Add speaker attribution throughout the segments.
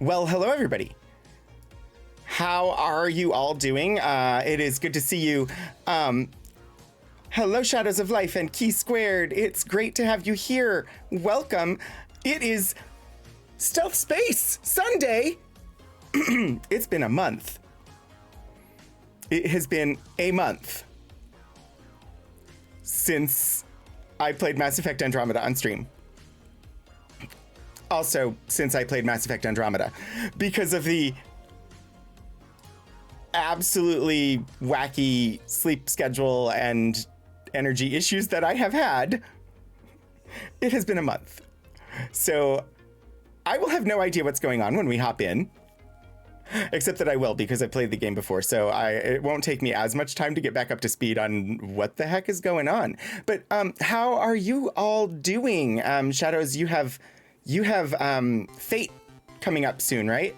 Speaker 1: Well, hello, everybody. How are you all doing? It is good to see you. Hello, Shadows of Life and Key Squared. It's great to have you here. Welcome. It is Stealth Space Sunday. It's been a month. It has been a month since I played Mass Effect Andromeda on stream. Also, since I played Mass Effect Andromeda, because of the absolutely wacky sleep schedule and energy issues that I have had, it has been a month. So I will have no idea what's going on when we hop in, except that I will, because I played the game before. So it won't take me as much time to get back up to speed on what the heck is going on. But how are you all doing? Shadows, you have Fate coming up soon, right?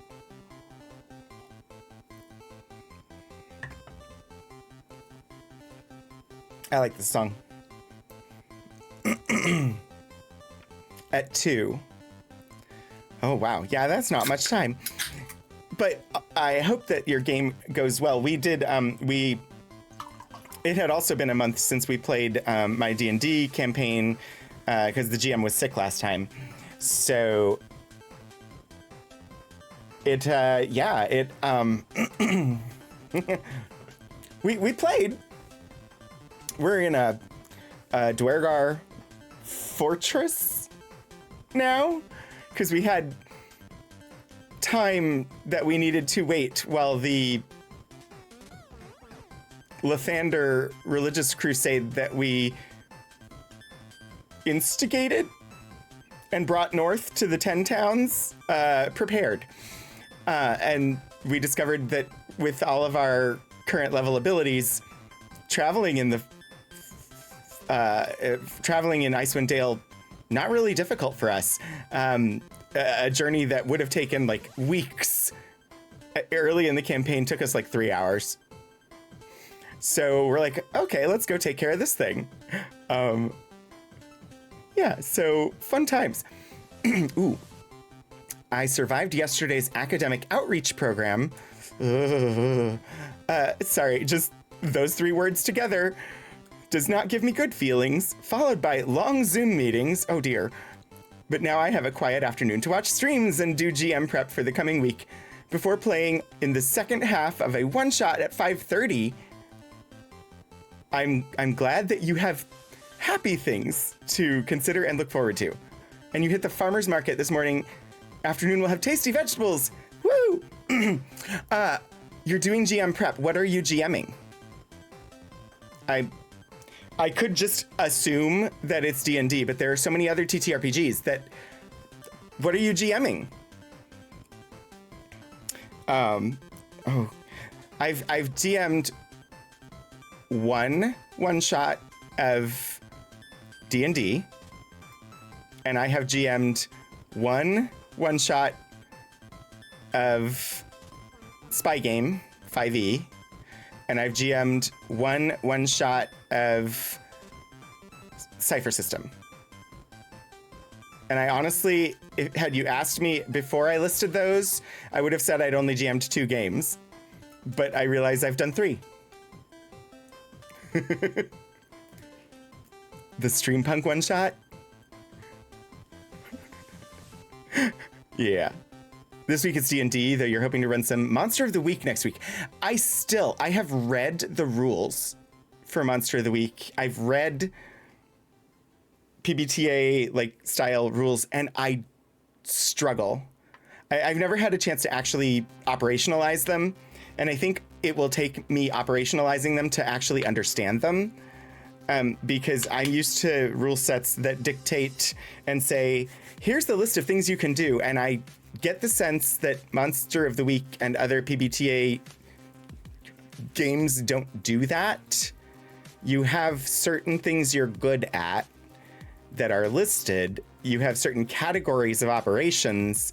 Speaker 1: I like this song. At 2. Oh, wow. Yeah, that's not much time. But I hope that your game goes well. We did, it had also been a month since we played my D&D campaign, because the GM was sick last time. So we played. We're in a Dwergar fortress now, because we had time that we needed to wait while the Lathander religious crusade that we instigated and brought north to the 10 towns prepared. And we discovered that with all of our current level abilities, traveling in Icewind Dale, not really difficult for us. A journey that would have taken like weeks early in the campaign took us like 3 hours. So we're like, okay, let's go take care of this thing. Yeah, so fun times. Ooh, I survived yesterday's academic outreach program. Sorry, just those 3 words together does not give me good feelings, followed by long Zoom meetings. Oh dear. But now I have a quiet afternoon to watch streams and do GM prep for the coming week before playing in the second half of a one-shot at 5:30. I'm glad that you have happy things to consider and look forward to. And you hit the farmer's market this morning. Afternoon will have tasty vegetables. Woo! You're doing GM prep. What are you GMing? I could just assume that it's D&D, but there are so many other TTRPGs that... What are you GMing? I've DM'd one shot of D&D, and I have GM'd one shot of Spy Game 5e, and I've GM'd one shot of Cypher System. And I honestly, had you asked me before I listed those, I would have said I'd only GM'd 2 games, but I realize I've done 3. The Streampunk one shot? Yeah. This week it's D&D, though you're hoping to run some Monster of the Week next week. I have read the rules for Monster of the Week. I've read PBTA style rules, and I struggle. I've never had a chance to actually operationalize them, and I think it will take me operationalizing them to actually understand them. Because I'm used to rule sets that dictate and say, here's the list of things you can do. And I get the sense that Monster of the Week and other PBTA games don't do that. You have certain things you're good at that are listed. You have certain categories of operations,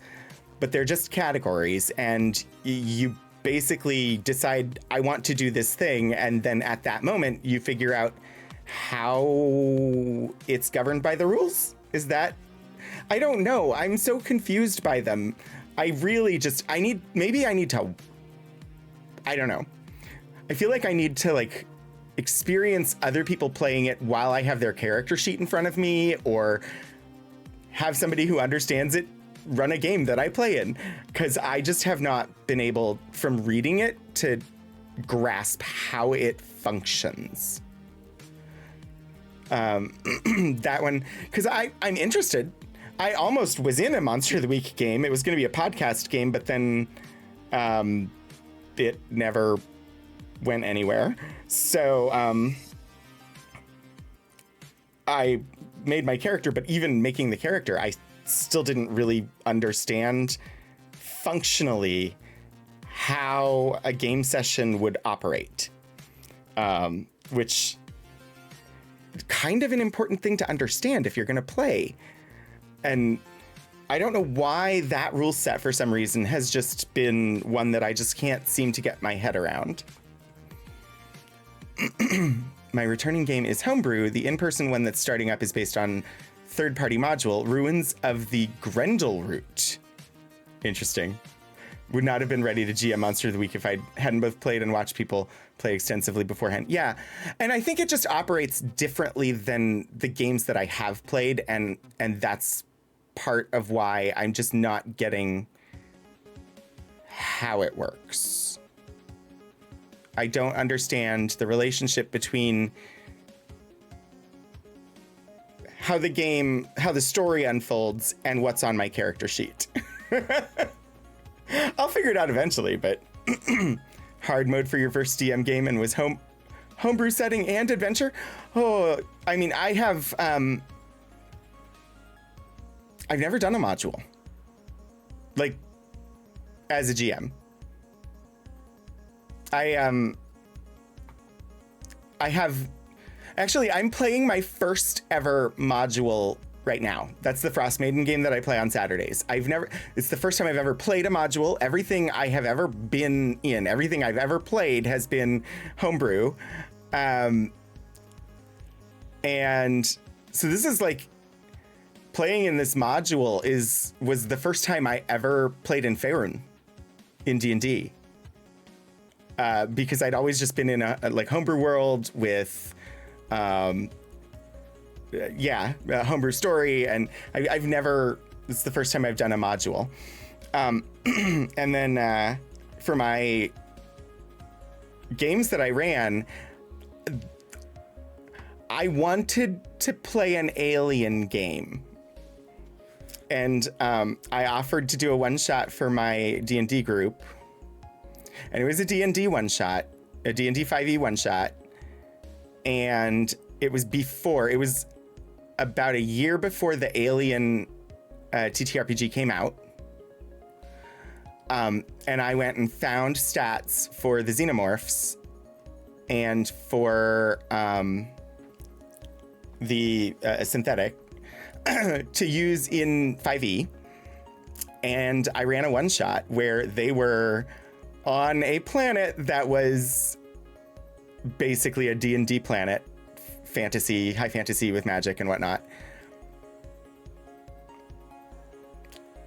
Speaker 1: but they're just categories. And you basically decide, I want to do this thing. And then at that moment, you figure out how it's governed by the rules? Is that... I don't know. I'm so confused by them. I really just, maybe I need to, I don't know. I feel like I need to like experience other people playing it while I have their character sheet in front of me, or have somebody who understands it run a game that I play in, because I just have not been able, from reading it, to grasp how it functions. That one, because I'm interested. I almost was in a Monster of the Week game. It was going to be a podcast game, but then it never went anywhere. So I made my character, but even making the character, I still didn't really understand functionally how a game session would operate, which kind of an important thing to understand if you're going to play. And I don't know why that rule set for some reason has just been one that I just can't seem to get my head around. My returning game is Homebrew. The in-person one that's starting up is based on third-party module, Ruins of the Grendel Root. Interesting. Would not have been ready to GM Monster of the Week if I hadn't both played and watched people play extensively beforehand. Yeah, and I think it just operates differently than the games that I have played, and that's part of why I'm just not getting how it works. I don't understand the relationship between how the story unfolds and what's on my character sheet. I'll figure it out eventually, but hard mode for your first DM game and was homebrew setting and adventure. Oh, I mean, I've never done a module, like, as a GM. I'm playing my first ever module right now. That's the Frost Maiden game that I play on Saturdays. It's the first time I've ever played a module. Everything I have ever been in, everything I've ever played has been homebrew. And so this is like, playing in this module was the first time I ever played in Faerun in D&D. Because I'd always just been in a like homebrew world with a homebrew story, and I've never, this is the first time I've done a module. And then for my games that I ran, I wanted to play an alien game. And I offered to do a one-shot for my D&D group. And it was a D&D one-shot, a D&D 5e one-shot. And it was about a year before the Alien TTRPG came out. And I went and found stats for the xenomorphs and for the synthetic to use in 5e. And I ran a one-shot where they were on a planet that was basically a D&D planet, fantasy, high fantasy with magic and whatnot.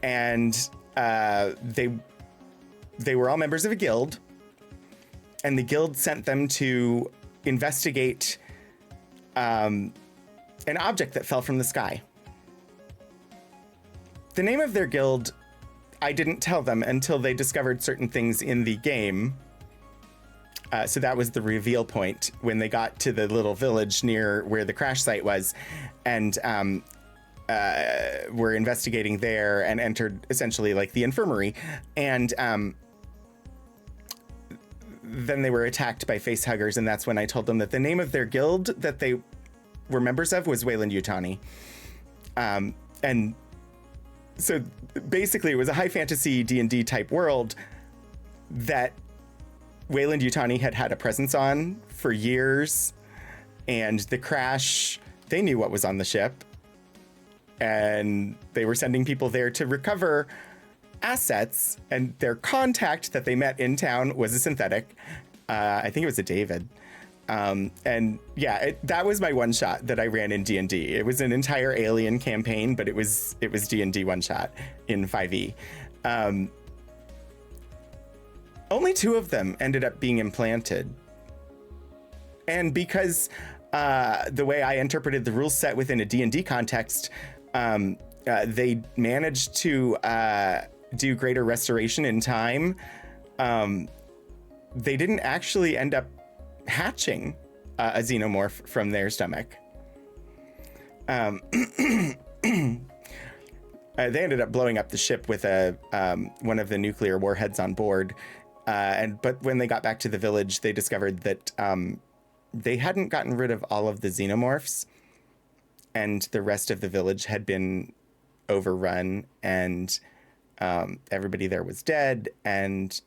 Speaker 1: And they were all members of a guild, and the guild sent them to investigate an object that fell from the sky. The name of their guild, I didn't tell them until they discovered certain things in the game. So that was the reveal point when they got to the little village near where the crash site was, and were investigating there and entered essentially like the infirmary. And then they were attacked by facehuggers, and that's when I told them that the name of their guild that they were members of was Wayland-Yutani. And so basically it was a high fantasy D&D type world that Wayland-Yutani had a presence on for years, and the crash, they knew what was on the ship, and they were sending people there to recover assets, and their contact that they met in town was a synthetic. I think it was a David. And yeah, that was my one shot that I ran in D&D. It was an entire Alien campaign, but it was D&D one shot in 5e. Only 2 of them ended up being implanted. And because the way I interpreted the rule set within a D&D context, they managed to do greater restoration in time. They didn't actually end up hatching a xenomorph from their stomach. They ended up blowing up the ship with one of the nuclear warheads on board. But when they got back to the village, they discovered that they hadn't gotten rid of all of the xenomorphs, and the rest of the village had been overrun, and everybody there was dead, and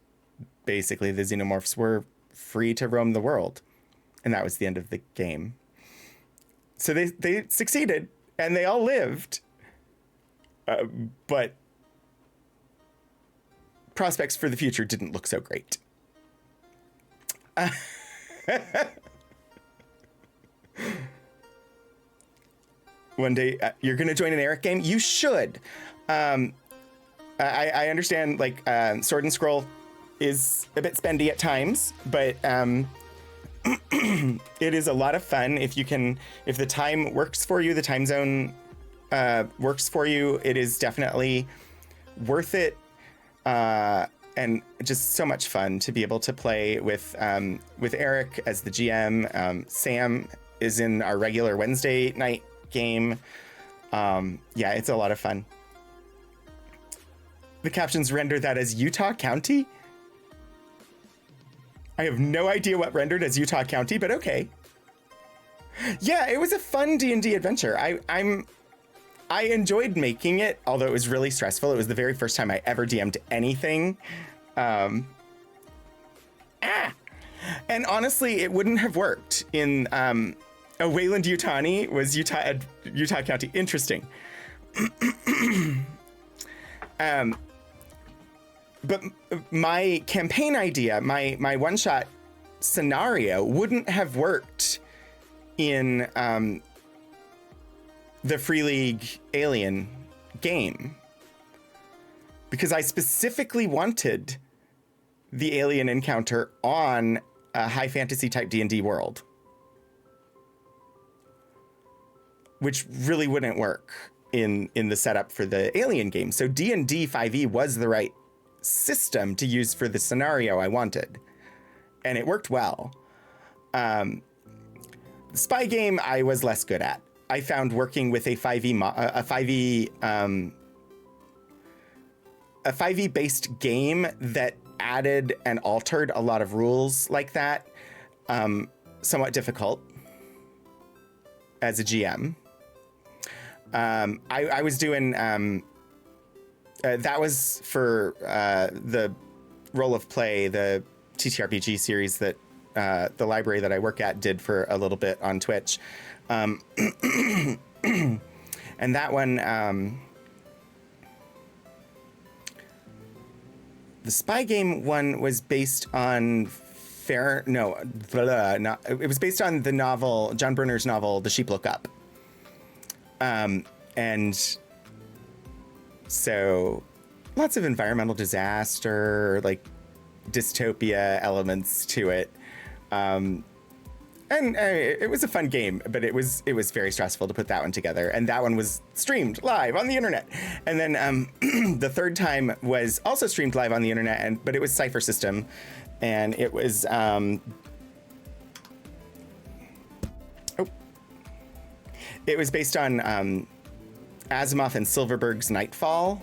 Speaker 1: basically the xenomorphs were free to roam the world. And that was the end of the game. So they succeeded, and they all lived. But prospects for the future didn't look so great. One day, you're going to join an Eric game? You should. I understand, like, Sword and Scroll is a bit spendy at times, but it is a lot of fun if the time works for you, the time zone works for you. It is definitely worth it, and just so much fun to be able to play with Eric as the GM. Sam is in our regular Wednesday night game. Yeah, it's a lot of fun. The captions render that as Utah County. I have no idea what rendered as Utah County, but okay. Yeah, it was a fun D&D adventure. I enjoyed making it, although it was really stressful. It was the very first time I ever DM'd anything. And honestly, it wouldn't have worked in Wayland Yutani was Utah County. Interesting. But my campaign idea, my one-shot scenario wouldn't have worked in the Free League Alien game, because I specifically wanted the alien encounter on a high fantasy type D&D world, which really wouldn't work in the setup for the Alien game. So D&D 5e was the right system to use for the scenario I wanted, and it worked well. The spy game I was less good at. I found working with a 5e based game that added and altered a lot of rules like that somewhat difficult as a GM. I was doing that was for the Role of Play, the TTRPG series that the library that I work at did for a little bit on Twitch. And that one, the spy game one was based on it was based on the novel, John Brunner's novel, The Sheep Look Up. And so lots of environmental disaster, like dystopia elements to it. And it was a fun game, but it was very stressful to put that one together. And that one was streamed live on the internet. And then the third time was also streamed live on the internet, but it was Cypher System. And it was it was based on Asimov and Silverberg's Nightfall,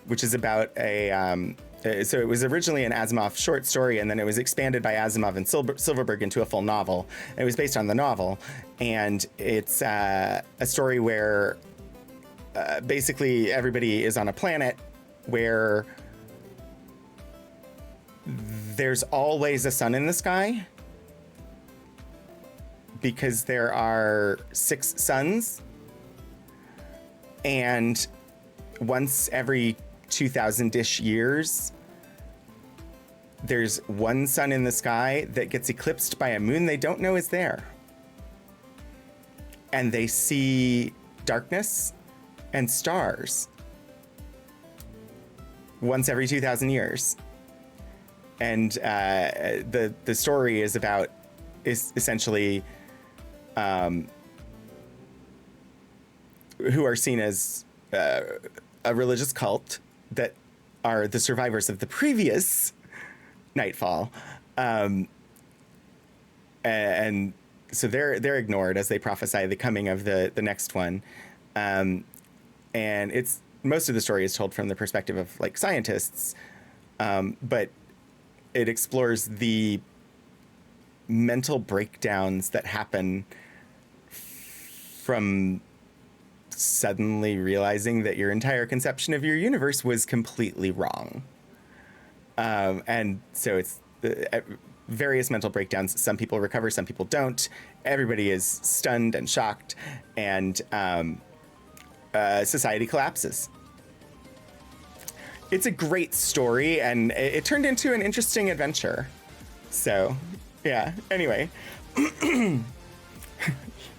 Speaker 1: which is about so it was originally an Asimov short story, and then it was expanded by Asimov and Silverberg into a full novel. It was based on the novel, and it's a story where basically everybody is on a planet where there's always a sun in the sky because there are 6 suns, and once every 2,000-ish years, there's one sun in the sky that gets eclipsed by a moon they don't know is there. And they see darkness and stars. once every 2,000 years. And the story is essentially who are seen as a religious cult that are the survivors of the previous nightfall, and so they're ignored as they prophesy the coming of the next one, and it's most of the story is told from the perspective of like scientists, but it explores the mental breakdowns that happen from suddenly realizing that your entire conception of your universe was completely wrong. And so it's various mental breakdowns. Some people recover, some people don't. Everybody is stunned and shocked, and society collapses. It's a great story, and it turned into an interesting adventure. So, yeah, anyway.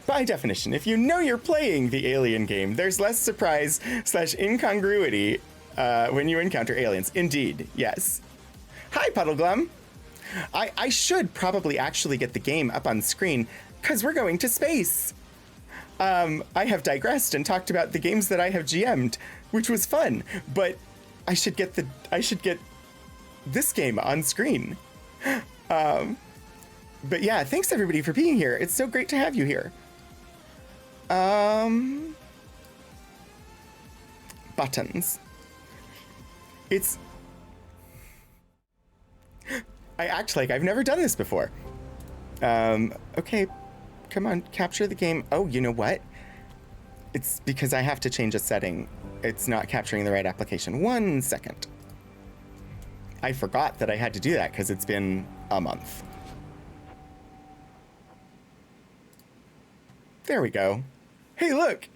Speaker 1: By definition, if you know you're playing the alien game, there's less surprise / incongruity when you encounter aliens. Indeed, yes. Hi, Puddleglum. I should probably actually get the game up on screen, because we're going to space. I have digressed and talked about the games that I have GM'd, which was fun, but I should get this game on screen. But yeah, thanks everybody for being here. It's so great to have you here. Buttons. I act like I've never done this before. Okay, come on, capture the game. Oh, you know what? It's because I have to change a setting. It's not capturing the right application. 1 second. I forgot that I had to do that because it's been a month. There we go. Hey, look,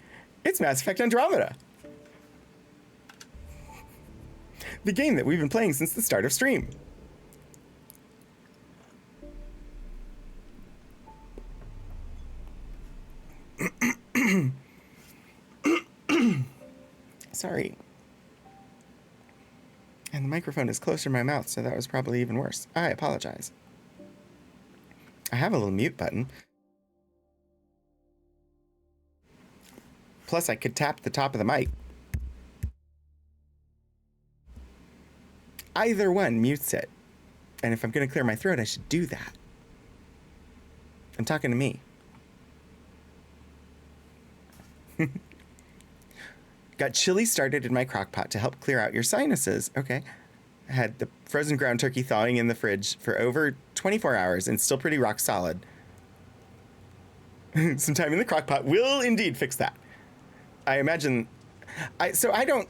Speaker 1: it's Mass Effect Andromeda. The game that we've been playing since the start of stream. Sorry. And the microphone is closer to my mouth, so that was probably even worse. I apologize. I have a little mute button. Plus, I could tap the top of the mic. Either one mutes it. And if I'm going to clear my throat, I should do that. I'm talking to me. Got chili started in my crock pot to help clear out your sinuses. Okay. I had the frozen ground turkey thawing in the fridge for over 24 hours and still pretty rock solid. Some time in the crock pot will indeed fix that. I imagine. I don't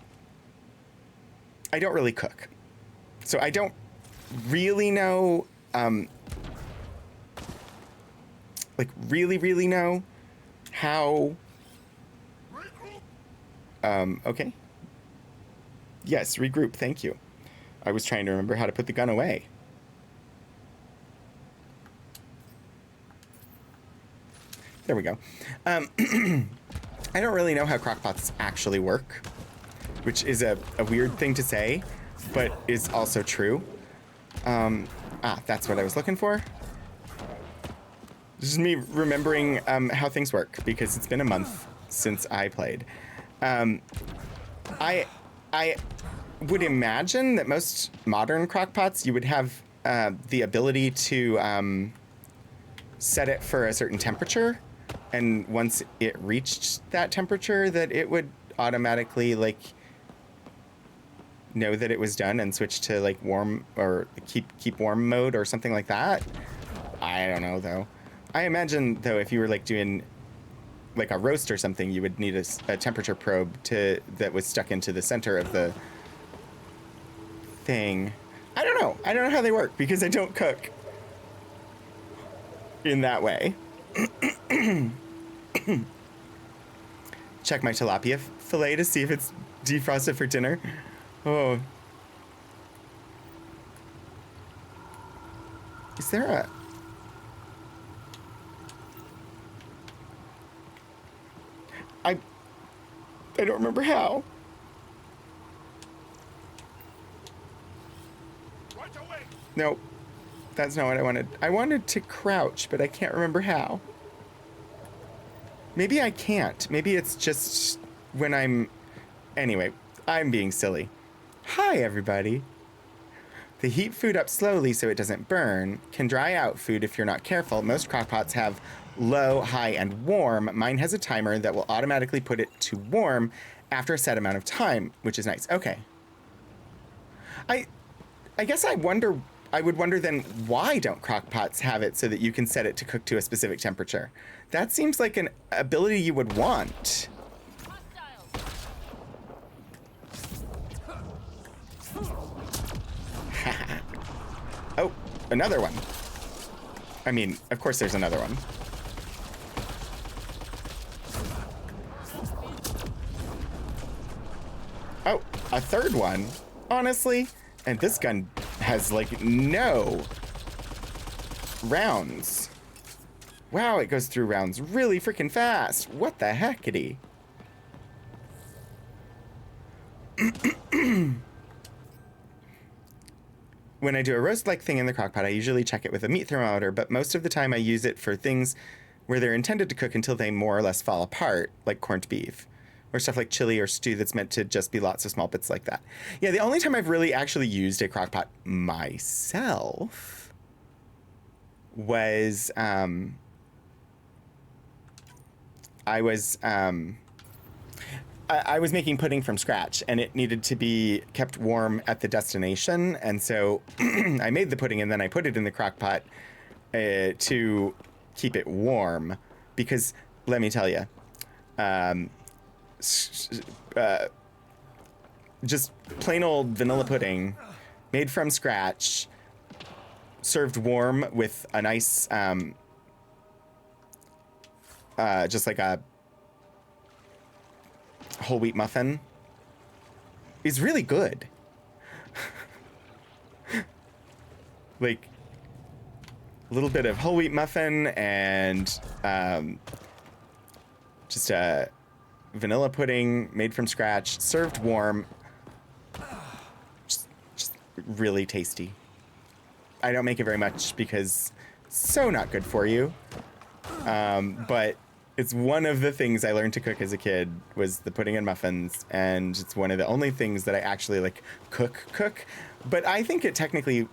Speaker 1: really cook. So I don't really know, really know how. Okay. Yes, regroup, thank you. I was trying to remember how to put the gun away. There we go. I don't really know how crockpots actually work, which is a weird thing to say, but is also true. That's what I was looking for. This is me remembering how things work, because it's been a month since I played. I would imagine that most modern crockpots, you would have the ability to set it for a certain temperature, and once it reached that temperature, that it would automatically know that it was done and switch to warm or keep warm mode or something like that. I don't know though. I imagine though, if you were doing a roast or something, you would need a temperature probe that was stuck into the center of the thing. I don't know how they work because I don't cook in that way. Check my tilapia fillet to see if it's defrosted for dinner. Oh. Is there a... I don't remember how. Nope. That's not what I wanted. I wanted to crouch, but I can't remember how. Maybe I can't. Maybe it's just when I'm... Anyway, I'm being silly. Hi, everybody. They heat food up slowly so it doesn't burn. Can dry out food if you're not careful. Most crockpots have low, high, and warm. Mine has a timer that will automatically put it to warm after a set amount of time, which is nice. Okay. I guess I would wonder then, why don't crockpots have it so that you can set it to cook to a specific temperature? That seems like an ability you would want. Oh, another one. I mean, of course there's another one. Oh, a third one. Honestly, and this gun has like no rounds. Wow, it goes through rounds really freaking fast. What the heckity? When I do a roast-like thing in the crockpot, I usually check it with a meat thermometer, but most of the time I use it for things where they're intended to cook until they more or less fall apart, like corned beef, or stuff like chili or stew that's meant to just be lots of small bits like that. Yeah, the only time I've really actually used a crockpot myself was, I was making pudding from scratch, and it needed to be kept warm at the destination, and so I made the pudding and then I put it in the crock pot to keep it warm, because let me tell you, just plain old vanilla pudding made from scratch, served warm with a nice, just like a whole wheat muffin, is really good. Like a little bit of whole wheat muffin and just a vanilla pudding made from scratch, served warm. Just really tasty. I don't make it very much because it's so not good for you. But it's one of the things I learned to cook as a kid, was the pudding and muffins, and it's one of the only things that I actually like cook. But I think it technically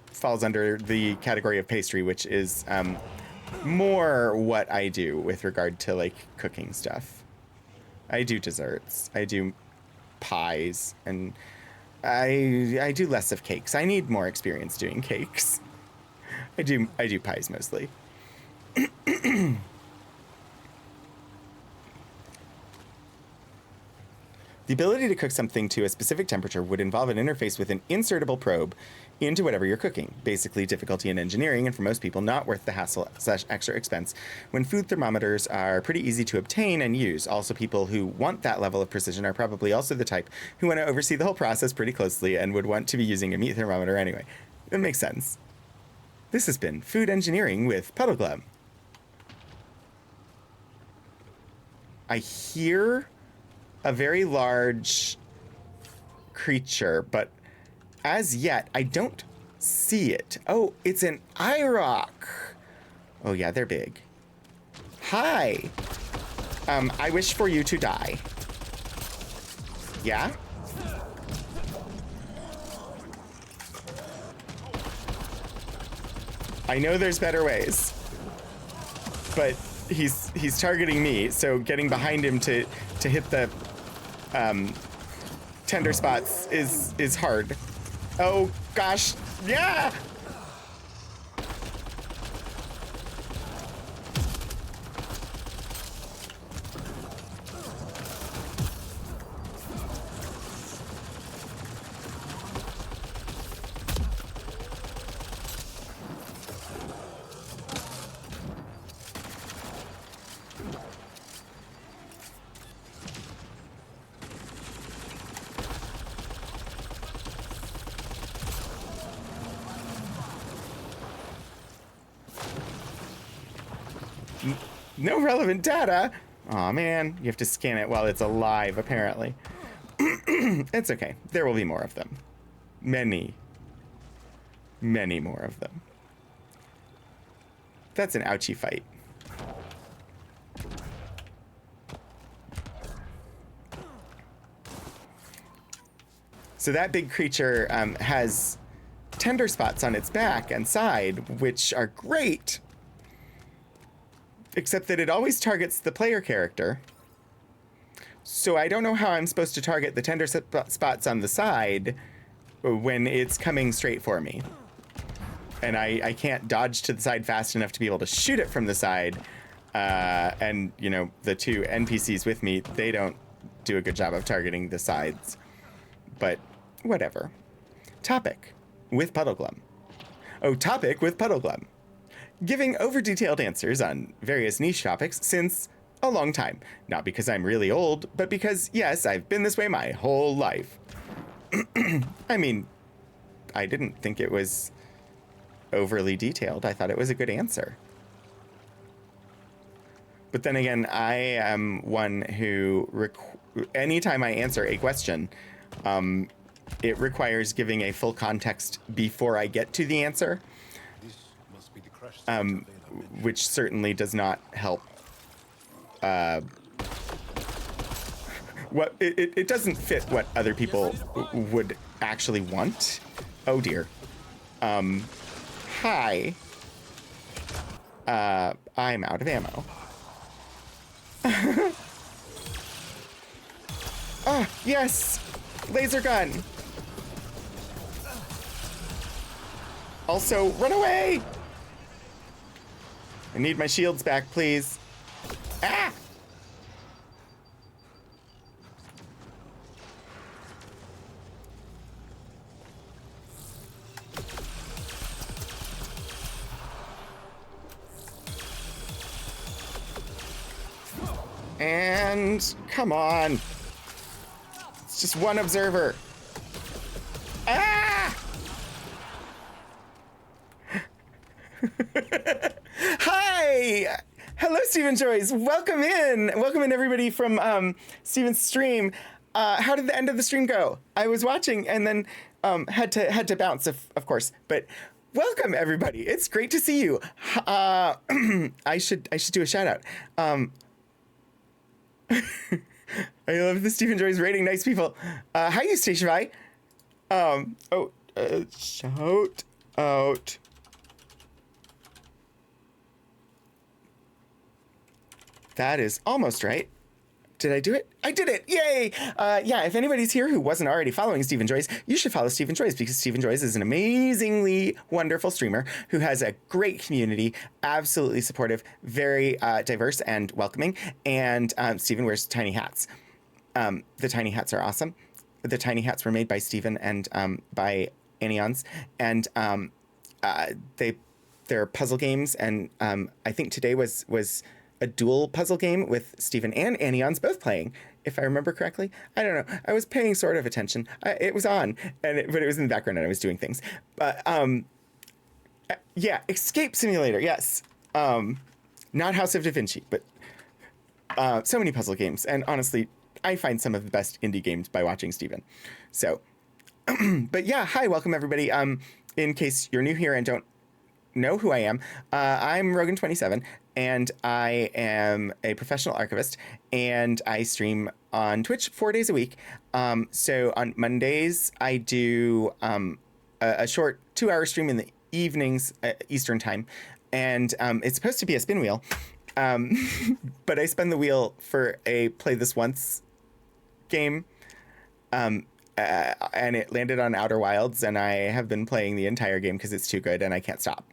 Speaker 1: falls under the category of pastry, which is more what I do with regard to like cooking stuff. I do desserts, I do pies, and I do less of cakes. I need more experience doing cakes. I do pies mostly. The ability to cook something to a specific temperature would involve an interface with an insertable probe into whatever you're cooking. Basically, difficulty in engineering, and for most people, not worth the hassle/extra expense, when food thermometers are pretty easy to obtain and use. Also, people who want that level of precision are probably also the type who want to oversee the whole process pretty closely and would want to be using a meat thermometer anyway. It makes sense. This has been Food Engineering with Puddle Glum. I hear a very large creature, but as yet, I don't see it. Oh, it's an IROC. Oh yeah, they're big. Hi. I wish for you to die. Yeah? I know there's better ways, but he's targeting me, so getting behind him to hit the tender spots is hard. Oh gosh, yeah! No relevant data. Aw, man, you have to scan it while it's alive, apparently. It's okay. There will be more of them. Many Many more of them. That's an ouchie fight. So that big creature has tender spots on its back and side, which are great. Except that it always targets the player character. So I don't know how I'm supposed to target the tender spots on the side when it's coming straight for me. And I can't dodge to the side fast enough to be able to shoot it from the side. And, you know, the two NPCs with me, they don't do a good job of targeting the sides. But whatever. Topic with Puddleglum. Oh, topic with Puddleglum. Giving over-detailed answers on various niche topics since a long time. Not because I'm really old, but because, yes, I've been this way my whole life. I mean, I didn't think it was overly detailed. I thought it was a good answer. But then again, I am one who, anytime I answer a question, it requires giving a full context before I get to the answer, which certainly does not help. What it doesn't fit what other people would actually want. Oh dear. Hi. I'm out of ammo. Ah, yes! Laser gun! Also, run away! I need my shields back, please. Ah! And come on. It's just one observer. Ah! Hi! Hello, Stephen Joyce. Welcome in. Welcome in, everybody, from Stephen's stream. How did the end of the stream go? I was watching and then had to bounce, of course. But welcome, everybody. It's great to see you. I should do a shout out. I love the Stephen Joyce rating. Nice people. Hi, you Stationify. Shout out. That is almost right. Did I do it? I did it! Yay! Yeah, if anybody's here who wasn't already following Stephen Joyce, you should follow Stephen Joyce because Stephen Joyce is an amazingly wonderful streamer who has a great community, absolutely supportive, very diverse and welcoming. And Stephen wears tiny hats. The tiny hats are awesome. The tiny hats were made by Stephen and by Anions. And they're puzzle games. And I think today was a dual puzzle game with Stephen and Anions both playing, if I remember correctly. I don't know. I was paying sort of attention. It was on, but it was in the background and I was doing things. But yeah, Escape Simulator, yes. Not House of Da Vinci, but so many puzzle games. And honestly, I find some of the best indie games by watching Stephen. So, but yeah, hi, welcome everybody. In case you're new here and don't know who I am, I'm Rogan27, and I am a professional archivist, and I stream on Twitch 4 days a week. So on Mondays, I do a short 2-hour stream in the evenings, Eastern time, and it's supposed to be a spin wheel, but I spin the wheel for a play this once game, and it landed on Outer Wilds, and I have been playing the entire game because it's too good and I can't stop.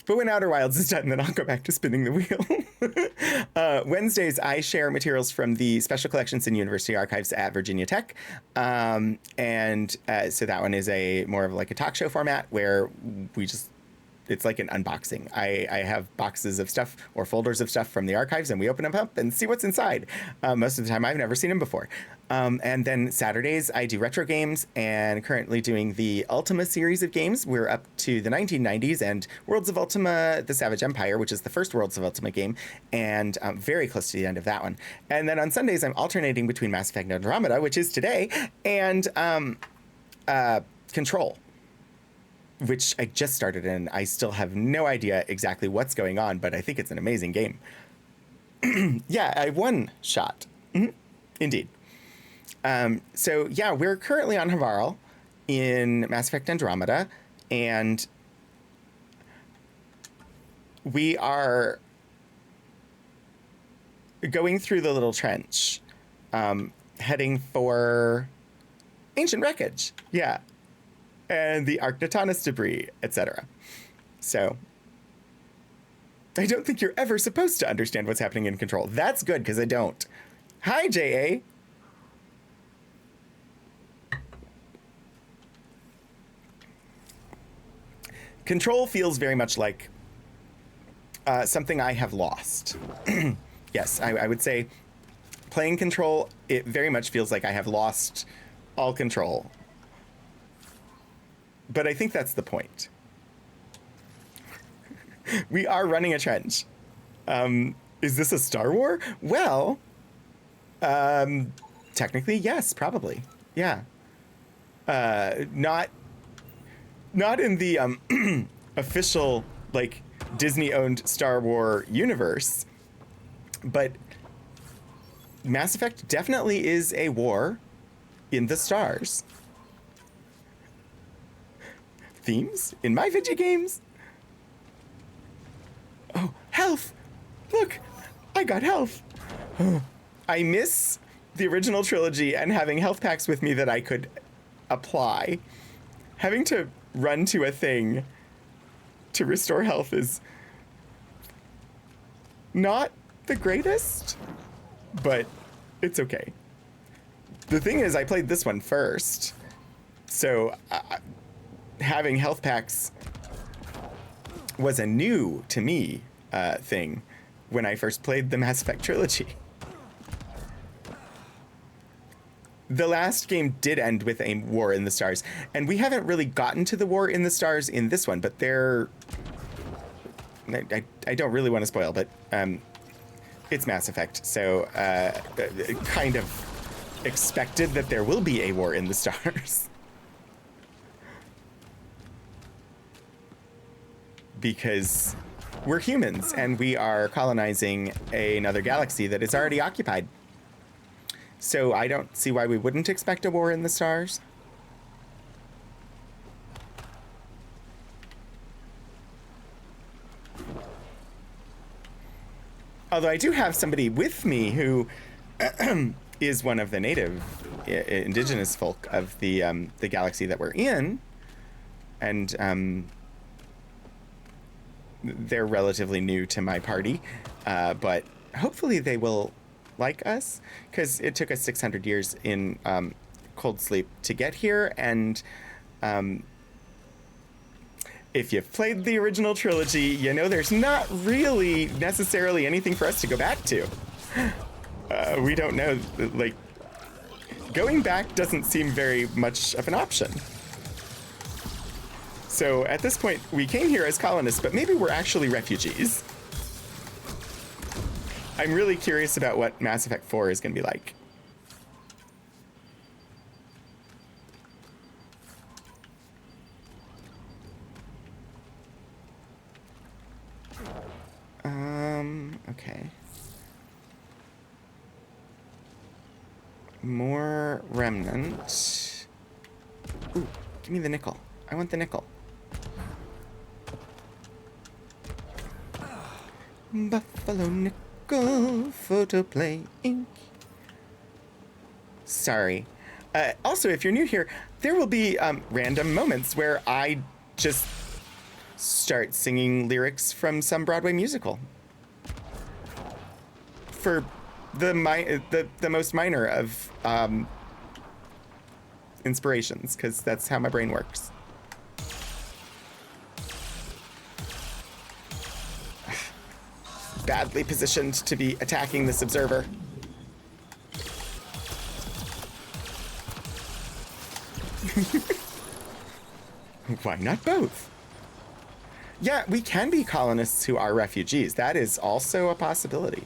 Speaker 1: But when Outer Wilds is done, then I'll go back to spinning the wheel. Wednesdays, I share materials from the Special Collections and University Archives at Virginia Tech. So that one is more of like a talk show format where it's like an unboxing. I have boxes of stuff or folders of stuff from the archives, and we open them up and see what's inside. Most of the time, I've never seen them before. And then Saturdays, I do retro games, and currently doing the Ultima series of games. We're up to the 1990s and Worlds of Ultima: The Savage Empire, which is the first Worlds of Ultima game, and very close to the end of that one. And then on Sundays, I'm alternating between Mass Effect Andromeda, which is today, and Control. which I just started in. I still have no idea exactly what's going on, but I think it's an amazing game. Yeah, I have one shot. Indeed. So yeah, we're currently on Havarl in Mass Effect Andromeda, and we are going through the little trench, heading for ancient wreckage. Yeah. And the Arctotonus debris, etc. So I don't think you're ever supposed to understand what's happening in Control. That's good, because I don't. Hi, J.A. Control feels very much like something I have lost. Yes, I would say playing Control, it very much feels like I have lost all control. But I think that's the point. We are running a trench. Is this a Star War? Well, technically, yes, probably. Yeah. Not in the official, like, Disney-owned Star Wars universe, but Mass Effect definitely is a war in the stars. Themes in my video games. Oh, health! Look, I got health. I miss the original trilogy and having health packs with me that I could apply. Having to run to a thing to restore health is not the greatest, but it's okay. The thing is, I played this one first, so having health packs was a new, to me, thing when I first played the Mass Effect trilogy. The last game did end with a war in the stars, and we haven't really gotten to the war in the stars in this one, but they're... I don't really want to spoil, but it's Mass Effect, so kind of expected that there will be a war in the stars. Because we're humans, and we are colonizing another galaxy that is already occupied. So I don't see why we wouldn't expect a war in the stars. Although I do have somebody with me who is one of the native indigenous folk of the galaxy that we're in, and they're relatively new to my party, but hopefully they will like us, because it took us 600 years in cold sleep to get here, and if you've played the original trilogy, you know there's not really necessarily anything for us to go back to. We don't know, like, going back doesn't seem very much of an option. So at this point, we came here as colonists, but maybe we're actually refugees. I'm really curious about what Mass Effect 4 is going to be like. Okay. More remnant. Ooh, give me the nickel. I want the nickel. Buffalo nickel, photoplay ink. Sorry. Also, if you're new here, there will be random moments where I just start singing lyrics from some Broadway musical. For the most minor of inspirations, because that's how my brain works. Badly positioned to be attacking this observer. Why not both? Yeah, we can be colonists who are refugees. That is also a possibility.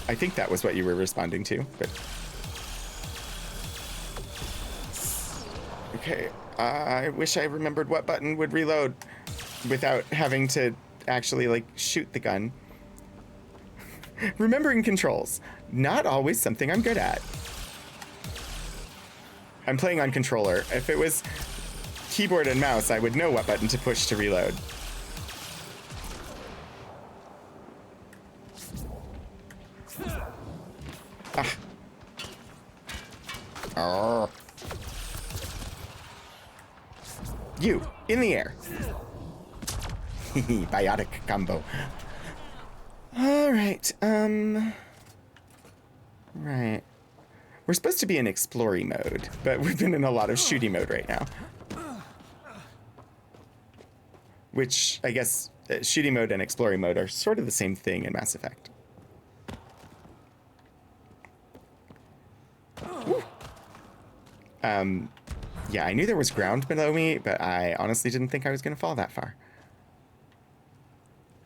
Speaker 1: I think that was what you were responding to, but Okay, I wish I remembered what button would reload without having to actually, like, shoot the gun. Remembering controls. Not always something I'm good at. I'm playing on controller. If it was keyboard and mouse, I would know what button to push to reload. Ah. Oh. You, in the air. Biotic combo. All right, right. We're supposed to be in explory mode, but we've been in a lot of shooty mode right now. Which, I guess, shooty mode and explory mode are sort of the same thing in Mass Effect. Yeah, I knew there was ground below me, but I honestly didn't think I was going to fall that far.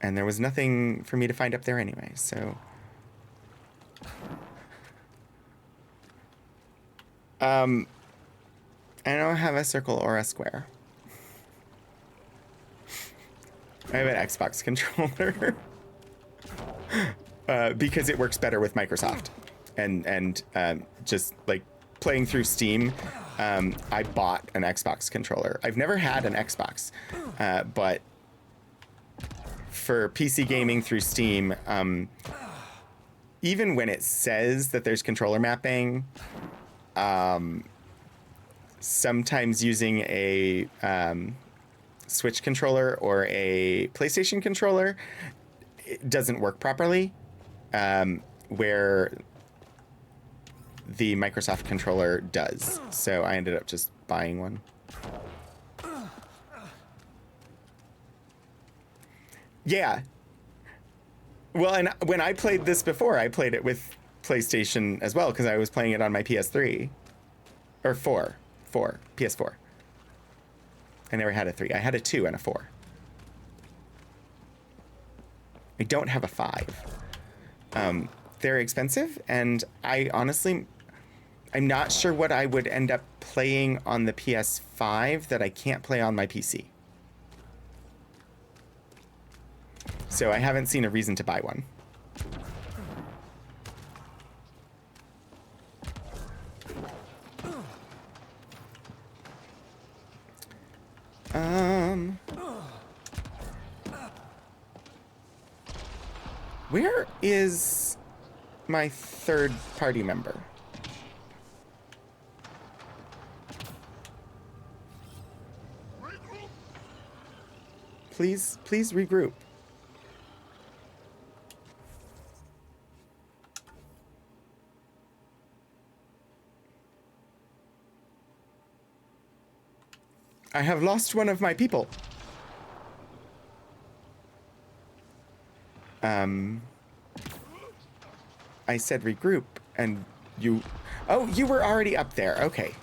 Speaker 1: And there was nothing for me to find up there anyway, so... I don't have a circle or a square. I have an Xbox controller. Because it works better with Microsoft. And just, like, playing through Steam, I bought an Xbox controller. I've never had an Xbox, but for PC gaming through Steam, even when it says that there's controller mapping, sometimes using a Switch controller or a PlayStation controller, it doesn't work properly, where the Microsoft controller does. So I ended up just buying one. Yeah. Well, and when I played this before, I played it with PlayStation as well, because I was playing it on my PS3. Or 4. PS4. I never had a 3. I had a 2 and a 4. I don't have a 5. They're expensive, and I honestly... I'm not sure what I would end up playing on the PS5 that I can't play on my PC. So I haven't seen a reason to buy one. Where is my third party member? Please regroup. I have lost one of my people. I said regroup, and you... Oh, you were already up there. Okay.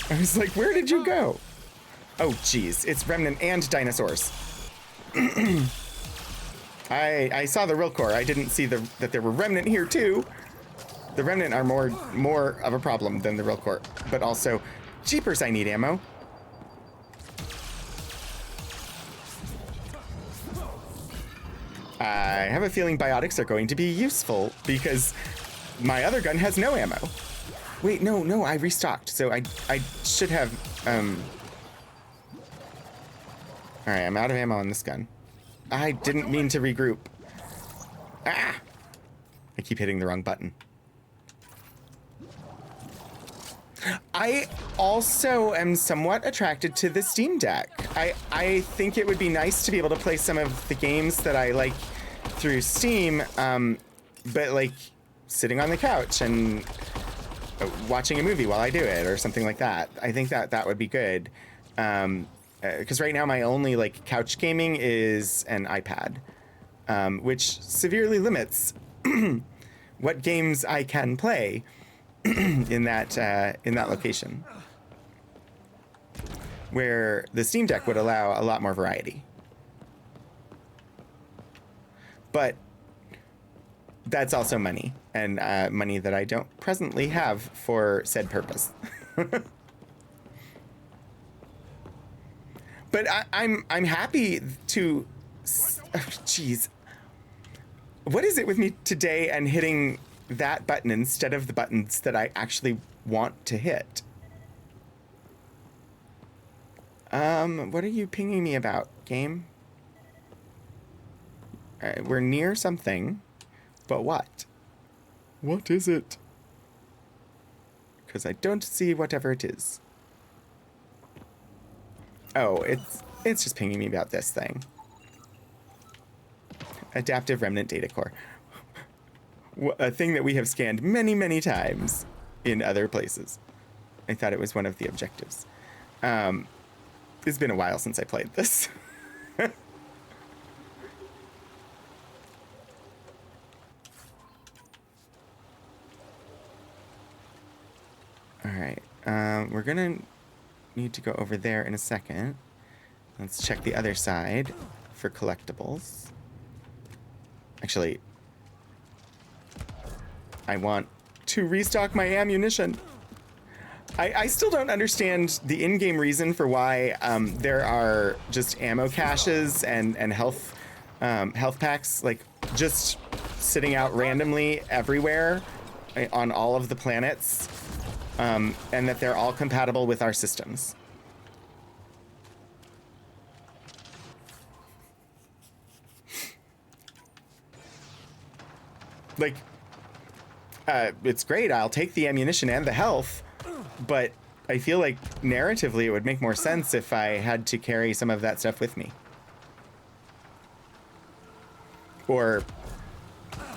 Speaker 1: I was like, where did you go? Oh, geez. It's Remnant and dinosaurs. I saw the real core. I didn't see that there were Remnant here, too. The Remnant are more of a problem than the real core. But also, jeepers, I need ammo. I have a feeling biotics are going to be useful because my other gun has no ammo. Wait, no, I restocked, so I should have, Alright, I'm out of ammo on this gun. I didn't mean to regroup. Ah! I keep hitting the wrong button. I also am somewhat attracted to the Steam Deck. I think it would be nice to be able to play some of the games that I like through Steam, but like sitting on the couch and watching a movie while I do it or something like that. I think that would be good. Because right now my only like couch gaming is an iPad, which severely limits what games I can play in that location, where the Steam Deck would allow a lot more variety. But that's also money. and money that I don't presently have for said purpose. But I'm happy to. Jeez, what is it with me today and hitting that button instead of the buttons that I actually want to hit? What are you pinging me about, game? We're near something, but what? What is it? Because I don't see whatever it is. Oh, it's just pinging me about this thing. Adaptive Remnant Data Core. A thing that we have scanned many, many times in other places. I thought it was one of the objectives. It's been a while since I played this. Alright, we're gonna need to go over there in a second. Let's check the other side for collectibles. Actually, I want to restock my ammunition. I still don't understand the in-game reason for why there are just ammo caches and health packs like just sitting out randomly everywhere on all of the planets, and that they're all compatible with our systems. Like, it's great. I'll take the ammunition and the health, but I feel like narratively it would make more sense if I had to carry some of that stuff with me. Or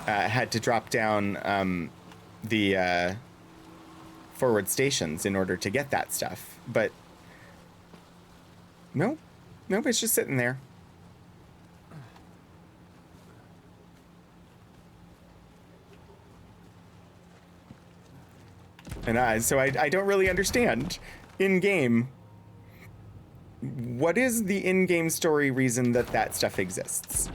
Speaker 1: had to drop down the forward stations in order to get that stuff. But no, it's just sitting there. And so I don't really understand in-game. What is the in-game story reason that that stuff exists?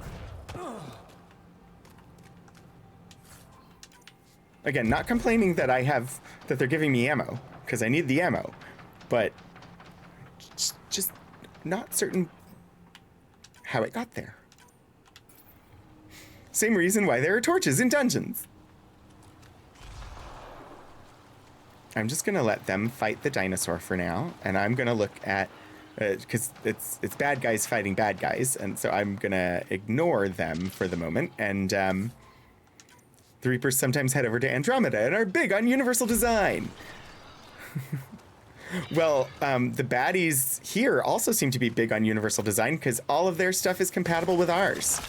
Speaker 1: Again, not complaining that that they're giving me ammo, because I need the ammo, but just not certain how it got there. Same reason why there are torches in dungeons. I'm just gonna let them fight the dinosaur for now, and I'm gonna look at, because it's bad guys fighting bad guys, and so I'm gonna ignore them for the moment, and the Reapers sometimes head over to Andromeda and are big on universal design. Well, the baddies here also seem to be big on universal design, because all of their stuff is compatible with ours.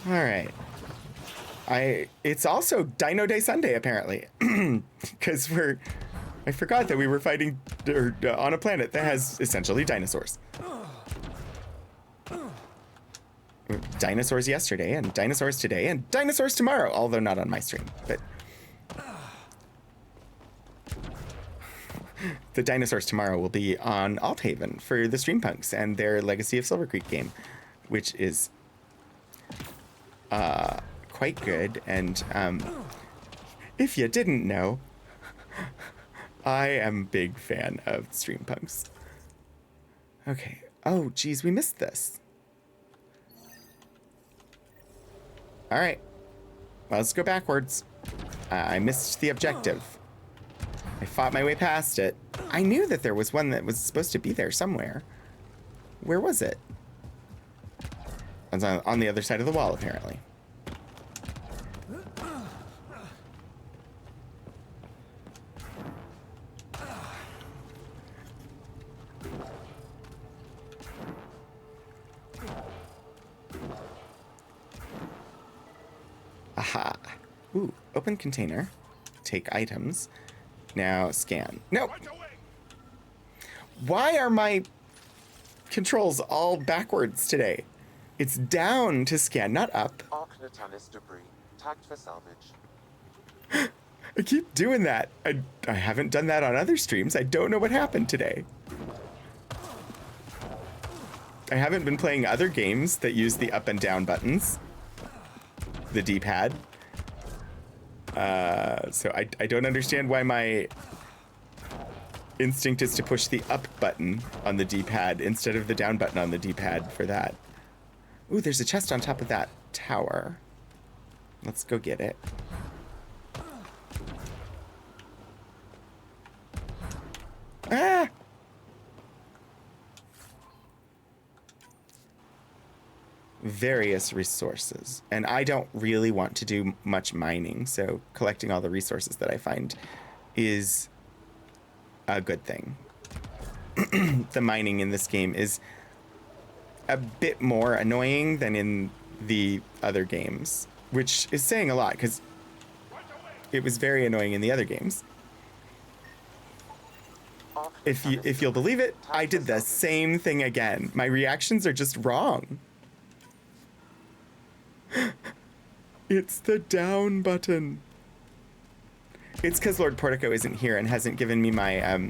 Speaker 1: All right. It's also Dino Day Sunday, apparently, because I forgot that we were fighting on a planet that has essentially dinosaurs. Dinosaurs yesterday, and dinosaurs today, and dinosaurs tomorrow, although not on my stream, but the dinosaurs tomorrow will be on Althaven for the Streampunks and their Legacy of Silver Creek game, which is quite good. And if you didn't know, I am a big fan of Streampunks. Okay. Oh, geez, we missed this. All right. Well, let's go backwards. I missed the objective. I fought my way past it. I knew that there was one that was supposed to be there somewhere. Where was it? It's on the other side of the wall, apparently. Aha. Ooh, open container. Take items. Now scan. No! Why are my controls all backwards today? It's down to scan, not up.
Speaker 2: Archnatanis debris. Tagged for salvage.
Speaker 1: I keep doing that. I haven't done that on other streams. I don't know what happened today. I haven't been playing other games that use the up and down buttons. The D-pad. So I don't understand why my instinct is to push the up button on the D-pad instead of the down button on the D-pad for that. Ooh, there's a chest on top of that tower. Let's go get it. Ah! Various resources. And I don't really want to do much mining, so collecting all the resources that I find is a good thing. The mining in this game is a bit more annoying than in the other games, which is saying a lot because it was very annoying in the other games. If you'll believe it, I did the same thing again. My reactions are just wrong. It's the down button. It's because Lord Portico isn't here and hasn't given me my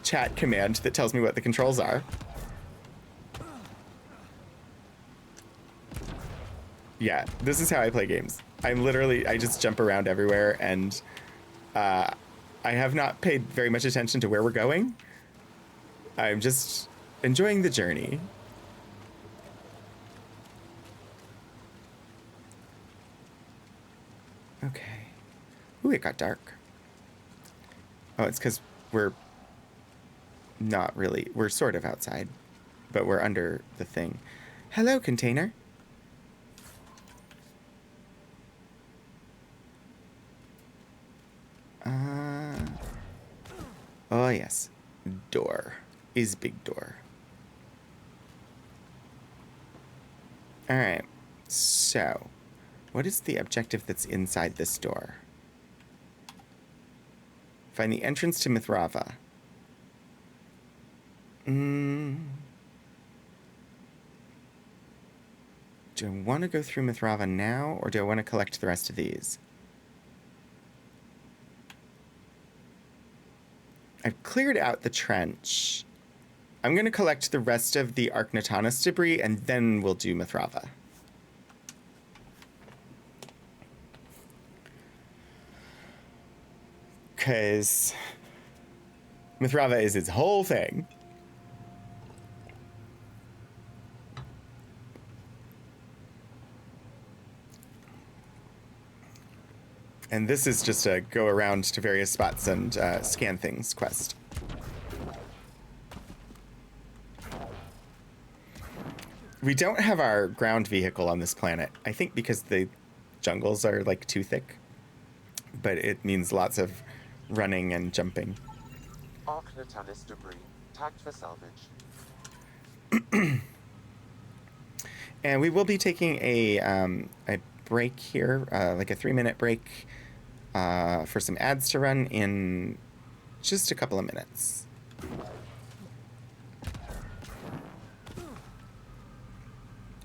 Speaker 1: chat command that tells me what the controls are. Yeah, this is how I play games. I just jump around everywhere, and I have not paid very much attention to where we're going. I'm just enjoying the journey. Okay. Ooh, it got dark. Oh, it's because we're not really. We're sort of outside, but we're under the thing. Hello, container. Oh, yes. Door is big door. All right. So, what is the objective that's inside this door? Find the entrance to Mithrava. Do I want to go through Mithrava now, or do I want to collect the rest of these? I've cleared out the trench. I'm going to collect the rest of the Archnatanis debris, and then we'll do Mithrava. Because Mithrava is its whole thing. And this is just a go around to various spots and scan things quest. We don't have our ground vehicle on this planet, I think because the jungles are like too thick, but it means lots of running and jumping.
Speaker 2: Archnatanis debris. Tagged for salvage.
Speaker 1: And we will be taking a break here, like a 3-minute break for some ads to run in just a couple of minutes.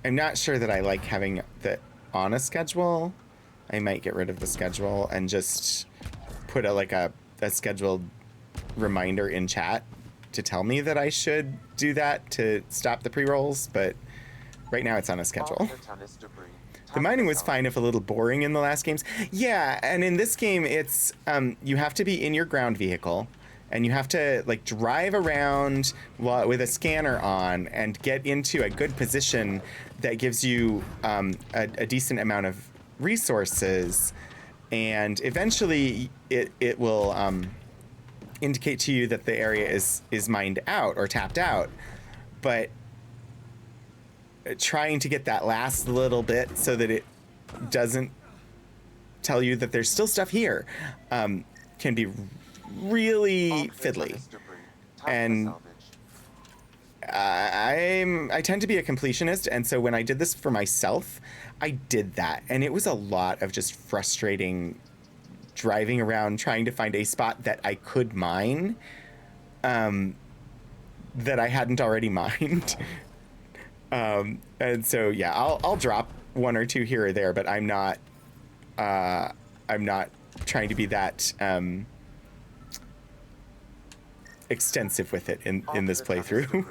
Speaker 1: I'm not sure that I like having that on a schedule. I might get rid of the schedule and just put a scheduled reminder in chat to tell me that I should do that to stop the pre-rolls, but right now it's on a schedule. The mining was fine if a little boring in the last games. Yeah, and in this game it's you have to be in your ground vehicle and you have to like drive around with a scanner on and get into a good position that gives you a decent amount of resources, and eventually it will indicate to you that the area is mined out or tapped out. But trying to get that last little bit so that it doesn't tell you that there's still stuff here can be really fiddly. And I tend to be a completionist, and so when I did this for myself, I did that, and it was a lot of just frustrating driving around trying to find a spot that I could mine, that I hadn't already mined. And so yeah, I'll drop one or two here or there, but I'm not trying to be that extensive with it in this playthrough.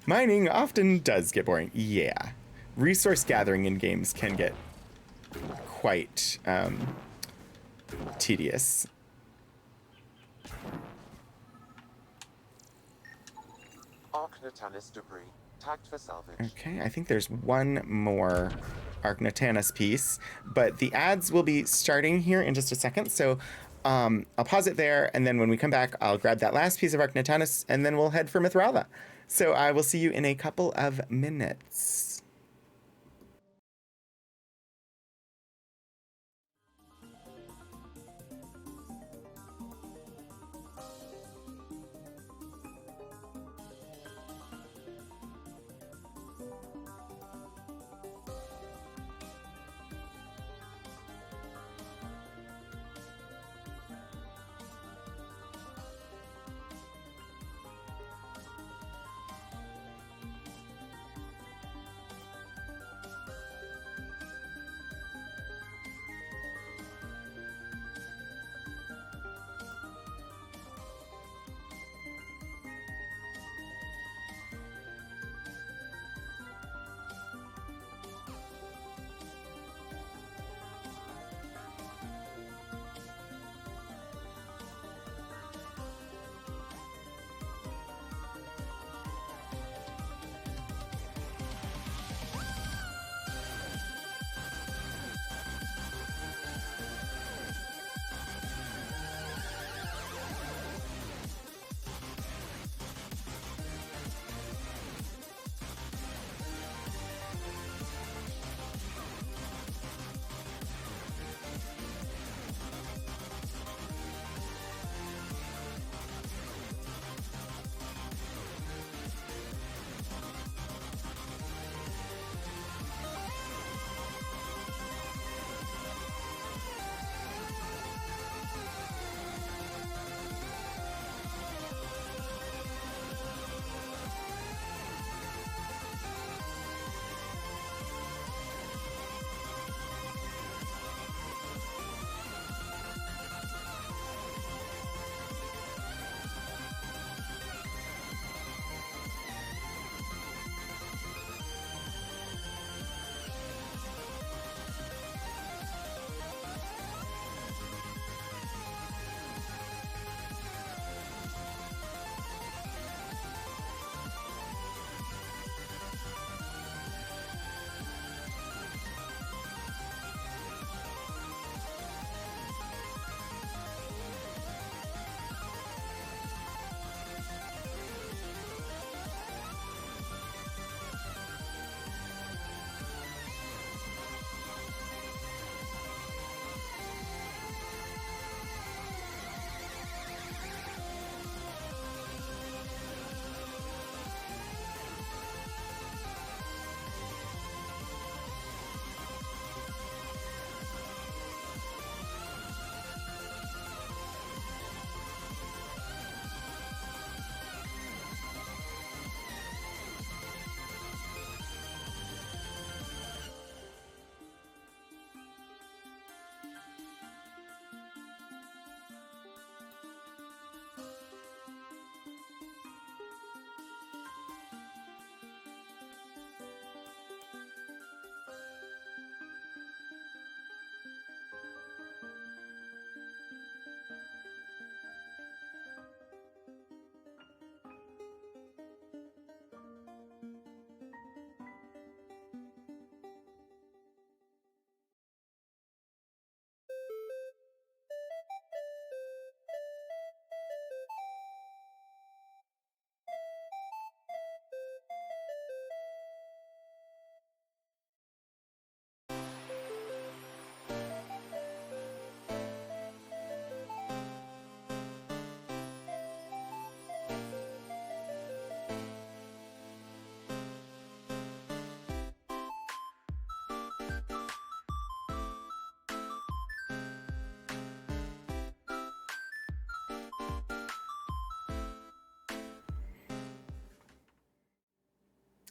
Speaker 1: Mining often does get boring. Yeah. Resource gathering in games can get quite tedious.
Speaker 2: Arcnatanus debris. Tagged for salvage.
Speaker 1: Okay, I think there's one more Arcnatanus piece, but the ads will be starting here in just a second, so I'll pause it there, and then when we come back, I'll grab that last piece of Arcnatanus, and then we'll head for Mithralva. So I will see you in a couple of minutes.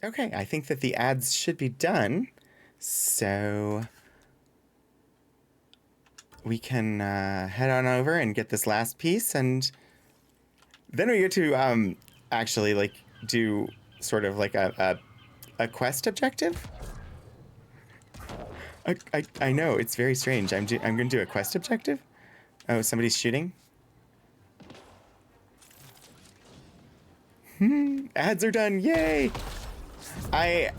Speaker 1: Okay, I think that the ads should be done. So we can head on over and get this last piece, and then we get to actually like do sort of like a quest objective. I know, it's very strange. I'm going to do a quest objective. Oh, somebody's shooting. Ads are done. Yay! I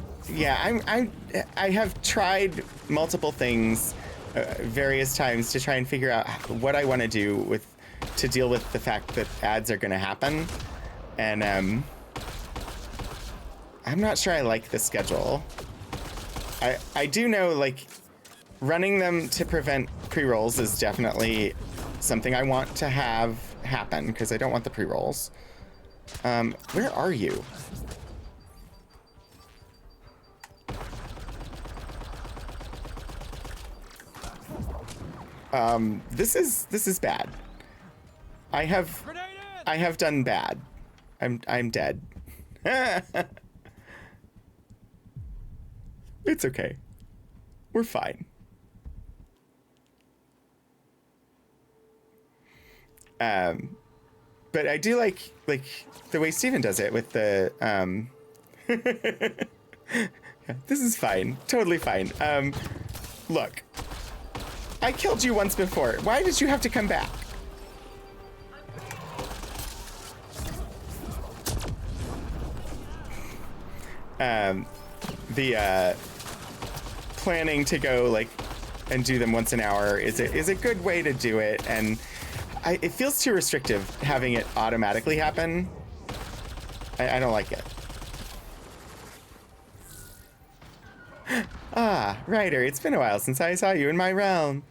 Speaker 1: have tried multiple things various times to try and figure out what I want to do to deal with the fact that ads are going to happen. And I'm not sure I like the schedule. I do know, like, running them to prevent pre-rolls is definitely something I want to have happen, because I don't want the pre-rolls. Where are you? This is bad. I have done bad. I'm dead. It's okay. We're fine. But I do like the way Steven does it with the yeah, this is fine. Totally fine. Look. I killed you once before. Why did you have to come back? The planning to go like and do them once an hour is a good way to do it, and it feels too restrictive having it automatically happen. I don't like it. Ah, Ryder, it's been a while since I saw you in my realm.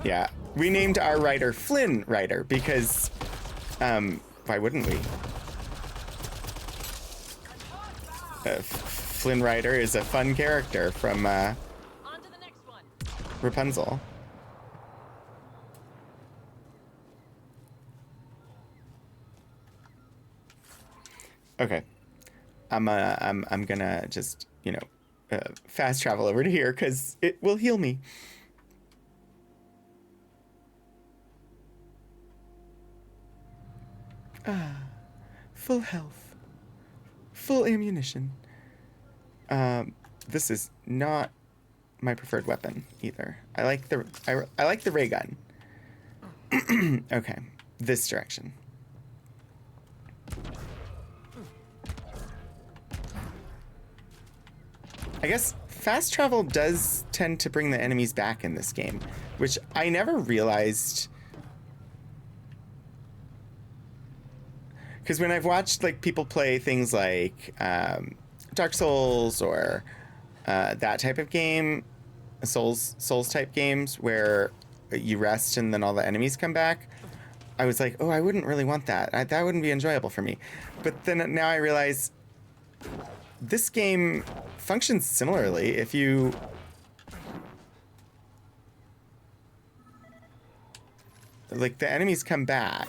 Speaker 1: Yeah, we named our Ryder Flynn Ryder because, why wouldn't we? Flynn Ryder is a fun character from
Speaker 3: On to the next one.
Speaker 1: Rapunzel. Okay. I'm gonna just, fast travel over to here because it will heal me. Ah, full health, full ammunition. This is not my preferred weapon either. I like the ray gun. Okay, this direction. I guess fast travel does tend to bring the enemies back in this game, which I never realized. Because when I've watched like people play things like Dark Souls or that type of game, Souls type games where you rest and then all the enemies come back, I was like, oh, I wouldn't really want that. That wouldn't be enjoyable for me. But then now I realize this game functions similarly. If you like, the enemies come back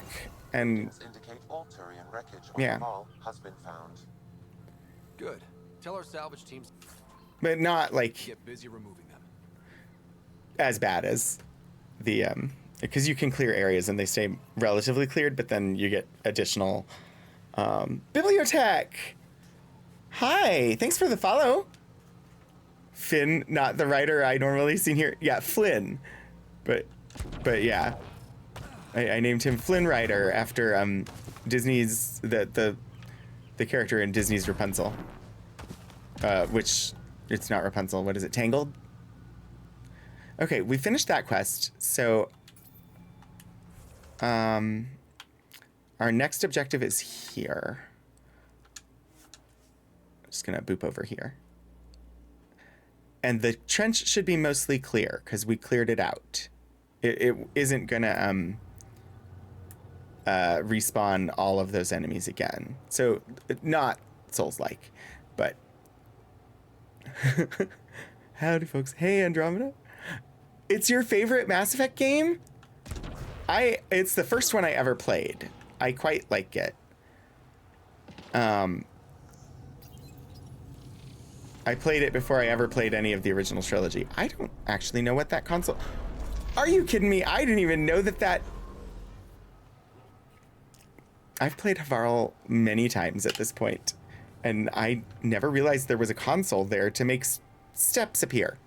Speaker 1: and
Speaker 2: Indicate all Turian wreckage on
Speaker 1: Yeah.
Speaker 2: the mall has been found.
Speaker 4: Good. Tell our salvage teams
Speaker 1: but not like
Speaker 4: to get busy removing them.
Speaker 1: as bad as the because you can clear areas and they stay relatively cleared, but then you get additional bibliotech. Hi, thanks for the follow. Finn, not the writer I normally see here. Yeah, Flynn. But yeah. I named him Flynn Rider after Disney's the character in Disney's Rapunzel. Which it's not Rapunzel. What is it? Tangled? Okay, we finished that quest. So our next objective is here. I'm just gonna boop over here. And the trench should be mostly clear because we cleared it out. It isn't gonna respawn all of those enemies again. So not Souls-like, but howdy folks. Hey Andromeda. It's your favorite Mass Effect game? It's the first one I ever played. I quite like it. I played it before I ever played any of the original trilogy. I don't actually know what that console... Are you kidding me? I didn't even know that... I've played Havarl many times at this point, and I never realized there was a console there to make steps appear.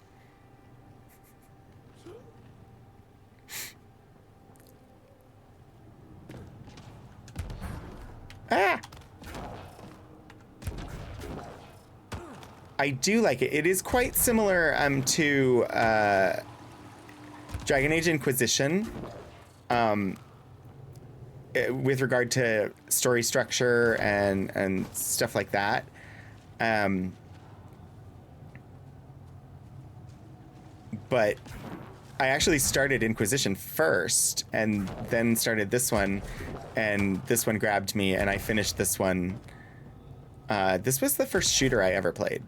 Speaker 1: Ah! I do like it. It is quite similar to Dragon Age Inquisition with regard to story structure and stuff like that. But I actually started Inquisition first and then started this one, and this one grabbed me and I finished this one. This was the first shooter I ever played.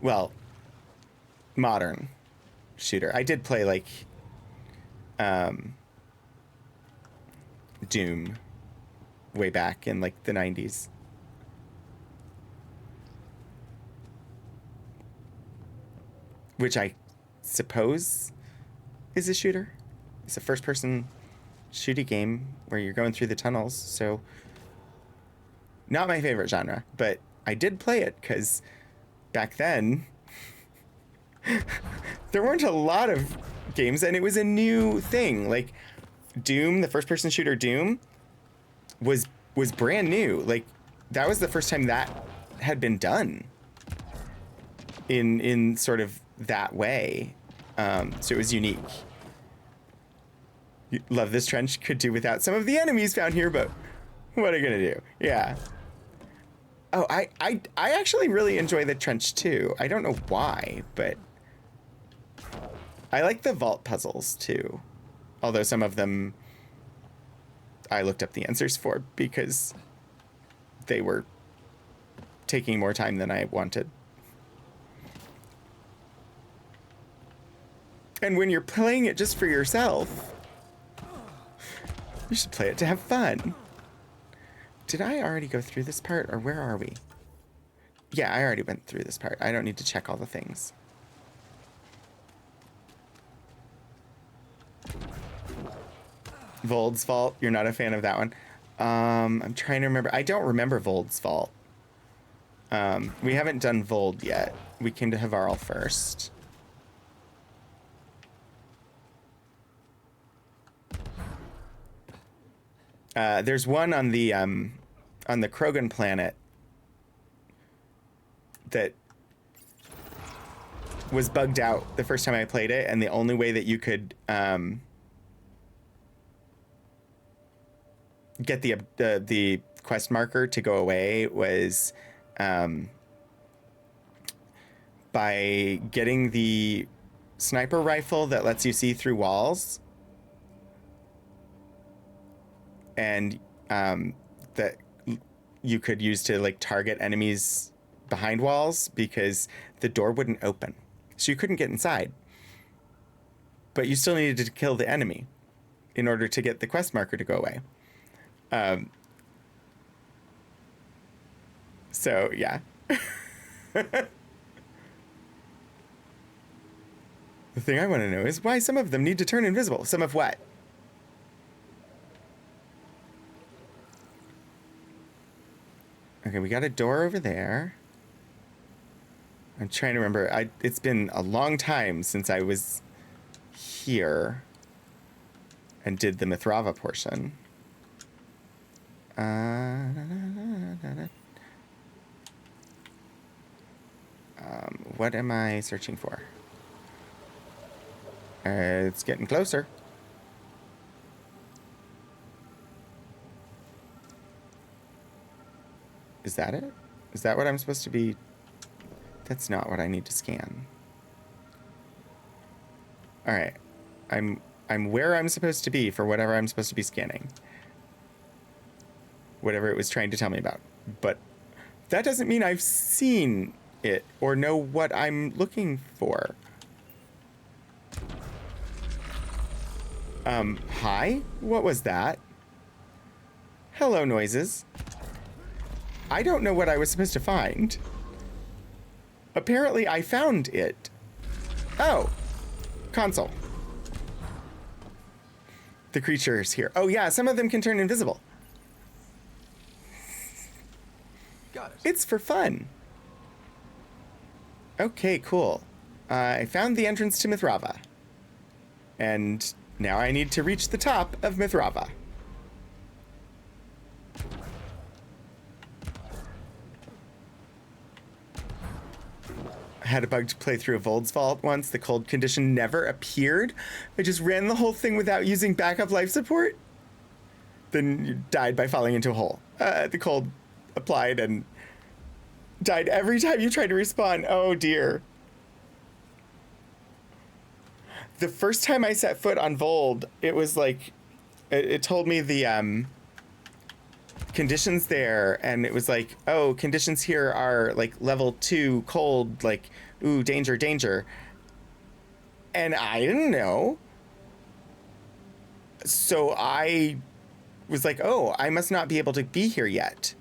Speaker 1: Well, modern shooter. I did play like Doom way back in like the 90s. Which I suppose is a shooter. It's a first-person shooty game where you're going through the tunnels, so not my favorite genre, but I did play it because back then there weren't a lot of games and it was a new thing. Like Doom, the first-person shooter Doom was brand new. Like that was the first time that had been done in sort of that way. So it was unique. Love this trench. Could do without some of the enemies found here, but what are you gonna do? Yeah. Oh, I actually really enjoy the trench too. I don't know why, but I like the vault puzzles too. Although some of them I looked up the answers for because they were taking more time than I wanted. And when you're playing it just for yourself, you should play it to have fun. Did I already go through this part, or where are we? Yeah, I already went through this part. I don't need to check all the things. Vold's Vault, you're not a fan of that one. I'm trying to remember. I don't remember Vold's Vault. We haven't done Vold yet. We came to Havarl first. There's one on the Krogan planet that was bugged out the first time I played it, and the only way that you could get the quest marker to go away was by getting the sniper rifle that lets you see through walls. And that you could use to like target enemies behind walls because the door wouldn't open. So you couldn't get inside. But you still needed to kill the enemy in order to get the quest marker to go away. So, yeah. The thing I want to know is why some of them need to turn invisible. Some of what? Okay, we got a door over there. I'm trying to remember. It's been a long time since I was here and did the Mithrava portion. What am I searching for? It's getting closer. Is that it? Is that what I'm supposed to be? That's not what I need to scan. All right. I'm where I'm supposed to be for whatever I'm supposed to be scanning. Whatever it was trying to tell me about. But that doesn't mean I've seen it or know what I'm looking for. Hi? What was that? Hello, noises. I don't know what I was supposed to find. Apparently, I found it. Oh. Console. The creatures here. Oh, yeah, some of them can turn invisible.
Speaker 4: Got it.
Speaker 1: It's for fun. Okay, cool. I found the entrance to Mithrava. And now I need to reach the top of Mithrava. I had a bug to play through a Vold's Vault once. The cold condition never appeared. I just ran the whole thing without using backup life support. Then you died by falling into a hole. The cold applied and died every time you tried to respawn. Oh dear. The first time I set foot on Vold, it was like, it told me the conditions there, and it was like, oh, conditions here are like level 2 cold, like, ooh, danger, danger. And I didn't know. So I was like, oh, I must not be able to be here yet.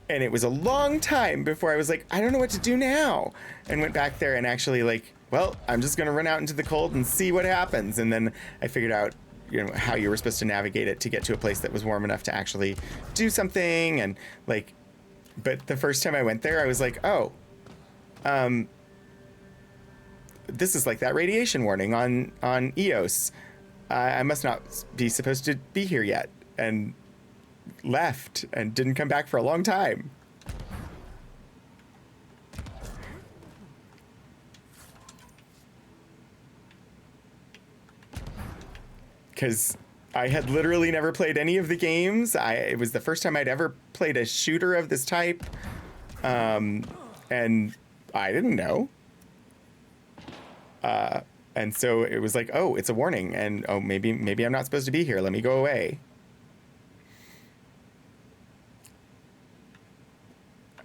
Speaker 1: And it was a long time before I was like, I don't know what to do now. And went back there and actually like, well, I'm just going to run out into the cold and see what happens. And then I figured out, you know, how you were supposed to navigate it to get to a place that was warm enough to actually do something. And like, but the first time I went there, I was like, oh, this is like that radiation warning on EOS. I must not be supposed to be here yet. And left and didn't come back for a long time. Because I had literally never played any of the games. It was the first time I'd ever played a shooter of this type. And I didn't know. And so it was like, oh, it's a warning. And oh, maybe I'm not supposed to be here. Let me go away.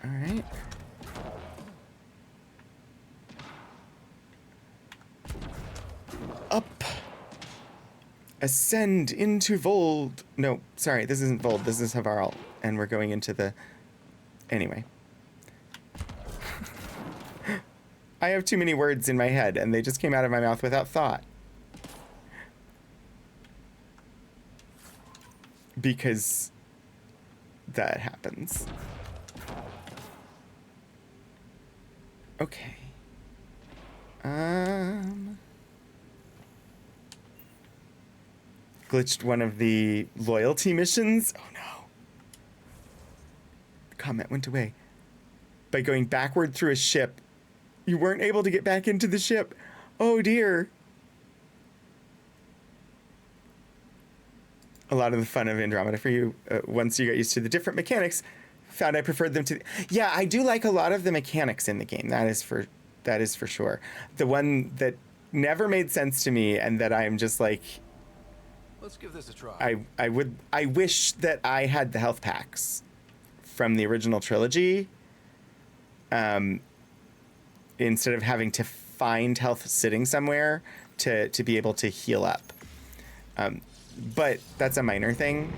Speaker 1: All right. Up. Ascend into Vold. No, sorry, this isn't Vold. This is Havarl. And we're going into the... Anyway. I have too many words in my head, and they just came out of my mouth without thought. Because that happens. Okay. Glitched one of the loyalty missions. Oh no. The comment went away. By going backward through a ship, you weren't able to get back into the ship. Oh dear. A lot of the fun of Andromeda for you, once you got used to the different mechanics, found I preferred them to... Yeah, I do like a lot of the mechanics in the game. That is for sure. The one that never made sense to me and that I'm just like...
Speaker 4: Let's give this a try.
Speaker 1: I wish that I had the health packs from the original trilogy, instead of having to find health sitting somewhere to be able to heal up. But that's a minor thing.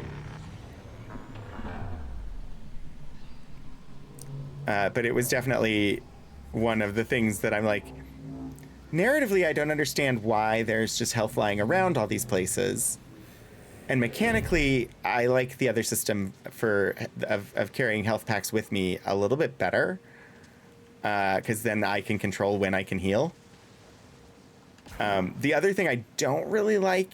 Speaker 1: But it was definitely one of the things that I'm like, narratively, I don't understand why there's just health lying around all these places. And mechanically, I like the other system of carrying health packs with me a little bit better. Because then I can control when I can heal. The other thing I don't really like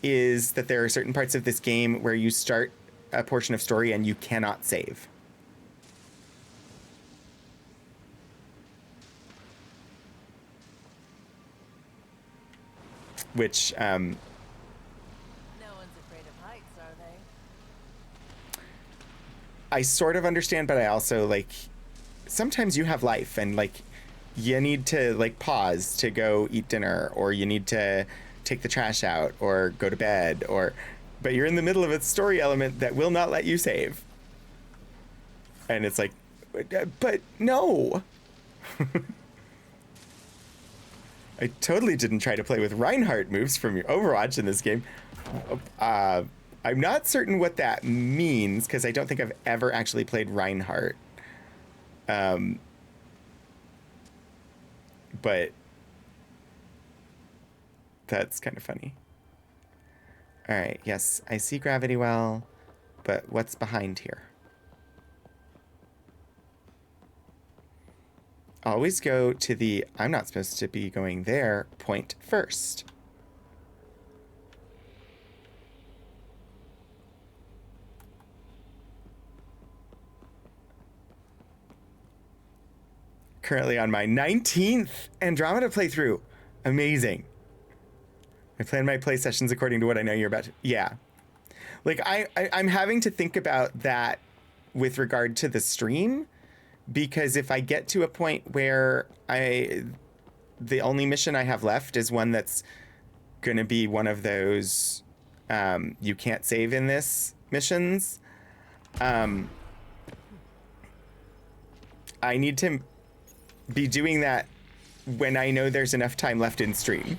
Speaker 1: is that there are certain parts of this game where you start a portion of story and you cannot save. Which,
Speaker 3: No one's afraid of heights, are they?
Speaker 1: I sort of understand, but I also, like, sometimes you have life and, like, you need to, like, pause to go eat dinner, or you need to take the trash out, or go to bed, but you're in the middle of a story element that will not let you save. And it's like, but no. I totally didn't try to play with Reinhardt moves from your Overwatch in this game. I'm not certain what that means because I don't think I've ever actually played Reinhardt. But that's kind of funny. All right, yes, I see gravity well, but what's behind here? Always go to the I'm not supposed to be going there point first. Currently on my 19th Andromeda playthrough. Amazing. I plan my play sessions according to what I know you're about to... Yeah. Like, I'm having to think about that with regard to the stream, because if I get to a point where the only mission I have left is one that's going to be one of those you can't save in this missions, I need to be doing that when I know there's enough time left in stream.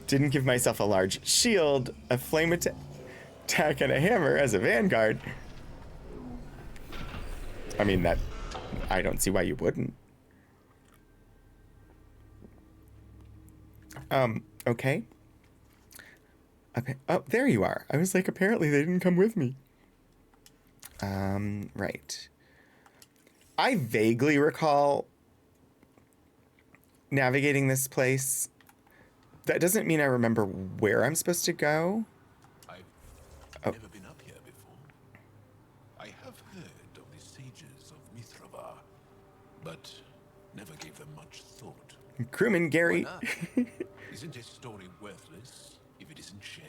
Speaker 1: Didn't give myself a large shield, a flame attack, and a hammer as a vanguard. I mean, that... I don't see why you wouldn't. Okay. Oh, there you are. I was like, apparently they didn't come with me. Right. I vaguely recall navigating this place. That doesn't mean I remember where I'm supposed to go.
Speaker 5: I've never been up here before. I have heard of the sages of Mithrava, but never gave them much thought.
Speaker 1: Crewman Gary.
Speaker 5: Isn't a story worthless if it isn't shared?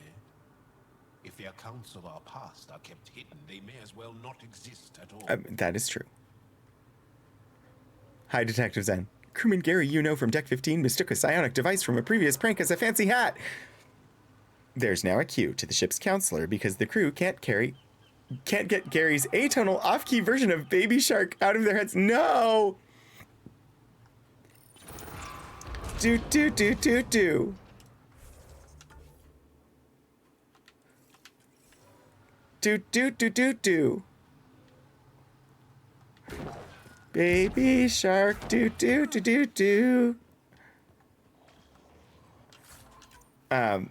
Speaker 5: If the accounts of our past are kept hidden, they may as well not exist at all.
Speaker 1: That is true. Hi, Detective Zen. Crewman Gary, you know from Deck 15, mistook a psionic device from a previous prank as a fancy hat. There's now a cue to the ship's counselor because the crew can't get Gary's atonal off-key version of Baby Shark out of their heads. No! Do, do, do, do, do. Do, do, do, do, do. Baby shark, do, do, do, do, do. I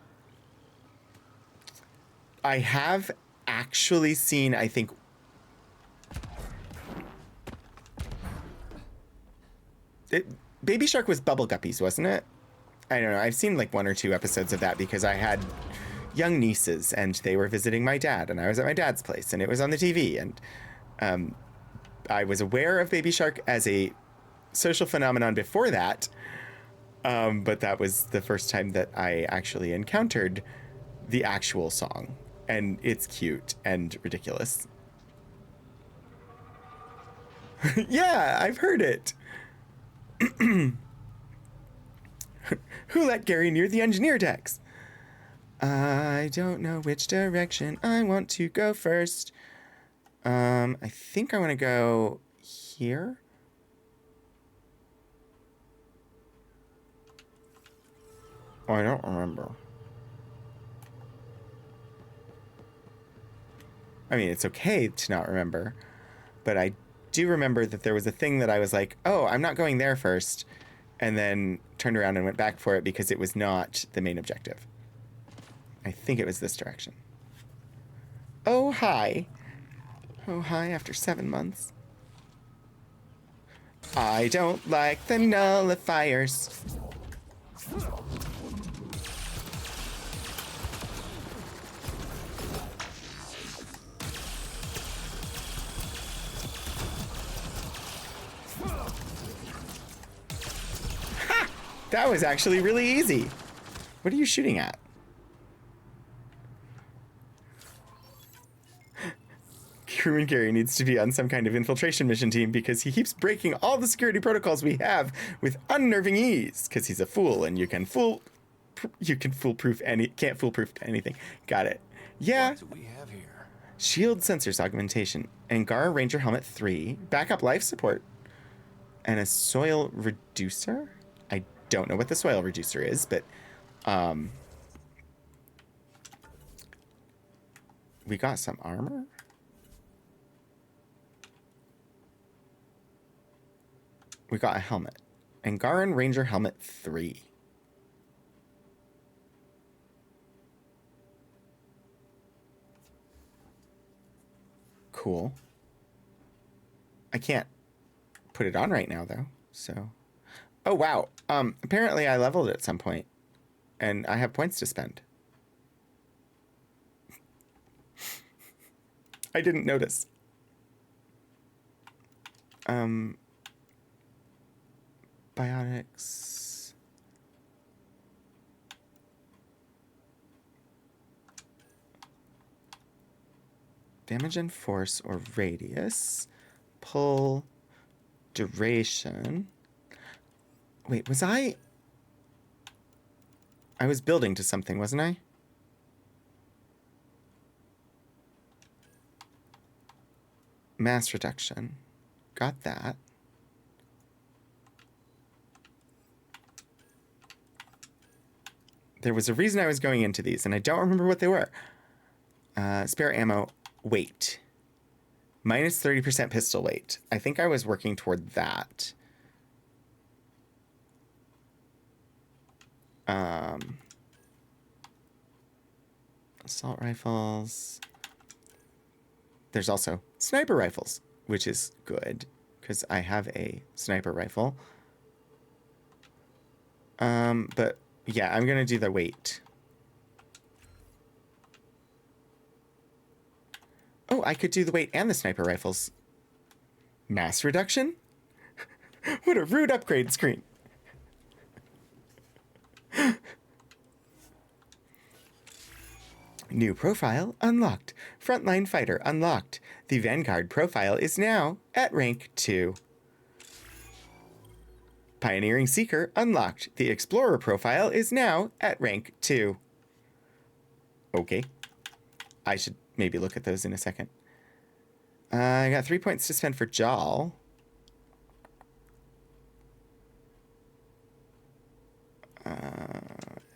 Speaker 1: have actually seen, I think... Baby Shark was Bubble Guppies, wasn't it? I don't know. I've seen like 1 or 2 episodes of that because I had young nieces and they were visiting my dad and I was at my dad's place and it was on the TV, and I was aware of Baby Shark as a social phenomenon before that, but that was the first time that I actually encountered the actual song, and it's cute and ridiculous. Yeah, I've heard it. Who let Gary near the engineer decks? I don't know which direction I want to go first. I think I want to go here. Oh, I don't remember. I mean, it's okay to not remember, but I do remember that there was a thing that I was like, oh, I'm not going there first, and then turned around and went back for it because it was not the main objective. I think it was this direction. Oh, hi. Oh, hi, after 7 months. I don't like the nullifiers. Ha! That was actually really easy. What are you shooting at? Crewman Gary needs to be on some kind of infiltration mission team because he keeps breaking all the security protocols we have with unnerving ease. Because he's a fool, and can't foolproof anything. Got it. Yeah.
Speaker 4: What do we have here?
Speaker 1: Shield sensors augmentation. Angara Ranger Helmet 3. Backup life support. And a soil reducer? I don't know what the soil reducer is, but we got some armor. We got a helmet. Angaran Ranger Helmet 3. Cool. I can't put it on right now, though, so... Oh, wow. Apparently I leveled at some point, and I have points to spend. I didn't notice. Biotics. Damage and force or radius. Pull. Duration. Wait, was I was building to something, wasn't I? Mass reduction. Got that. There was a reason I was going into these, and I don't remember what they were. Spare ammo. Weight. Minus 30% pistol weight. I think I was working toward that. Assault rifles. There's also sniper rifles, which is good, because I have a sniper rifle. But yeah, I'm gonna do the weight. Oh, I could do the weight and the sniper rifles. Mass reduction? What a rude upgrade screen. New profile unlocked. Frontline fighter unlocked. The Vanguard profile is now at rank 2. Pioneering Seeker unlocked. The Explorer profile is now at rank 2. Okay. I should maybe look at those in a second. I got 3 points to spend for Jal.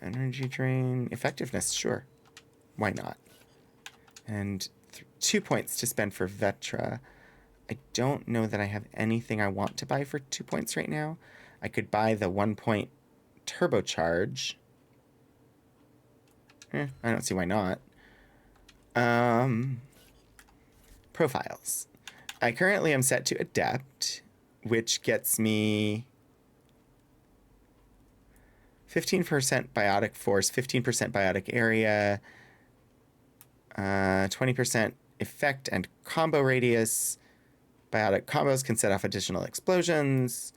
Speaker 1: Energy drain. Effectiveness, sure. Why not? And 2 points to spend for Vetra. I don't know that I have anything I want to buy for 2 points right now. I could buy the 1 point turbocharge. I don't see why not. Profiles. I currently am set to Adept, which gets me 15% biotic force, 15% biotic area, 20% effect and combo radius. Biotic combos can set off additional explosions.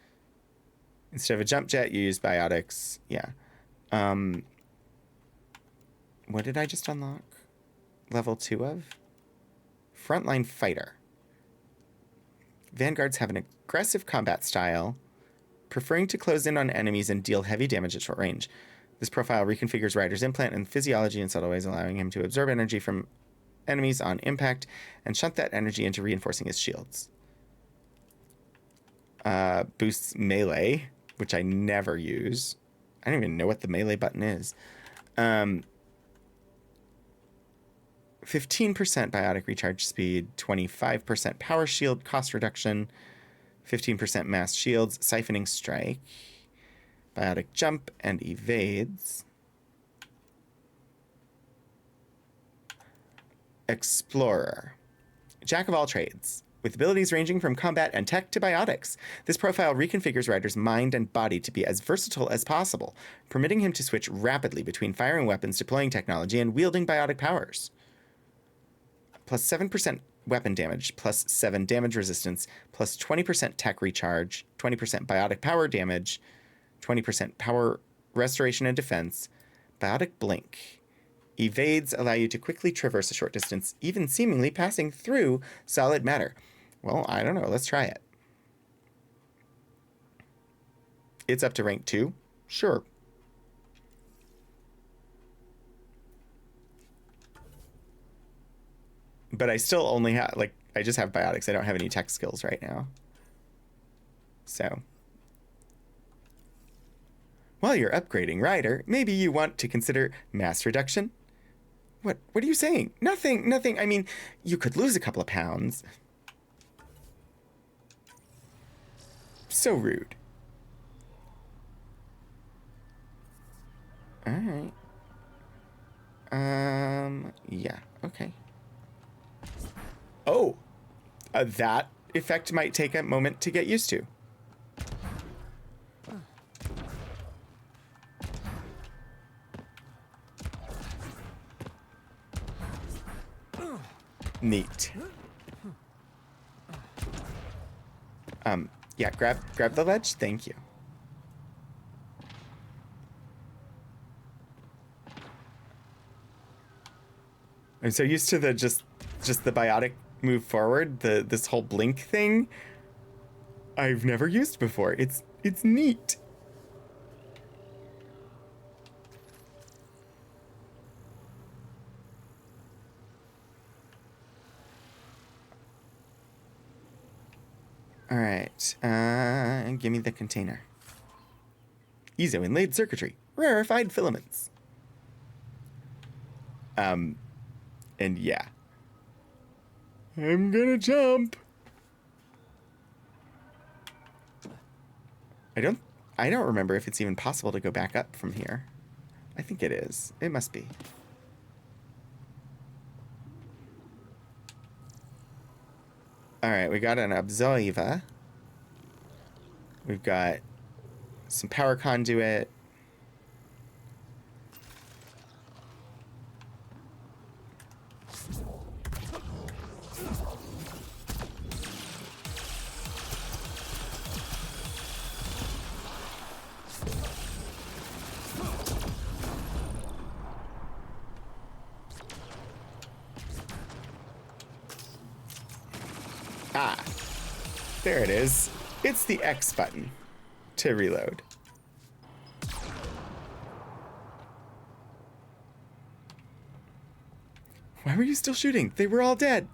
Speaker 1: Instead of a jump jet, you use biotics. Yeah. What did I just unlock? Level 2 of? Frontline fighter. Vanguards have an aggressive combat style, preferring to close in on enemies and deal heavy damage at short range. This profile reconfigures Ryder's implant and physiology in subtle ways, allowing him to absorb energy from enemies on impact and shunt that energy into reinforcing his shields. Boosts melee, which I never use. I don't even know what the melee button is. 15% biotic recharge speed, 25% power shield cost reduction, 15% mass shields, siphoning strike, biotic jump, and evades. Explorer. Jack of all trades. With abilities ranging from combat and tech to biotics, this profile reconfigures Ryder's mind and body to be as versatile as possible, permitting him to switch rapidly between firing weapons, deploying technology, and wielding biotic powers. Plus 7% weapon damage, plus 7 damage resistance, plus 20% tech recharge, 20% biotic power damage, 20% power restoration and defense, biotic blink. Evades allow you to quickly traverse a short distance, even seemingly passing through solid matter. Well, I don't know. Let's try it. It's up to rank 2? Sure. But I still only have, like, I just have biotics. I don't have any tech skills right now. So. While you're upgrading Ryder, maybe you want to consider mass reduction? What are you saying? Nothing. I mean, you could lose a couple of pounds. So rude. All right. Yeah, okay. Oh, that effect might take a moment to get used to. Neat. Yeah, grab the ledge. Thank you. I'm so used to the just the biotic move forward, this whole blink thing. I've never used before. It's neat. All right, give me the container. Ezo inlaid circuitry, rarefied filaments. And yeah. I'm gonna jump. I don't remember if it's even possible to go back up from here. I think it is. It must be. All right, we got an Absolva. We've got some power conduit. Ah, there it is. It's the X button to reload. Why were you still shooting? They were all dead.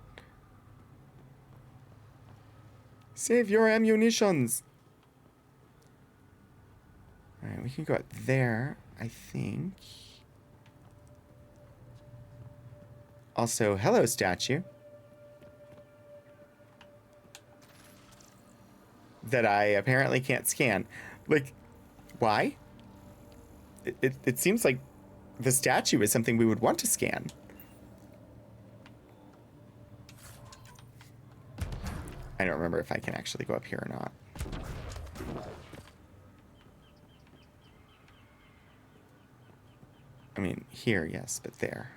Speaker 1: Save your ammunitions. All right, we can go out there, I think. Also, hello, statue. That I apparently can't scan. Like, why? It seems like the statue is something we would want to scan. I don't remember if I can actually go up here or not. I mean, here, yes, but there.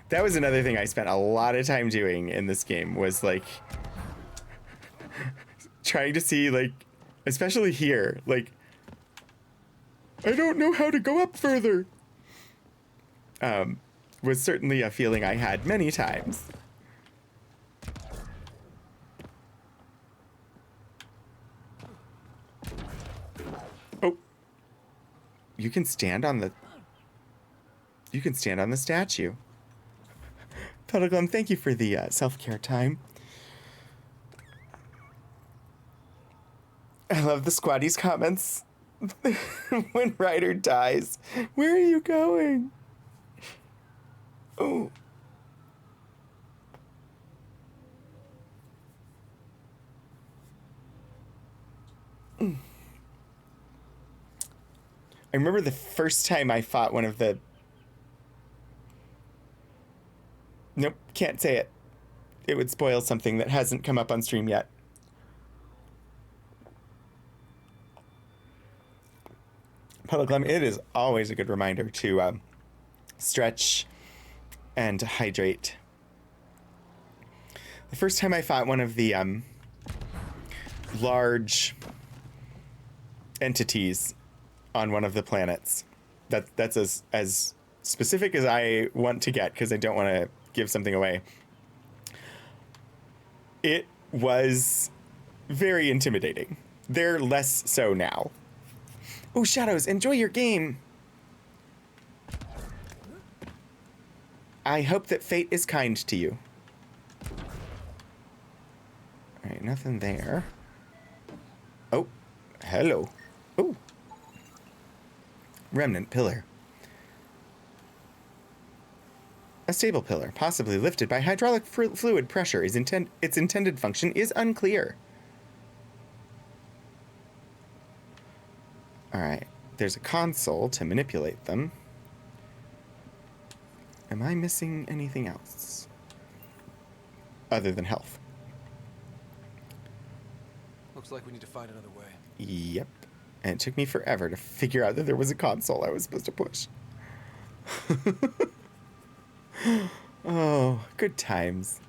Speaker 1: That was another thing I spent a lot of time doing in this game, was like trying to see, like, especially here, like, I don't know how to go up further. Was certainly a feeling I had many times. Oh, you can stand on the statue. Puddleglum, thank you for the self-care time. I love the squaddies comments. When Ryder dies, where are you going? Oh. I remember the first time I fought one of the... Nope, can't say it. It would spoil something that hasn't come up on stream yet. Puddleglum, it is always a good reminder to stretch and to hydrate. The first time I fought one of the large entities on one of the planets, that's as specific as I want to get, because I don't want to give something away. It was very intimidating. They're less so now. Oh, Shadows, enjoy your game. I hope that fate is kind to you. All right, nothing there. Oh, hello. Oh. Remnant pillar. A stable pillar, possibly lifted by hydraulic fluid pressure, its intended function is unclear. Alright, there's a console to manipulate them. Am I missing anything else? Other than health.
Speaker 4: Looks like we need to find another way.
Speaker 1: Yep. And it took me forever to figure out that there was a console I was supposed to push. Oh, good times.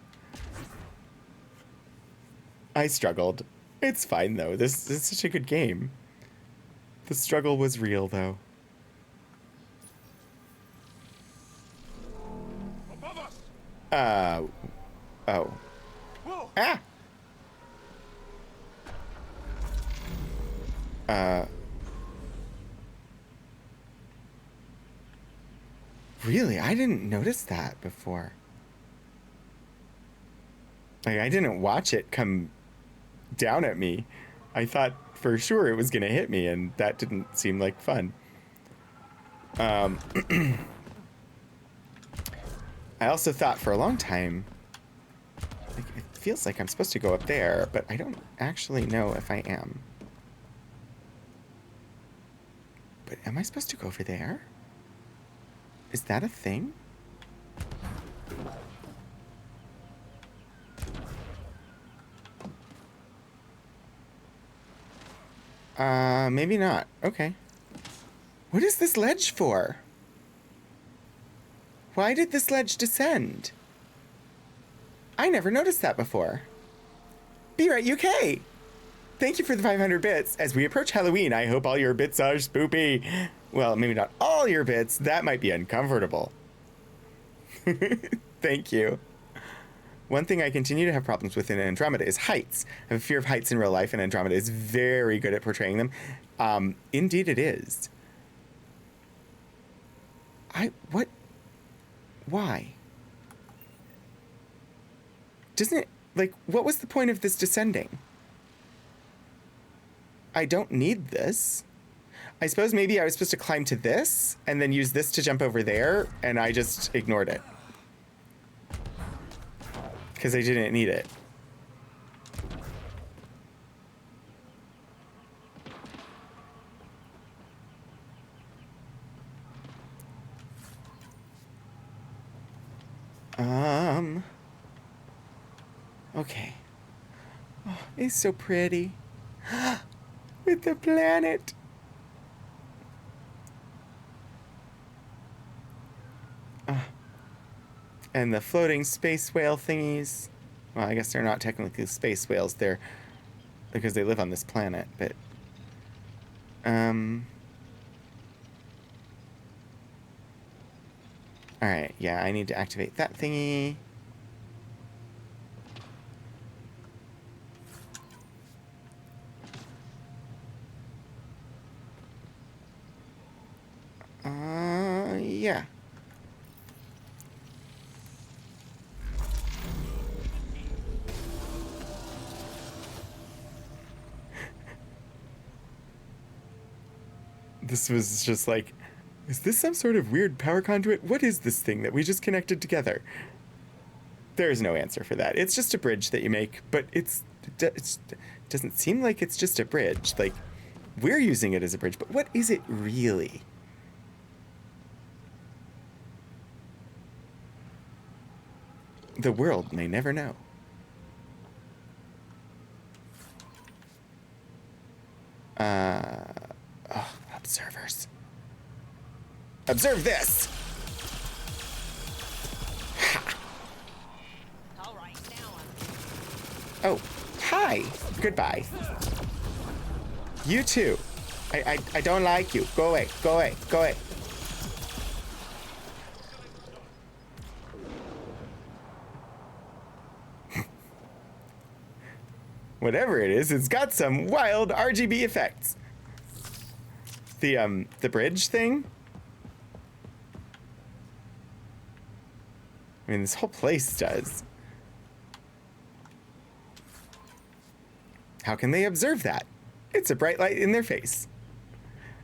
Speaker 1: I struggled. It's fine, though. This is such a good game. The struggle was real, though.
Speaker 5: Above us!
Speaker 1: Oh.
Speaker 5: Whoa!
Speaker 1: Ah! Really? I didn't notice that before. Like, I didn't watch it come down at me. I thought for sure it was going to hit me, and that didn't seem like fun. I also thought for a long time, like, it feels like I'm supposed to go up there, but I don't actually know if I am. But am I supposed to go over there? Is that a thing? Maybe not. Okay. What is this ledge for? Why did this ledge descend? I never noticed that before. Be right, UK! Thank you for the 500 bits. As we approach Halloween, I hope all your bits are spoopy. Well, maybe not all your bits. That might be uncomfortable. Thank you. One thing I continue to have problems with in Andromeda is heights. I have a fear of heights in real life, and Andromeda is very good at portraying them. Indeed it is. What? Why? Doesn't it, like, what was the point of this descending? I don't need this. I suppose maybe I was supposed to climb to this and then use this to jump over there, and I just ignored it. Because I didn't need it. Okay. Oh, it's so pretty. With the planet. And the floating space whale thingies. Well, I guess they're not technically space whales. They're because they live on this planet, but Alright, yeah, I need to activate that thingy. Yeah. This was just like, is this some sort of weird power conduit? What is this thing that we just connected together? There is no answer for that. It's just a bridge that you make, but it doesn't seem like it's just a bridge. Like, we're using it as a bridge, but what is it really? The world may never know. Observers. Observe this! Ha!
Speaker 3: All right, now
Speaker 1: Oh, hi. Goodbye. You too. I don't like you. Go away. Go away. Go away. Whatever it is, it's got some wild RGB effects. The bridge thing? I mean, this whole place does. How can they observe that? It's a bright light in their face.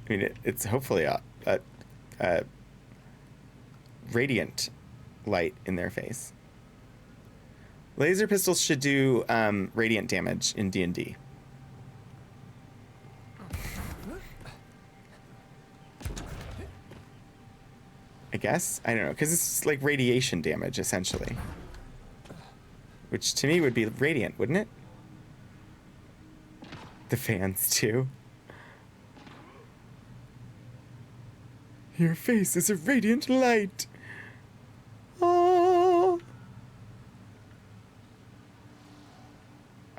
Speaker 1: I mean, it's hopefully a radiant light in their face. Laser pistols should do radiant damage in D&D. I guess? I don't know, because it's like radiation damage, essentially. Which to me would be radiant, wouldn't it? The fans, too. Your face is a radiant light. Oh.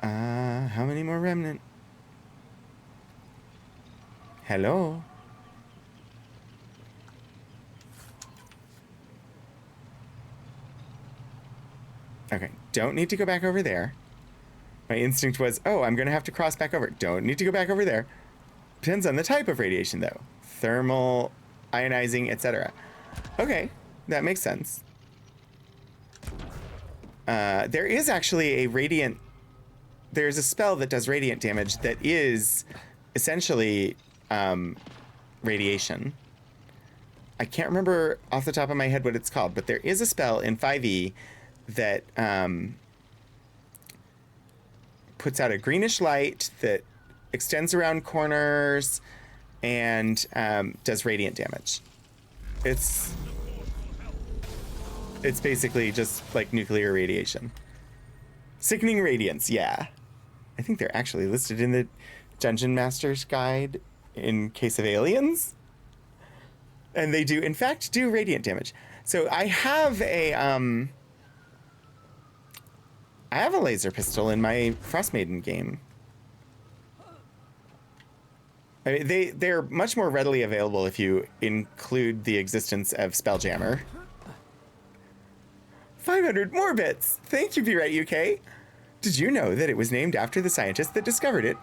Speaker 1: How many more remnant? Hello? Okay, don't need to go back over there. My instinct was, oh, I'm going to have to cross back over. Don't need to go back over there. Depends on the type of radiation, though. Thermal, ionizing, etc. Okay, that makes sense. There is actually a radiant... There's a spell that does radiant damage that is essentially radiation. I can't remember off the top of my head what it's called, but there is a spell in 5e that puts out a greenish light that extends around corners and does radiant damage. It's basically just like nuclear radiation. Sickening radiance, yeah. I think they're actually listed in the Dungeon Master's Guide in case of aliens. And they do, in fact, do radiant damage. So I have a laser pistol in my Frostmaiden game. I mean, they're much more readily available if you include the existence of Spelljammer. 500 more bits! Thank you, Be-Right UK! Did you know that it was named after the scientist that discovered it?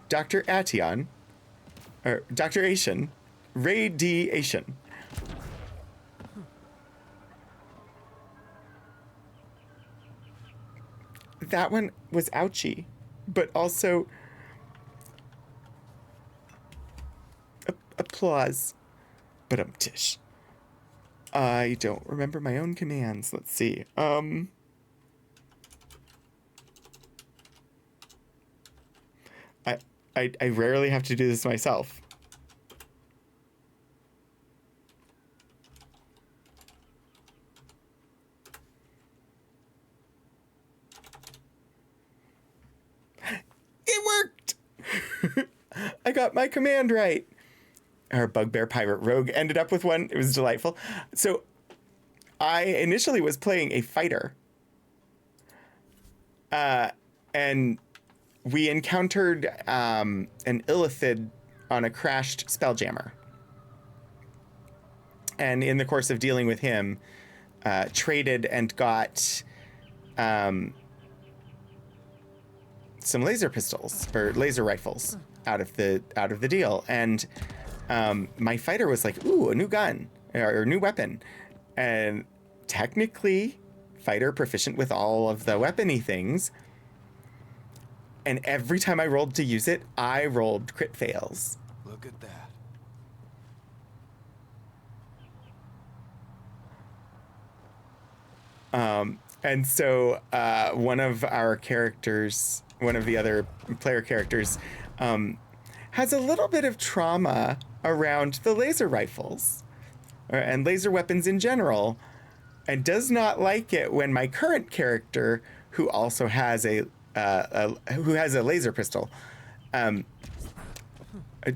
Speaker 1: Dr. Ation. Or Dr. Ation. Radiation. That one was ouchy, but also applause. But tish. I don't remember my own commands. Let's see. I rarely have to do this myself. It worked! I got my command right. Our bugbear pirate rogue ended up with one. It was delightful. So I initially was playing a fighter. And we encountered an illithid on a crashed Spelljammer. And in the course of dealing with him, traded and got some laser pistols or laser rifles out of the deal. And my fighter was like, ooh, a new gun or new weapon. And technically fighter proficient with all of the weapony things. And every time I rolled to use it, I rolled crit fails.
Speaker 4: Look at that.
Speaker 1: And so one of our characters, one of the other player characters, has a little bit of trauma around the laser rifles and laser weapons in general, and does not like it when my current character, who also has a laser pistol,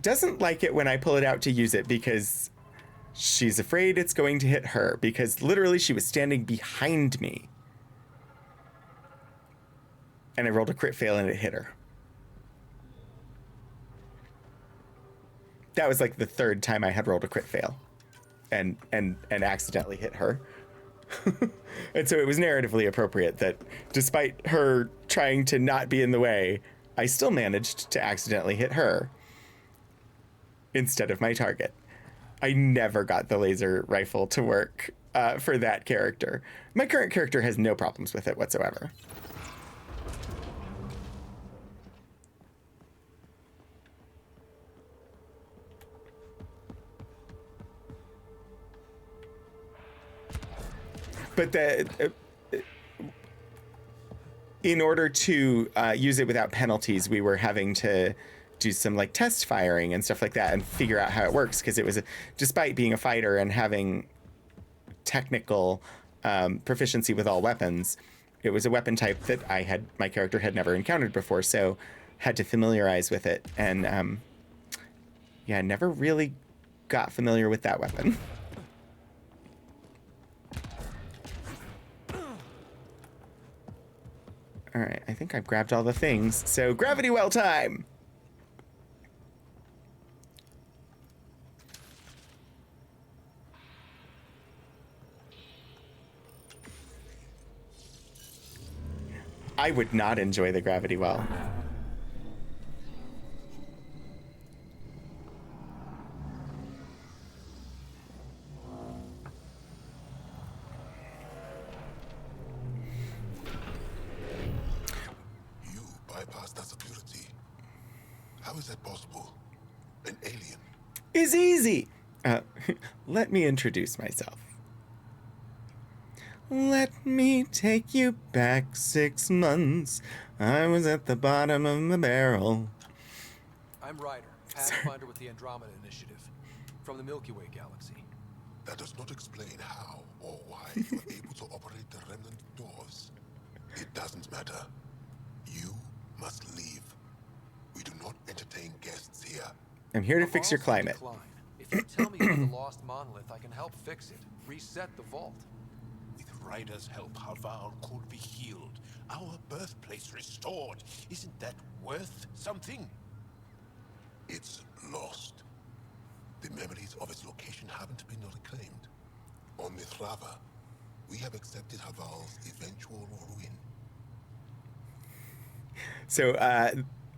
Speaker 1: doesn't like it when I pull it out to use it because she's afraid it's going to hit her, because literally she was standing behind me. And I rolled a crit fail and it hit her. That was like the third time I had rolled a crit fail and accidentally hit her. And so it was narratively appropriate that despite her trying to not be in the way, I still managed to accidentally hit her instead of my target. I never got the laser rifle to work for that character. My current character has no problems with it whatsoever. But in order to use it without penalties, we were having to do some like test firing and stuff like that and figure out how it works, because it was despite being a fighter and having technical proficiency with all weapons, it was a weapon type that my character had never encountered before, so had to familiarize with it. And yeah, never really got familiar with that weapon. All right, I think I've grabbed all the things. So gravity well time. I would not enjoy the gravity well.
Speaker 5: You bypassed that security. How is that possible? An alien?
Speaker 1: Is easy. Let me introduce myself. Let me take you back 6 months. I was at the bottom of the barrel.
Speaker 4: I'm Ryder, Pathfinder with the Andromeda Initiative, from the Milky Way galaxy.
Speaker 5: That does not explain how or why you are able to operate the remnant doors. It doesn't matter. You must leave. We do not entertain guests here.
Speaker 1: I'm here to fix your
Speaker 4: Haval's
Speaker 1: climate.
Speaker 4: decline. If you tell me about the lost monolith, I can help fix it. Reset the vault.
Speaker 5: With Ryder's help, Haval could be healed. Our birthplace restored. Isn't that worth something? It's lost. The memories of its location haven't been reclaimed. On Mithrava, we have accepted Haval's eventual ruin.
Speaker 1: So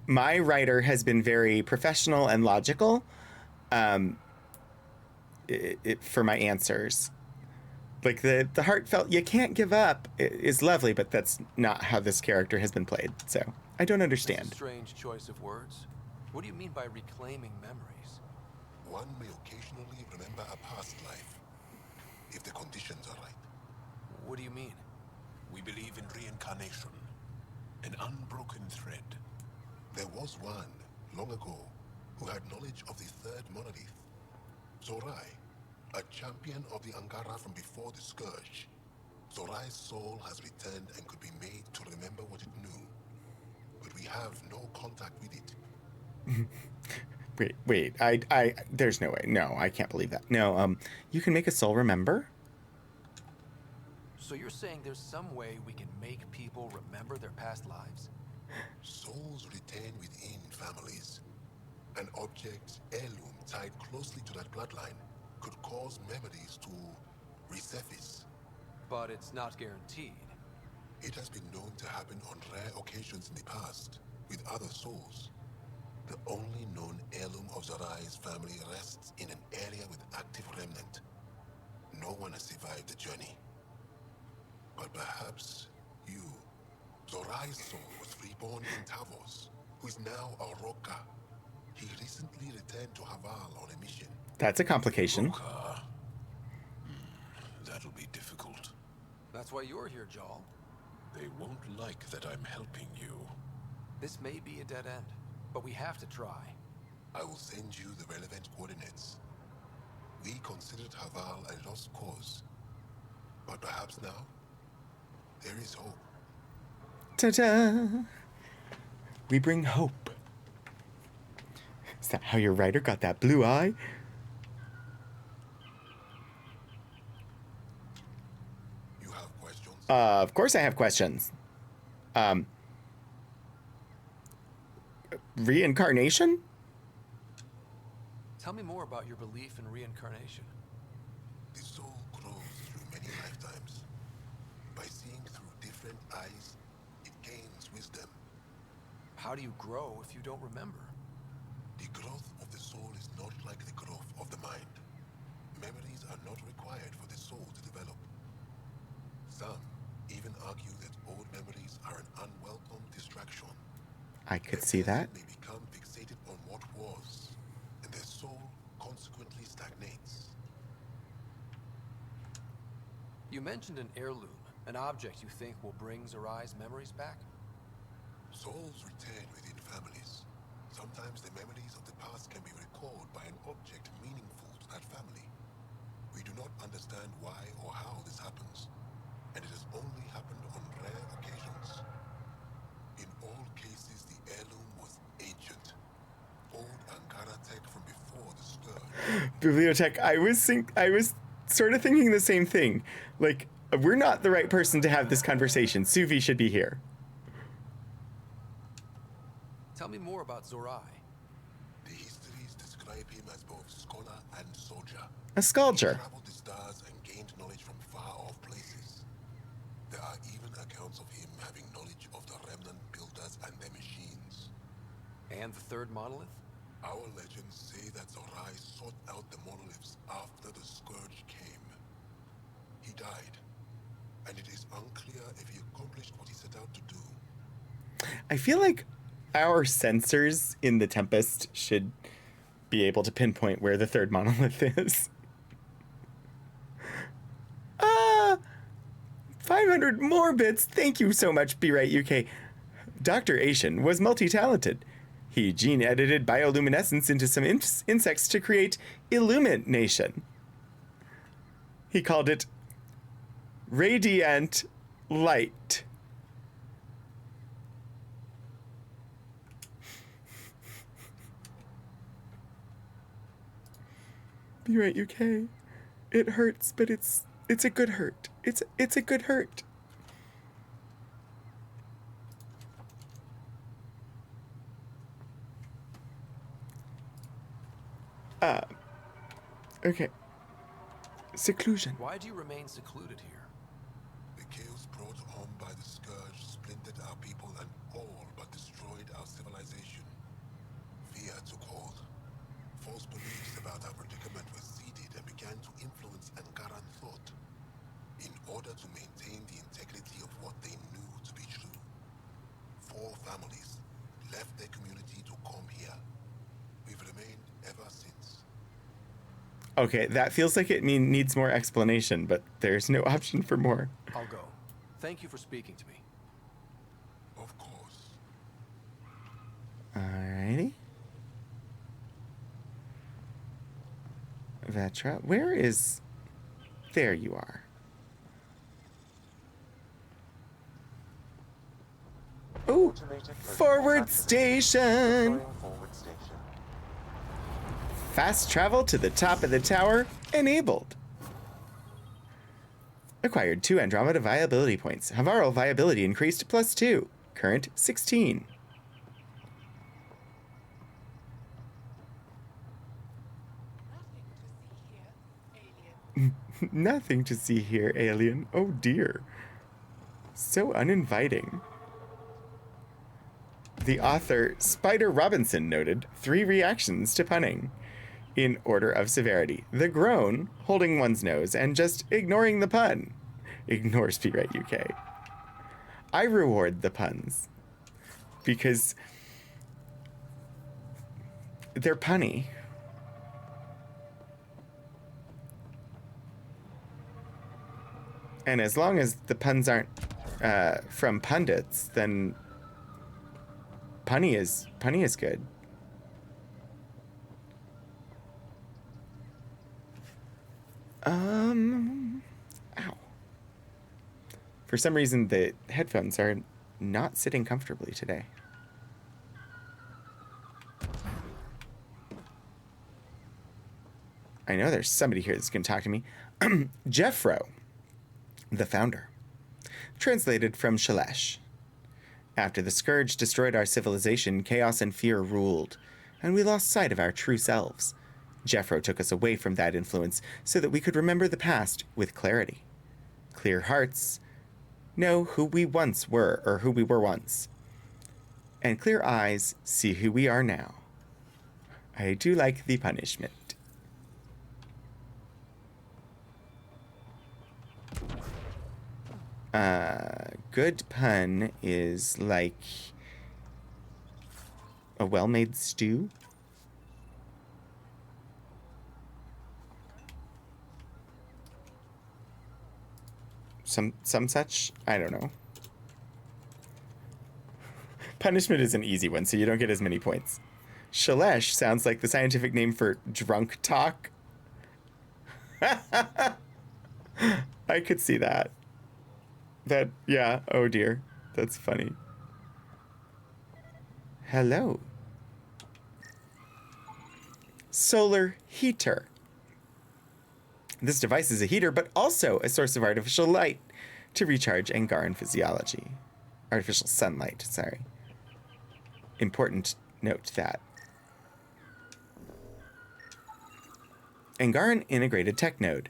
Speaker 1: my writer has been very professional and logical for my answers. Like the heartfelt, you can't give up is lovely, but that's not how this character has been played. So I don't
Speaker 4: That's a
Speaker 1: understand.
Speaker 4: strange choice of words. What do you mean by reclaiming memories?
Speaker 5: One may occasionally remember a past life, if the conditions are right.
Speaker 4: What do you mean?
Speaker 5: We believe in reincarnation, an unbroken thread. There was one, long ago, who had knowledge of the third monolith. Zorai, a champion of the Angara from before the Scourge. Zorai's soul has returned and could be made to remember what it knew. But we have no contact with it.
Speaker 1: Wait, I there's no way. No, I can't believe that. No, you can make a soul remember?
Speaker 4: So you're saying there's some way we can make people remember their past lives?
Speaker 5: Souls retain within families. An object, heirloom, tied closely to that bloodline could cause memories to resurface.
Speaker 4: But it's not guaranteed.
Speaker 5: It has been known to happen on rare occasions in the past, with other souls. The only known heirloom of Zorai's family rests in an area with active remnant. No one has survived the journey. But perhaps you. Zorai's soul was reborn in Tavos, who is now a Roka. He recently returned to Haval on a mission.
Speaker 1: That's a complication.
Speaker 5: Roka. That'll be difficult.
Speaker 4: That's why you're here, Jal.
Speaker 5: They won't like that I'm helping you.
Speaker 4: This may be a dead end, but we have to try.
Speaker 5: I will send you the relevant coordinates. We considered Haval a lost cause. But perhaps now, there is hope.
Speaker 1: Ta-da! We bring hope. Is that how your writer got that blue eye?
Speaker 5: You have questions?
Speaker 1: Of course I have questions. Reincarnation?
Speaker 4: Tell me more about your belief in reincarnation.
Speaker 5: The soul grows through many lifetimes. By seeing through different eyes, it gains wisdom.
Speaker 4: How do you grow if you don't remember?
Speaker 5: The growth of the soul is not like the growth of the mind. Memories are not required for the soul to develop.
Speaker 1: I could
Speaker 5: The
Speaker 1: see that.
Speaker 5: person may become fixated on what was, and their soul consequently stagnates.
Speaker 4: You mentioned an heirloom, an object you think will bring Zarai's memories back?
Speaker 5: Souls return within families. Sometimes the memories of the past can be recalled by an object meaningful to that family. We do not understand why or how this happens, and it has only happened on rare occasions. In all cases, the heirloom was ancient. Old Ankara tech from before the scourge.
Speaker 1: Bibliotech, I was sort of thinking the same thing. Like, we're not the right person to have this conversation. Suvi should be here.
Speaker 4: Tell me more about Zorai.
Speaker 5: The histories describe him as both scholar and soldier.
Speaker 1: A sculpture.
Speaker 5: He traveled the stars and gained knowledge from far-off places. There are even accounts of him having knowledge of the remnant builders and their machines.
Speaker 4: And the third monolith?
Speaker 5: Our legends say that Zorai sought out the monoliths after the scourge came. He died, and it is unclear if he accomplished what he set out to do.
Speaker 1: I feel like our sensors in the Tempest should be able to pinpoint where the third monolith is. 500 more bits. Thank you so much, Be Right UK. Dr. Asian was multi-talented. He gene-edited bioluminescence into some insects to create illumination. He called it radiant light. Be Right UK. It hurts, but it's a good hurt. It's a good hurt. Okay. Seclusion.
Speaker 4: Why do you remain secluded here?
Speaker 5: The chaos brought on by the scourge splintered our people and all but destroyed our civilization. Fear took hold. False beliefs about our predicament were seeded and began to influence Ankaran thought. In order to maintain the integrity of what they knew to be true, 4 families left their community to come here. We've remained ever since.
Speaker 1: Okay, that feels like it needs more explanation, but there's no option for more.
Speaker 4: I'll go. Thank you for speaking to me.
Speaker 5: Of course.
Speaker 1: Alrighty. Vetra, where is... There you are. Oh,
Speaker 2: Automated
Speaker 1: forward
Speaker 2: activated.
Speaker 1: station.
Speaker 2: Deploying forward station.
Speaker 1: Fast travel to the top of the tower enabled. Acquired 2 Andromeda viability points. Havaro viability increased +2. Current 16. Nothing to see here, alien. Oh dear. So uninviting. The author, Spider Robinson, noted 3 reactions to punning. In order of severity: the groan, holding one's nose, and just ignoring the pun. Ignores Be Right UK. I reward the puns because they're punny. And as long as the puns aren't from pundits, then punny is good. Ow. For some reason, the headphones are not sitting comfortably today. I know there's somebody here that's going to talk to me. Jeffro, the founder. Translated from Shalesh. After the scourge destroyed our civilization, chaos and fear ruled, and we lost sight of our true selves. Jeffro took us away from that influence so that we could remember the past with clarity. Clear hearts know who we once were, or who we were once. And clear eyes see who we are now. I do like the punishment. Good pun is like A well-made stew? Some such? I don't know. Punishment is an easy one, so you don't get as many points. Shalesh sounds like the scientific name for drunk talk. I could see that. Yeah, oh dear. That's funny. Hello. Solar heater. This device is a heater, but also a source of artificial light to recharge Angaran physiology. Artificial sunlight, sorry. Important note that. Angaran Integrated Tech Node.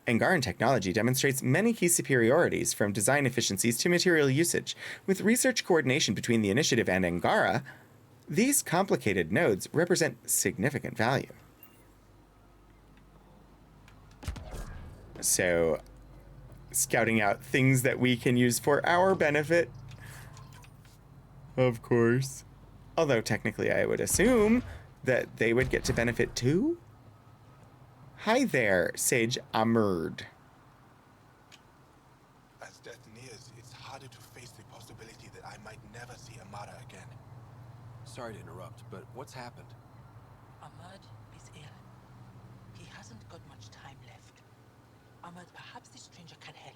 Speaker 1: Angaran technology demonstrates many key superiorities from design efficiencies to material usage. With research coordination between the initiative and Angara, these complicated nodes represent significant value. So, scouting out things that we can use for our benefit. Of course. Although technically I would assume that they would get to benefit too. Hi there, Sage Amurd.
Speaker 5: As death nears, it's harder to face the possibility that I might never see Amara again.
Speaker 4: Sorry to interrupt, but what's happened?
Speaker 3: Ahmad is ill. He hasn't got much time left. Ahmad, perhaps this stranger can help.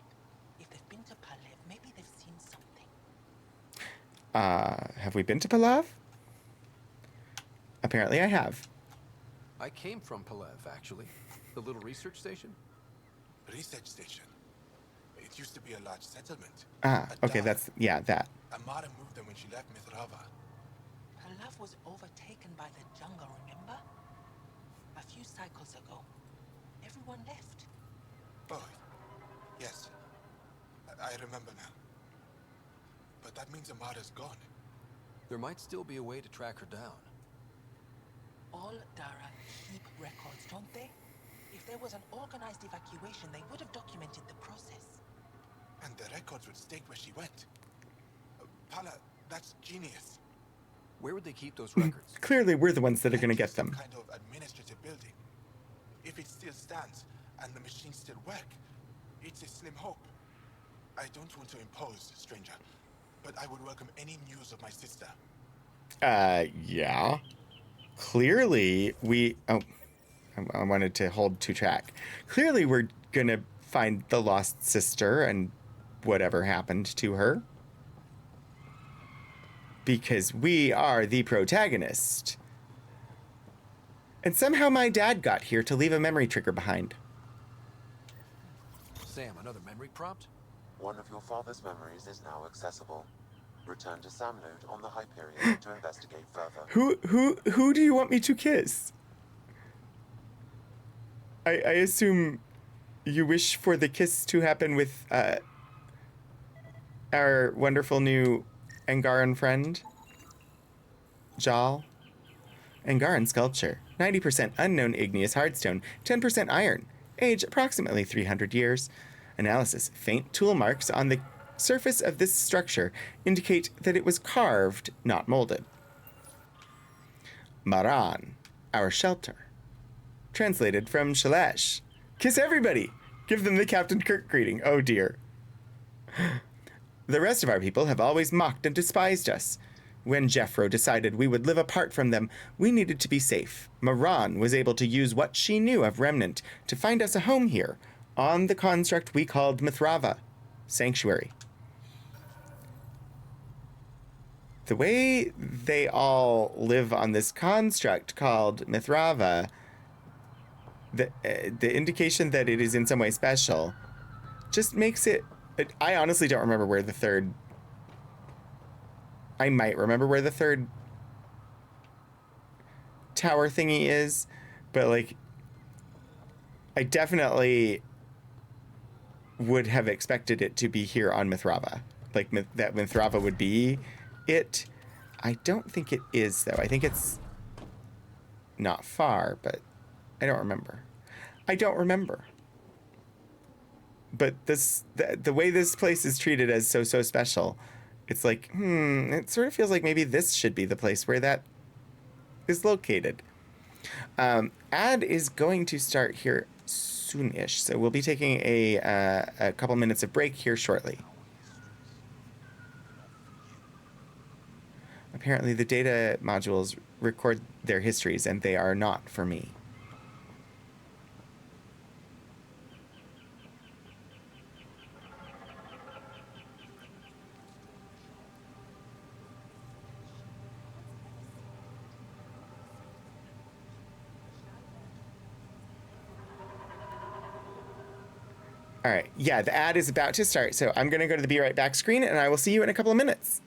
Speaker 3: If they've been to Palev, maybe they've seen something.
Speaker 1: Have we been to Palav? Apparently I have.
Speaker 4: I came from Palev, actually. The little research station?
Speaker 5: Research station. It used to be a large settlement.
Speaker 1: Okay, that.
Speaker 5: Amara moved them when she left Mithrava.
Speaker 3: Palev was overtaken by the jungle, remember? A few cycles ago. Everyone left.
Speaker 5: Oh, yes. I remember now. But that means Amara's gone.
Speaker 4: There might still be a way to track her down.
Speaker 3: All Dara keep records, don't they? If there was an organized evacuation, they would have documented the process.
Speaker 5: And the records would state where she went. Pala, that's genius.
Speaker 4: Where would they keep those records?
Speaker 1: Clearly we're the ones that are going to get them.
Speaker 5: Some kind of administrative building. If it still stands and the machines still work, it's a slim hope. I don't want to impose, stranger, but I would welcome any news of my sister.
Speaker 1: Yeah. Clearly I wanted to hold to track. Clearly we're gonna find the lost sister and whatever happened to her. Because we are the protagonist. And somehow my dad got here to leave a memory trigger behind.
Speaker 4: Sam, another memory prompt?
Speaker 2: One of your father's memories is now accessible. Return to Samnode on the Hyperion to investigate further.
Speaker 1: Who do you want me to kiss? I assume you wish for the kiss to happen with our wonderful new Angaran friend, Jal. Angaran sculpture, 90% unknown igneous hardstone, 10% iron, age approximately 300 years. Analysis, faint tool marks on the surface of this structure indicate that it was carved, not molded. Maran, our shelter. Translated from Shalesh. Kiss everybody! Give them the Captain Kirk greeting. Oh dear. The rest of our people have always mocked and despised us. When Jeffro decided we would live apart from them, we needed to be safe. Maran was able to use what she knew of Remnant to find us a home here, on the construct we called Mithrava, Sanctuary. The way they all live on this construct called Mithrava, the indication that it is in some way special, just makes it... I honestly don't remember where the third... I might remember where the third tower thingy is, but, like, I definitely would have expected it to be here on Mithrava. Like, that Mithrava would be it. I don't think it is, though. I think it's not far, but I don't remember. But the way this place is treated as so special it's like, it sort of feels like maybe this should be the place where that is located. Ad is going to start here soon-ish, so we'll be taking a couple minutes of break here shortly. Apparently the data modules record their histories, and they are not for me. All right. Yeah, the ad is about to start, so I'm going to go to the Be Right Back screen, and I will see you in a couple of minutes.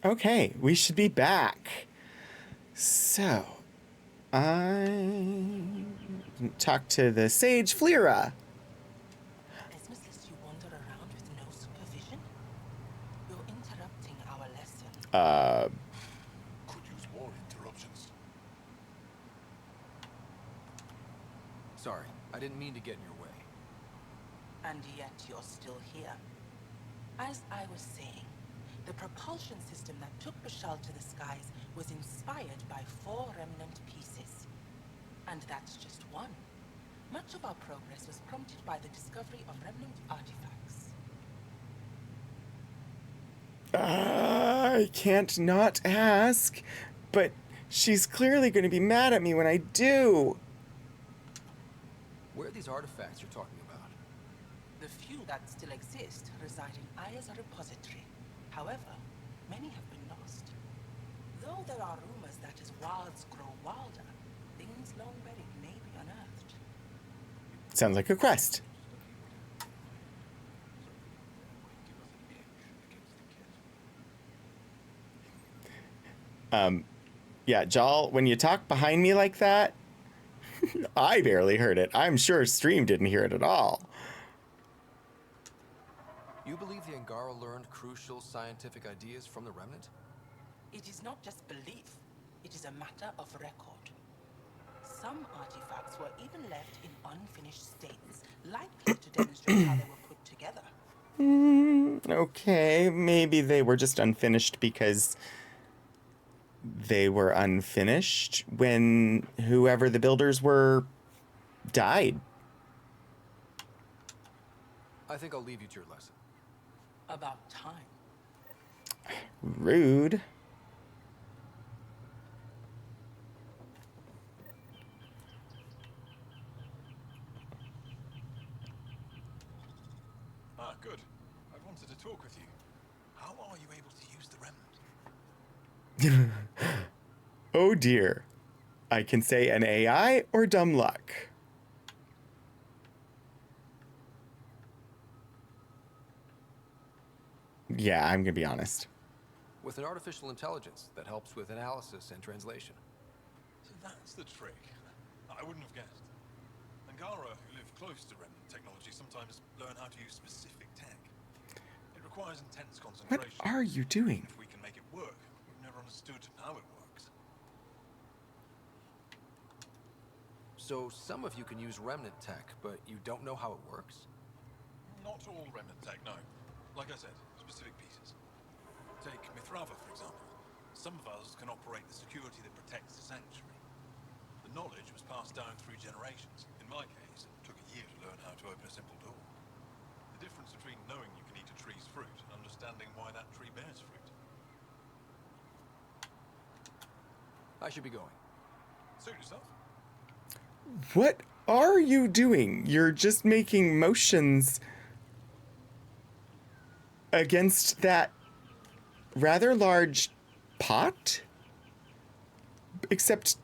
Speaker 1: Okay, we should be back. So, I talked to the sage Fleera.
Speaker 3: Business lets you wander around with no supervision? You're interrupting our lesson.
Speaker 5: Could use more interruptions.
Speaker 4: Sorry, I didn't mean to get in your way.
Speaker 3: And yet you're still here. As I was saying, the propulsion system that took Bashal to the skies was inspired by 4 remnant pieces. And that's just one. Much of our progress was prompted by the discovery of remnant artifacts.
Speaker 1: I can't not ask, but she's clearly going to be mad at me when I do.
Speaker 4: Where are these artifacts you're talking about?
Speaker 3: The few that still exist reside in Aya's repository. However, many have been lost. Though there are rumors that as wilds grow wilder, things long buried may be unearthed.
Speaker 1: Sounds like a quest. Yeah, Jal, when you talk behind me like that, I barely heard it. I'm sure Stream didn't hear it at all.
Speaker 4: You believe the Angara learned crucial scientific ideas from the Remnant?
Speaker 3: It is not just belief, it is a matter of record. Some artifacts were even left in unfinished states, likely to demonstrate how they were put together.
Speaker 1: Okay, maybe they were just unfinished because they were unfinished when whoever the builders were died.
Speaker 4: I think I'll leave you to your lesson.
Speaker 3: About time.
Speaker 1: Rude.
Speaker 6: Ah, good. I wanted to talk with you. How are you able to use the remnant?
Speaker 1: Oh dear. I can say an AI or dumb luck. Yeah, I'm gonna be honest.
Speaker 4: With an artificial intelligence that helps with analysis and translation.
Speaker 6: So that's the trick. I wouldn't have guessed. Angara, who live close to remnant technology, sometimes learn how to use specific tech. It requires intense
Speaker 1: What
Speaker 6: concentration.
Speaker 1: are you doing?
Speaker 6: If we can make it work, we've never understood how it works.
Speaker 4: So some of you can use Remnant tech, but you don't know how it works?
Speaker 6: Not all remnant tech, no. Like I said, specific pieces. Take Mithrava, for example. Some of us can operate the security that protects the sanctuary. The knowledge was passed down through generations. In my case, it took a year to learn how to open a simple door. The difference between knowing you can eat a tree's fruit and understanding why that tree bears fruit.
Speaker 4: I should be going.
Speaker 6: Suit yourself.
Speaker 1: What are you doing? You're just making motions against that rather large pot? Except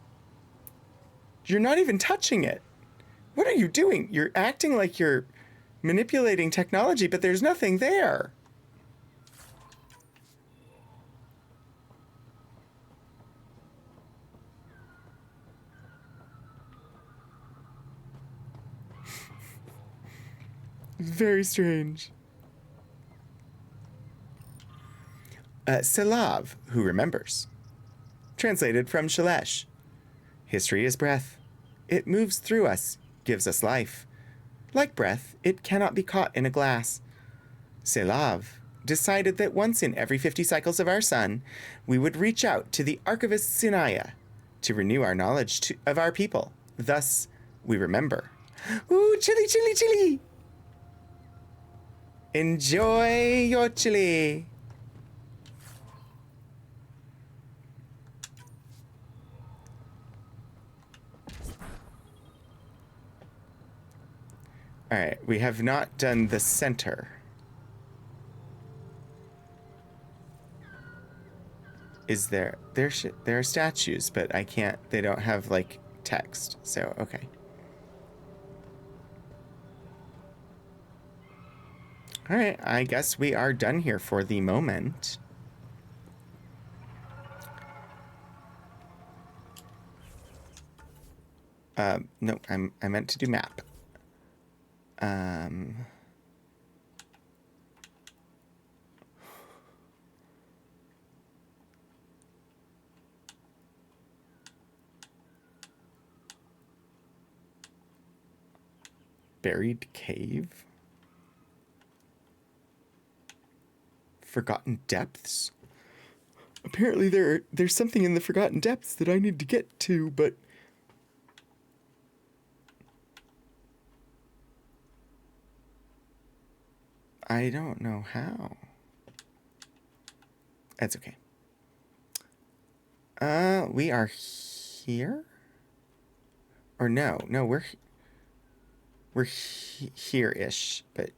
Speaker 1: you're not even touching it. What are you doing? You're acting like you're manipulating technology, but there's nothing there. Very strange. Selav, who remembers. Translated from Shalesh. History is breath. It moves through us, gives us life. Like breath, it cannot be caught in a glass. Selav decided that once in every 50 cycles of our sun, we would reach out to the archivist Sinaya to renew our knowledge of our people. Thus, we remember. Ooh, chili, chili, chili! Enjoy your chili. All right, we have not done the center. Is there are statues, but I can't, they don't have like text. So, okay. All right, I guess we are done here for the moment. No, I meant to do map. Buried cave? Forgotten depths? Apparently there's something in the Forgotten Depths that I need to get to, but I don't know how. That's okay. We are here? Or no, we're here-ish, but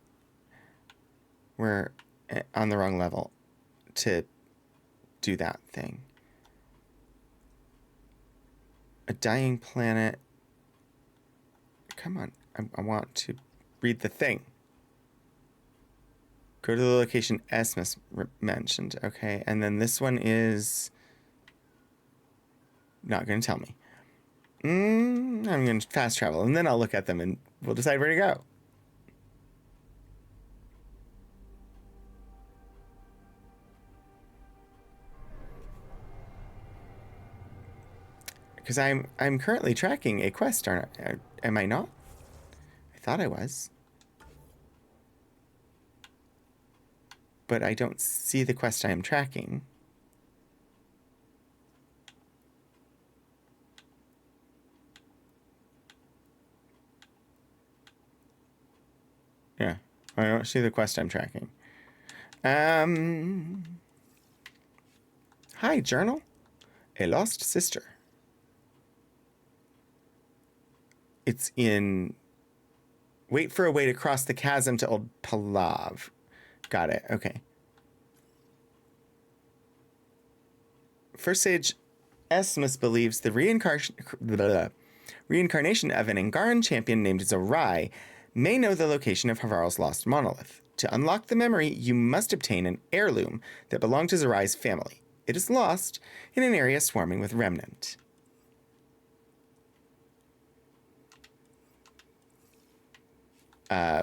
Speaker 1: we're on the wrong level to do that thing. A dying planet. Come on, I want to read the thing. Go to the location Esmus mentioned. Okay, and then this one is not going to tell me. I'm going to fast travel, and then I'll look at them, and we'll decide where to go. Because I'm currently tracking a quest, am I not? I thought I was. But I don't see the quest I am tracking. Yeah, I don't see the quest I'm tracking. Hi, journal. A lost sister. It's in... Wait for a way to cross the chasm to Old Palav. Got it, okay. First Sage Esmus believes the reincarnation of an Angaran champion named Zorai may know the location of Havarl's lost monolith. To unlock the memory, you must obtain an heirloom that belonged to Zorai's family. It is lost in an area swarming with remnant.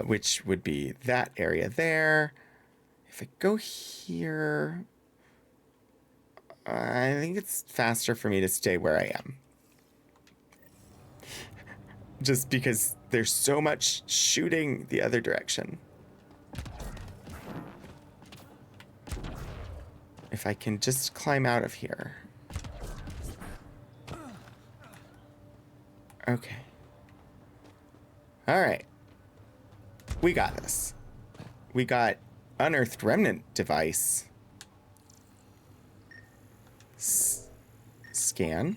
Speaker 1: Which would be that area there. If I go here, I think it's faster for me to stay where I am. Just because there's so much shooting the other direction. If I can just climb out of here. Okay. All right. We got this. We got unearthed remnant device. Scan.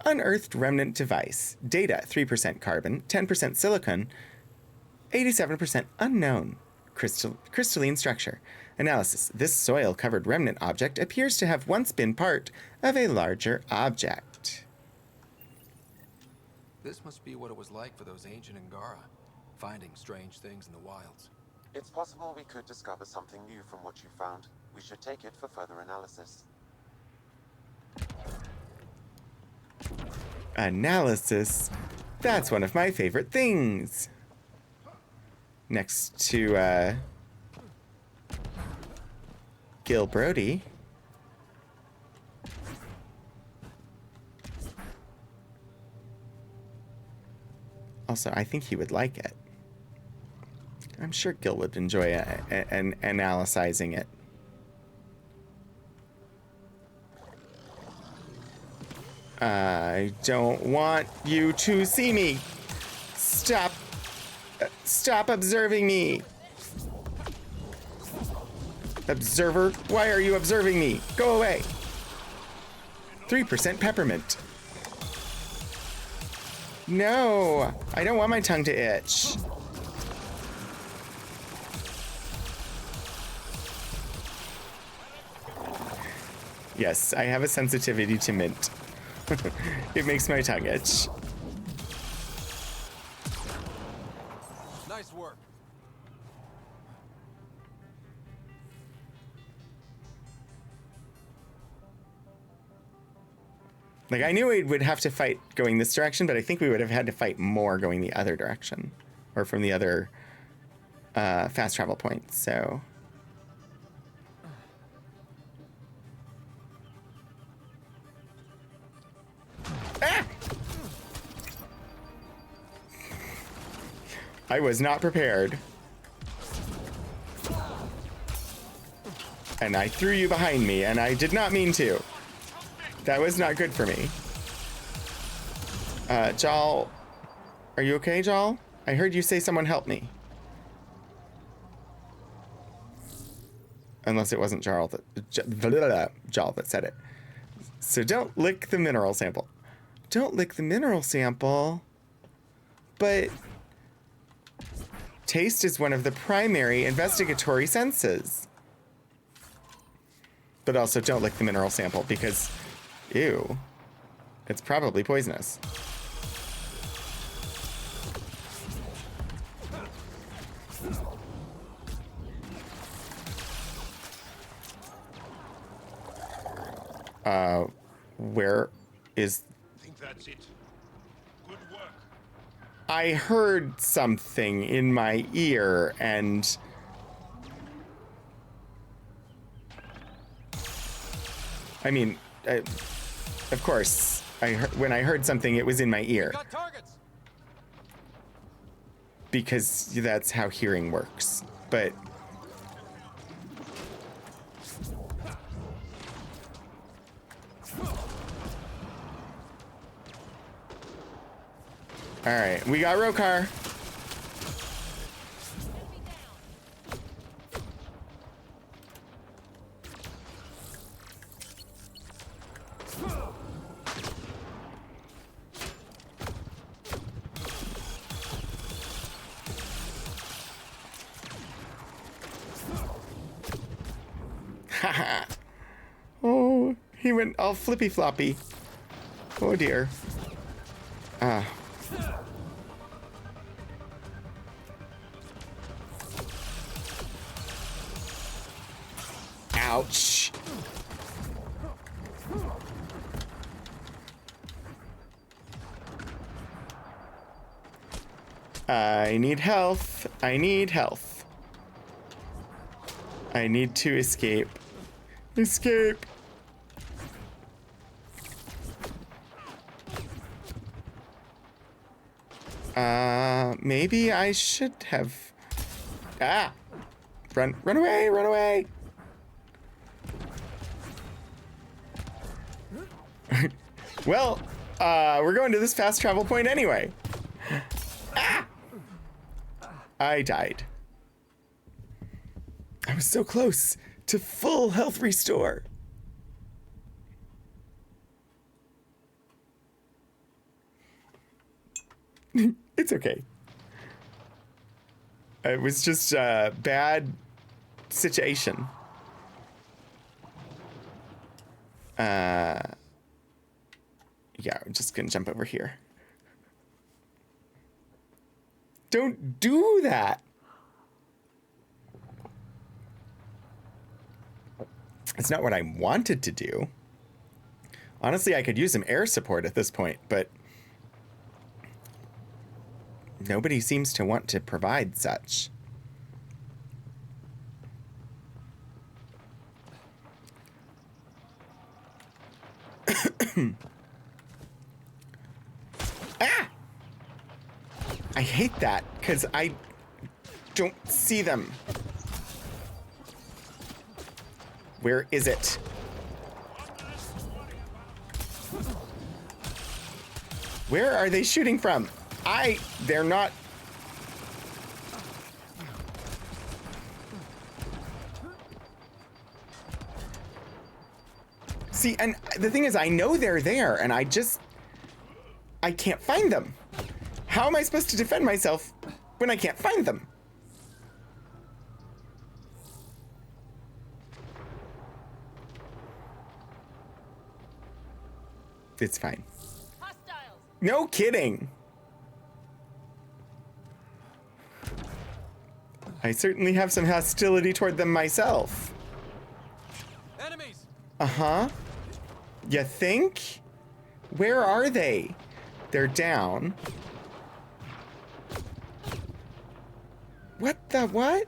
Speaker 1: Unearthed remnant device. Data, 3% carbon, 10% silicon, 87% unknown. Crystalline structure. Analysis. This soil-covered remnant object appears to have once been part of a larger object.
Speaker 4: This must be what it was like for those ancient Angara, finding strange things in the wilds.
Speaker 2: It's possible we could discover something new from what you found. We should take it for further analysis.
Speaker 1: Analysis. That's one of my favorite things. Next to, Gil Brody. Also, I think he would like it. I'm sure Gil would enjoy analyzing it. I don't want you to see me. Stop. Stop observing me. Observer, why are you observing me? Go away. 3% peppermint. No, I don't want my tongue to itch. Yes, I have a sensitivity to mint. It makes my tongue itch.
Speaker 4: Nice work.
Speaker 1: Like, I knew we would have to fight going this direction, but I think we would have had to fight more going the other direction. Or from the other fast travel points, so... Ah! I was not prepared. And I threw you behind me, and I did not mean to. That was not good for me. Jal, are you okay, Jal? I heard you say someone help me. Unless it wasn't Jarl that said it. So don't lick the mineral sample. Don't lick the mineral sample. But taste is one of the primary investigatory senses. But also don't lick the mineral sample because, ew, it's probably poisonous. Where is...
Speaker 6: I think that's it. Good work.
Speaker 1: I heard something in my ear and... I mean, of course, when I heard something, it was in my ear.
Speaker 4: Got targets.
Speaker 1: Because that's how hearing works. But... Alright, we got Rokar. Haha. Oh, he went all flippy floppy. Oh dear. Ah. Ouch. I need health. I need health. I need to escape. Escape. Maybe I should have... Ah! Run away, run away! Well, we're going to this fast travel point anyway. Ah! I died. I was so close to full health restore. It's okay. It was just a bad situation. Yeah, I'm just gonna jump over here. Don't do that. It's not what I wanted to do. Honestly, I could use some air support at this point, but nobody seems to want to provide such. Ah! I hate that because I don't see them. Where is it? Where are they shooting from? They're not. See, and the thing is, I know they're there, and I can't find them. How am I supposed to defend myself when I can't find them? It's fine.
Speaker 7: Hostiles.
Speaker 1: No kidding. I certainly have some hostility toward them myself.
Speaker 4: Enemies.
Speaker 1: Uh-huh. You think? Where are they? They're down. What the what?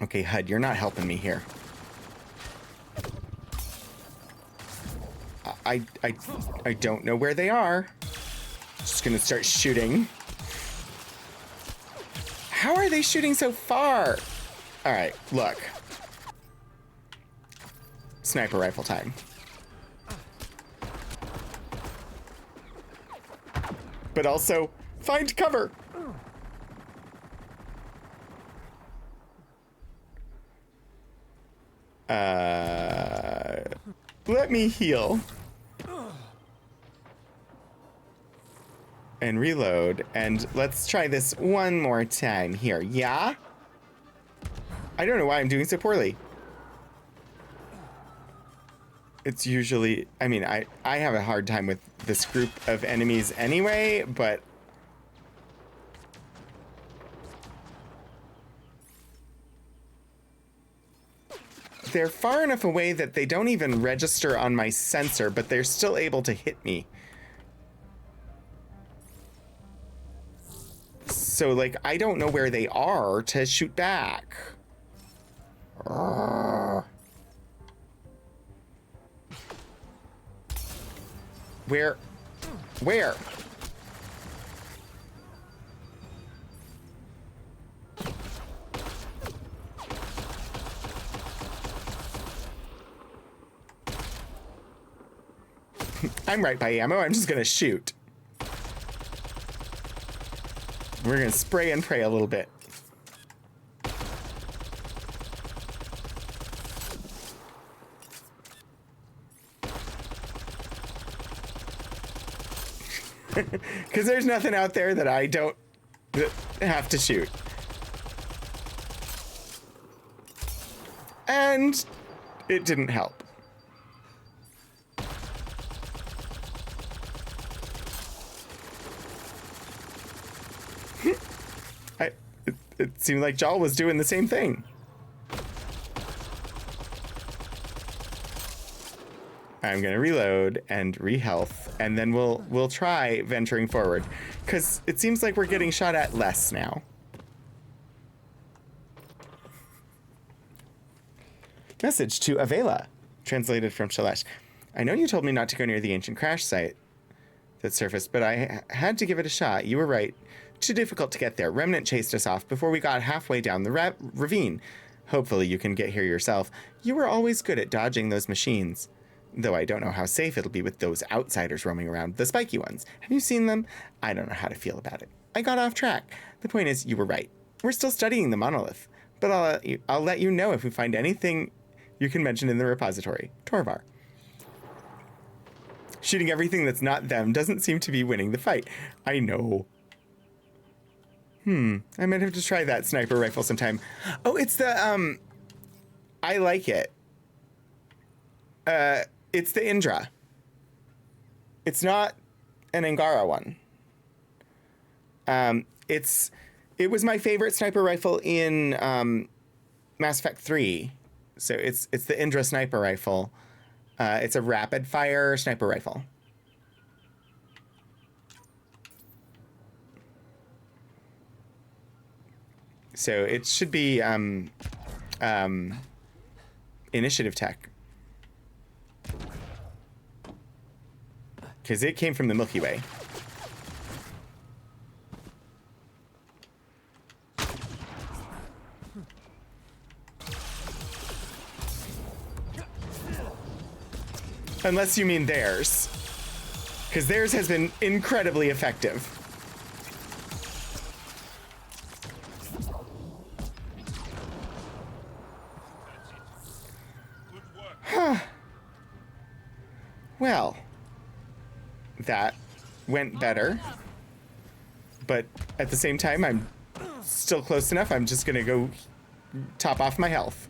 Speaker 1: Okay, HUD, you're not helping me here. I don't know where they are. Just gonna start shooting. How are they shooting so far? All right, look. Sniper rifle time. But also, find cover. Let me heal. And reload, and let's try this one more time here, yeah? I don't know why I'm doing so poorly. It's usually, I mean, I have a hard time with this group of enemies anyway, but... They're far enough away that they don't even register on my sensor, but they're still able to hit me. So, like, I don't know where they are to shoot back. Where? Where? I'm right by ammo. I'm just gonna shoot. We're gonna spray and pray a little bit. Because there's nothing out there that I don't have to shoot. And it didn't help. It seemed like Jal was doing the same thing. I'm gonna reload and re-health, and then we'll try venturing forward, because it seems like we're getting shot at less now. Message to Avela, translated from Shalesh. I know you told me not to go near the ancient crash site that surfaced, but I had to give it a shot. You were right. Too difficult to get there. Remnant chased us off before we got halfway down the ravine. Hopefully you can get here yourself. You were always good at dodging those machines. Though I don't know how safe it'll be with those outsiders roaming around, the spiky ones. Have you seen them? I don't know how to feel about it. I got off track. The point is, you were right. We're still studying the monolith, but I'll let you know if we find anything you can mention in the repository. Torvar. Shooting everything that's not them doesn't seem to be winning the fight. I know. I might have to try that sniper rifle sometime. Oh, it's the, I like it. It's the Indra. It's not an Angara one. It was my favorite sniper rifle in Mass Effect 3. So it's the Indra sniper rifle. It's a rapid fire sniper rifle. So it should be initiative tech. Because it came from the Milky Way. Unless you mean theirs. Because theirs has been incredibly effective. Well, that went better, but at the same time, I'm still close enough. I'm just gonna go top off my health.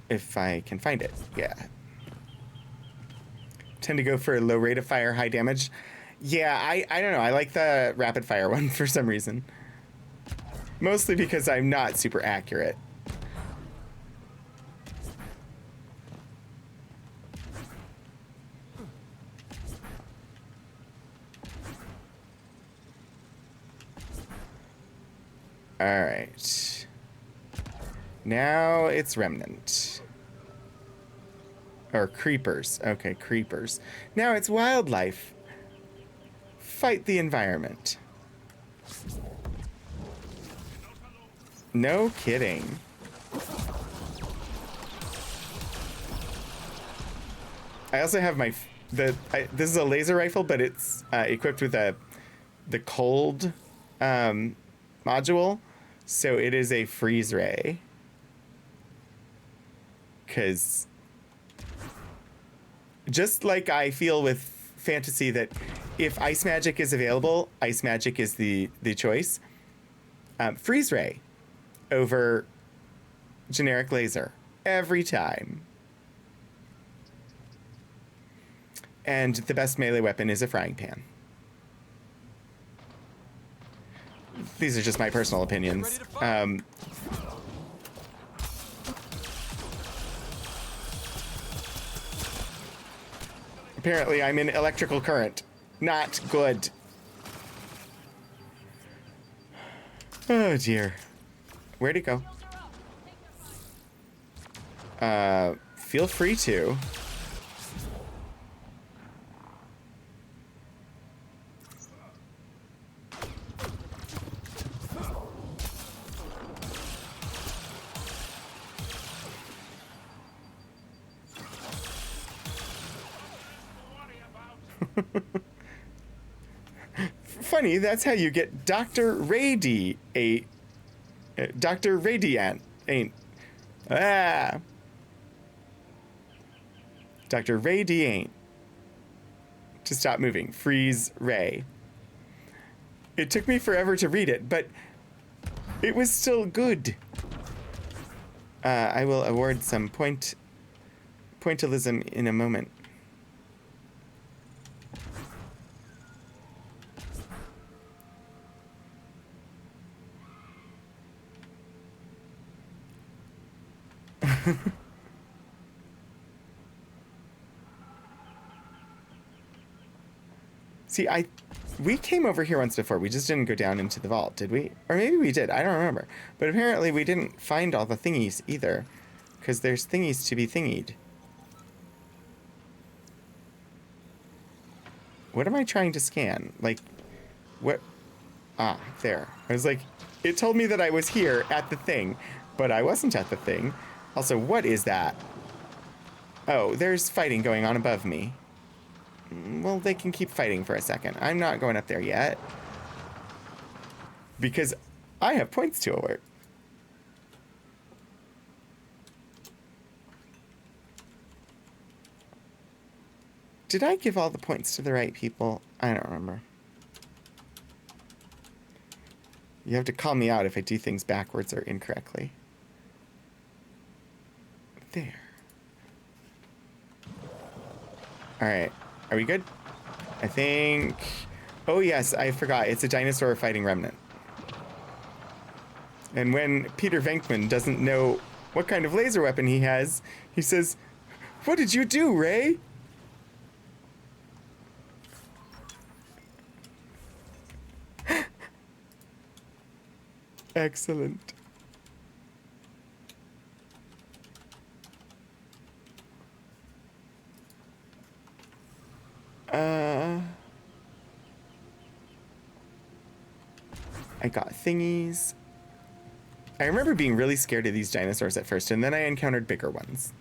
Speaker 1: If I can find it, yeah. Tend to go for a low rate of fire, high damage. Yeah, I don't know. I like the rapid fire one for some reason. Mostly because I'm not super accurate. All right. Now it's remnant. Or creepers. Okay, creepers. Now it's wildlife. Fight the environment. No kidding. I also have my this is a laser rifle, but it's equipped with the cold module, so it is a freeze ray. Because just like I feel with fantasy that if ice magic is available, ice magic is the choice. Freeze ray over generic laser every time. And the best melee weapon is a frying pan. These are just my personal opinions. Apparently, I'm in electrical current. Not good. Oh, dear. Where'd it go? Feel free to. Funny, that's how you get Dr. Radiant. Dr. Radiant ain't. Dr. Radiant. To stop moving. Freeze Ray. It took me forever to read it, but it was still good. I will award some pointillism in a moment. See, we came over here once before. We just didn't go down into the vault, did we? Or maybe we did. I don't remember. But apparently we didn't find all the thingies either. Because there's thingies to be thingied. What am I trying to scan? Like, what? Ah, there. I was like, it told me that I was here at the thing, but I wasn't at the thing. Also, what is that? Oh, there's fighting going on above me. Well, they can keep fighting for a second. I'm not going up there yet. Because I have points to award. Did I give all the points to the right people? I don't remember. You have to call me out if I do things backwards or incorrectly. There. Alright. Are we good? I think... Oh yes, I forgot. It's a dinosaur fighting remnant. And when Peter Venkman doesn't know what kind of laser weapon he has, he says, "What did you do, Ray?" Excellent. I got thingies. I remember being really scared of these dinosaurs at first, and then I encountered bigger ones.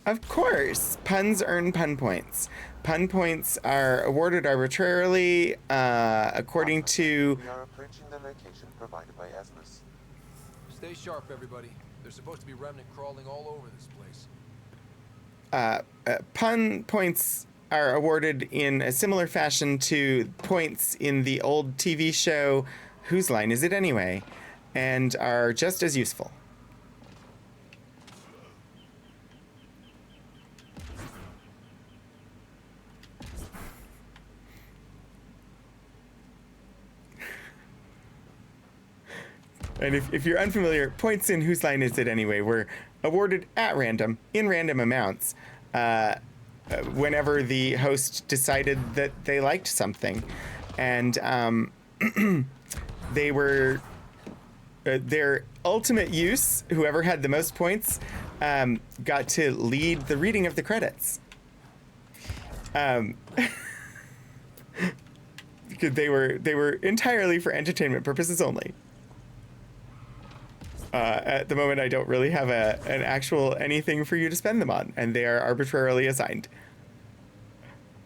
Speaker 1: Of course, puns earn pun points. Pun points are awarded arbitrarily according to...
Speaker 2: We are approaching the location provided by Esmus.
Speaker 4: Stay sharp, everybody. There's supposed to be remnant crawling all over this place.
Speaker 1: Pun points are awarded in a similar fashion to points in the old TV show Whose Line Is It Anyway? And are just as useful. And if you're unfamiliar, points in Whose Line Is It Anyway were awarded at random, in random amounts, whenever the host decided that they liked something. And they were their ultimate use, whoever had the most points, got to lead the reading of the credits. Because they were entirely for entertainment purposes only. At the moment, I don't really have an actual anything for you to spend them on, and they are arbitrarily assigned.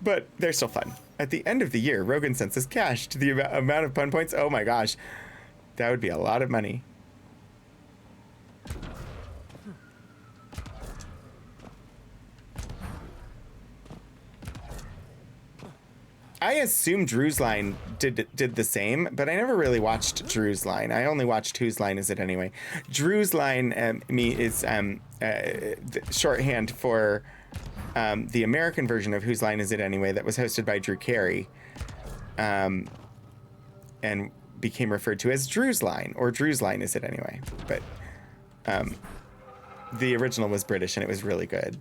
Speaker 1: But they're still fun. At the end of the year, Rogan sends us cash to the amount of pun points. Oh my gosh, that would be a lot of money. I assume Drew's Line did the same, but I never really watched Drew's Line. I only watched Whose Line Is It Anyway? Drew's Line is shorthand for the American version of Whose Line Is It Anyway that was hosted by Drew Carey, and became referred to as Drew's Line, or Drew's Line Is It Anyway? But the original was British, and it was really good.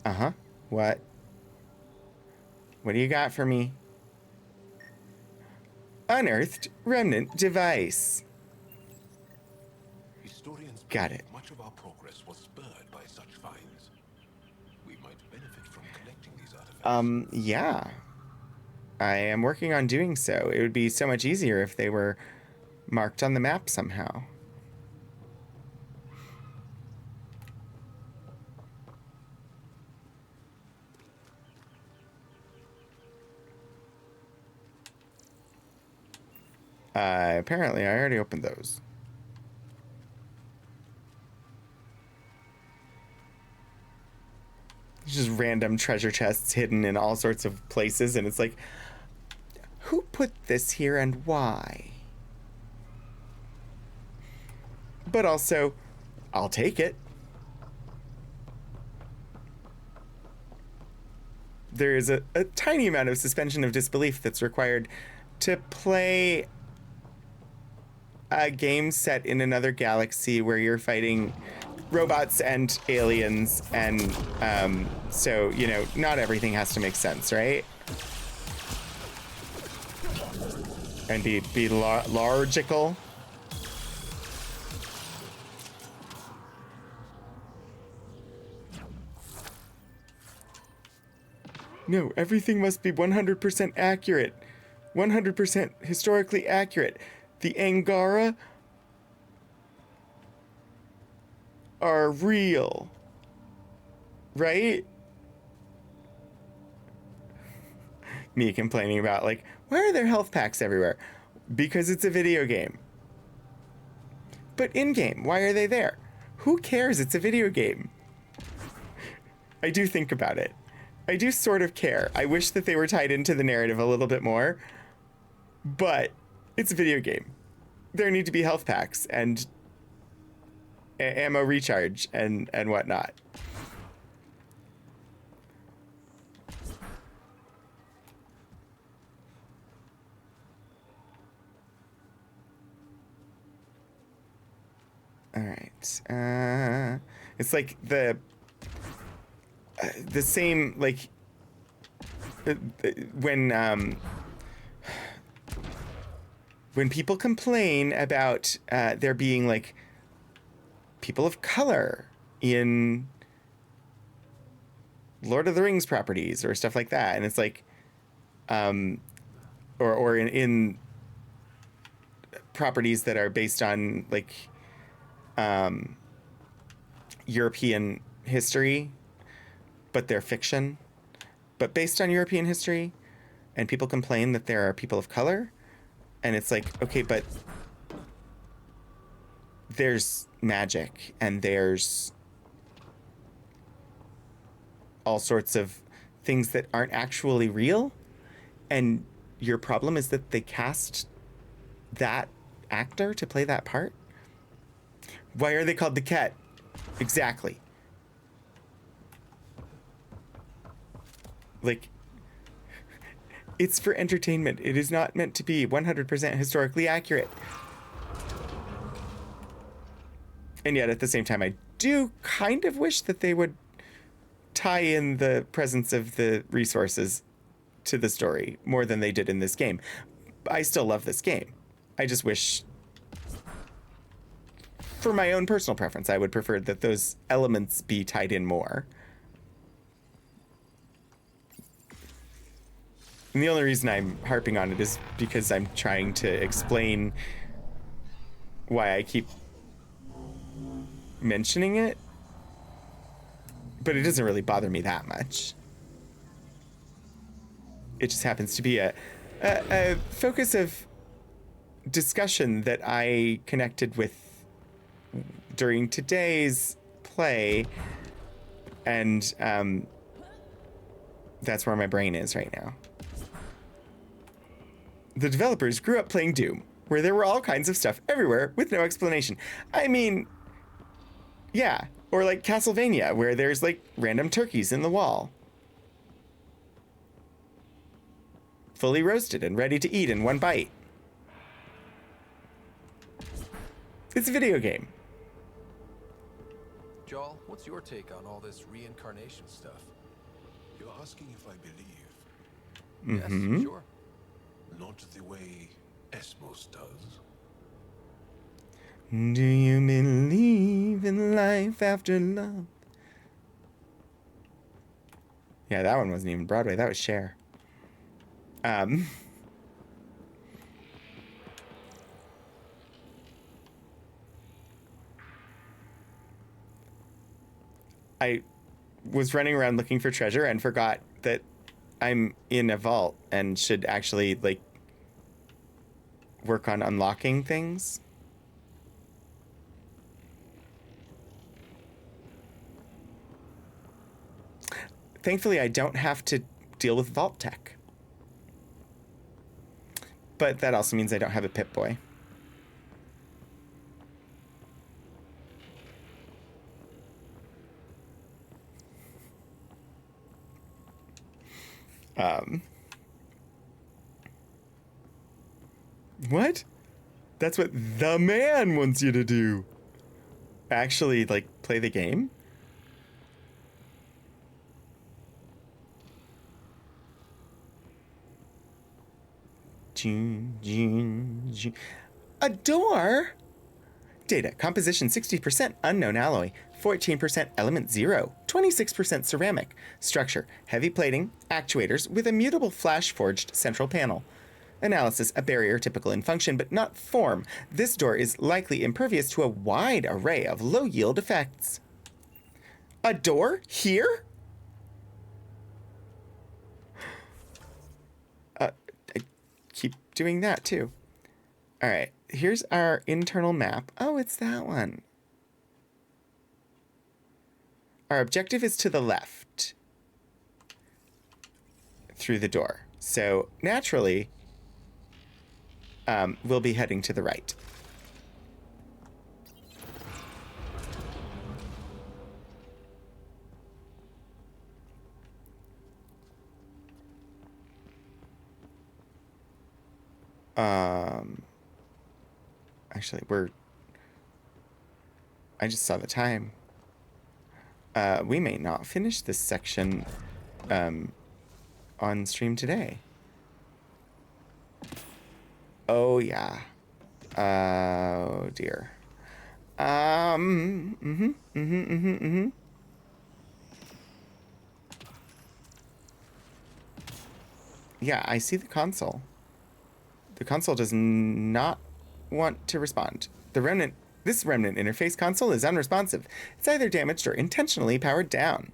Speaker 1: Uh-huh. What? What do you got for me? Unearthed remnant device.
Speaker 5: Historians
Speaker 1: Got
Speaker 5: believe
Speaker 1: it.
Speaker 5: much of our progress was spurred by such finds. We might benefit from collecting these artifacts.
Speaker 1: Yeah. I am working on doing so. It would be so much easier if they were marked on the map somehow. Apparently, I already opened those. There's just random treasure chests hidden in all sorts of places, and it's like, who put this here and why? But also, I'll take it. There is a tiny amount of suspension of disbelief that's required to play a game set in another galaxy where you're fighting robots and aliens, and so, you know, not everything has to make sense, right? And be logical. No, everything must be 100% accurate. 100% historically accurate. The Angara are real. Right? Me complaining about, like, why are there health packs everywhere? Because it's a video game. But in-game, why are they there? Who cares? It's a video game. I do think about it. I do sort of care. I wish that they were tied into the narrative a little bit more. But it's a video game. There need to be health packs and ammo recharge and whatnot. All right. It's like the same, like, when people complain about there being, like, people of color in Lord of the Rings properties or stuff like that, and it's like, or in properties that are based on, like, European history, but they're fiction, but based on European history, and people complain that there are people of color, And it's like, okay, but there's magic and there's all sorts of things that aren't actually real. And your problem is that they cast that actor to play that part? Why are they called the Ket? Exactly. Like, it's for entertainment. It is not meant to be 100% historically accurate. And yet, at the same time, I do kind of wish that they would tie in the presence of the resources to the story more than they did in this game. I still love this game. I just wish, for my own personal preference, I would prefer that those elements be tied in more. And the only reason I'm harping on it is because I'm trying to explain why I keep mentioning it. But it doesn't really bother me that much. It just happens to be a focus of discussion that I connected with during today's play. And that's where my brain is right now. The developers grew up playing Doom, where there were all kinds of stuff everywhere with no explanation. I mean, yeah. Or like Castlevania, where there's like random turkeys in the wall. Fully roasted and ready to eat in one bite. It's a video game.
Speaker 4: Joel, what's your take on all this reincarnation stuff?
Speaker 5: You're asking if I believe.
Speaker 4: Yes, sure.
Speaker 5: Not the way Esmos does.
Speaker 1: Do you believe in life after love? Yeah, that one wasn't even Broadway. That was Cher. I was running around looking for treasure and forgot that I'm in a vault and should actually, like, work on unlocking things. Thankfully, I don't have to deal with vault tech. But that also means I don't have a Pip-Boy. What? That's what the man wants you to do. Actually, like, play the game? A door? Data. Composition 60% unknown alloy, 14% element 0, 26% ceramic. Structure. Heavy plating, actuators with a mutable flash-forged central panel. Analysis. A barrier typical in function but not form. This door is likely impervious to a wide array of low-yield effects. A door? Here? I keep doing that too. All right, here's our internal map. Oh, it's that one. Our objective is to the left through the door. So naturally, we'll be heading to the right. Actually, I just saw the time. We may not finish this section on stream today. Oh, yeah. Oh, dear. Yeah, I see the console. The console does not want to respond. This remnant interface console is unresponsive. It's either damaged or intentionally powered down.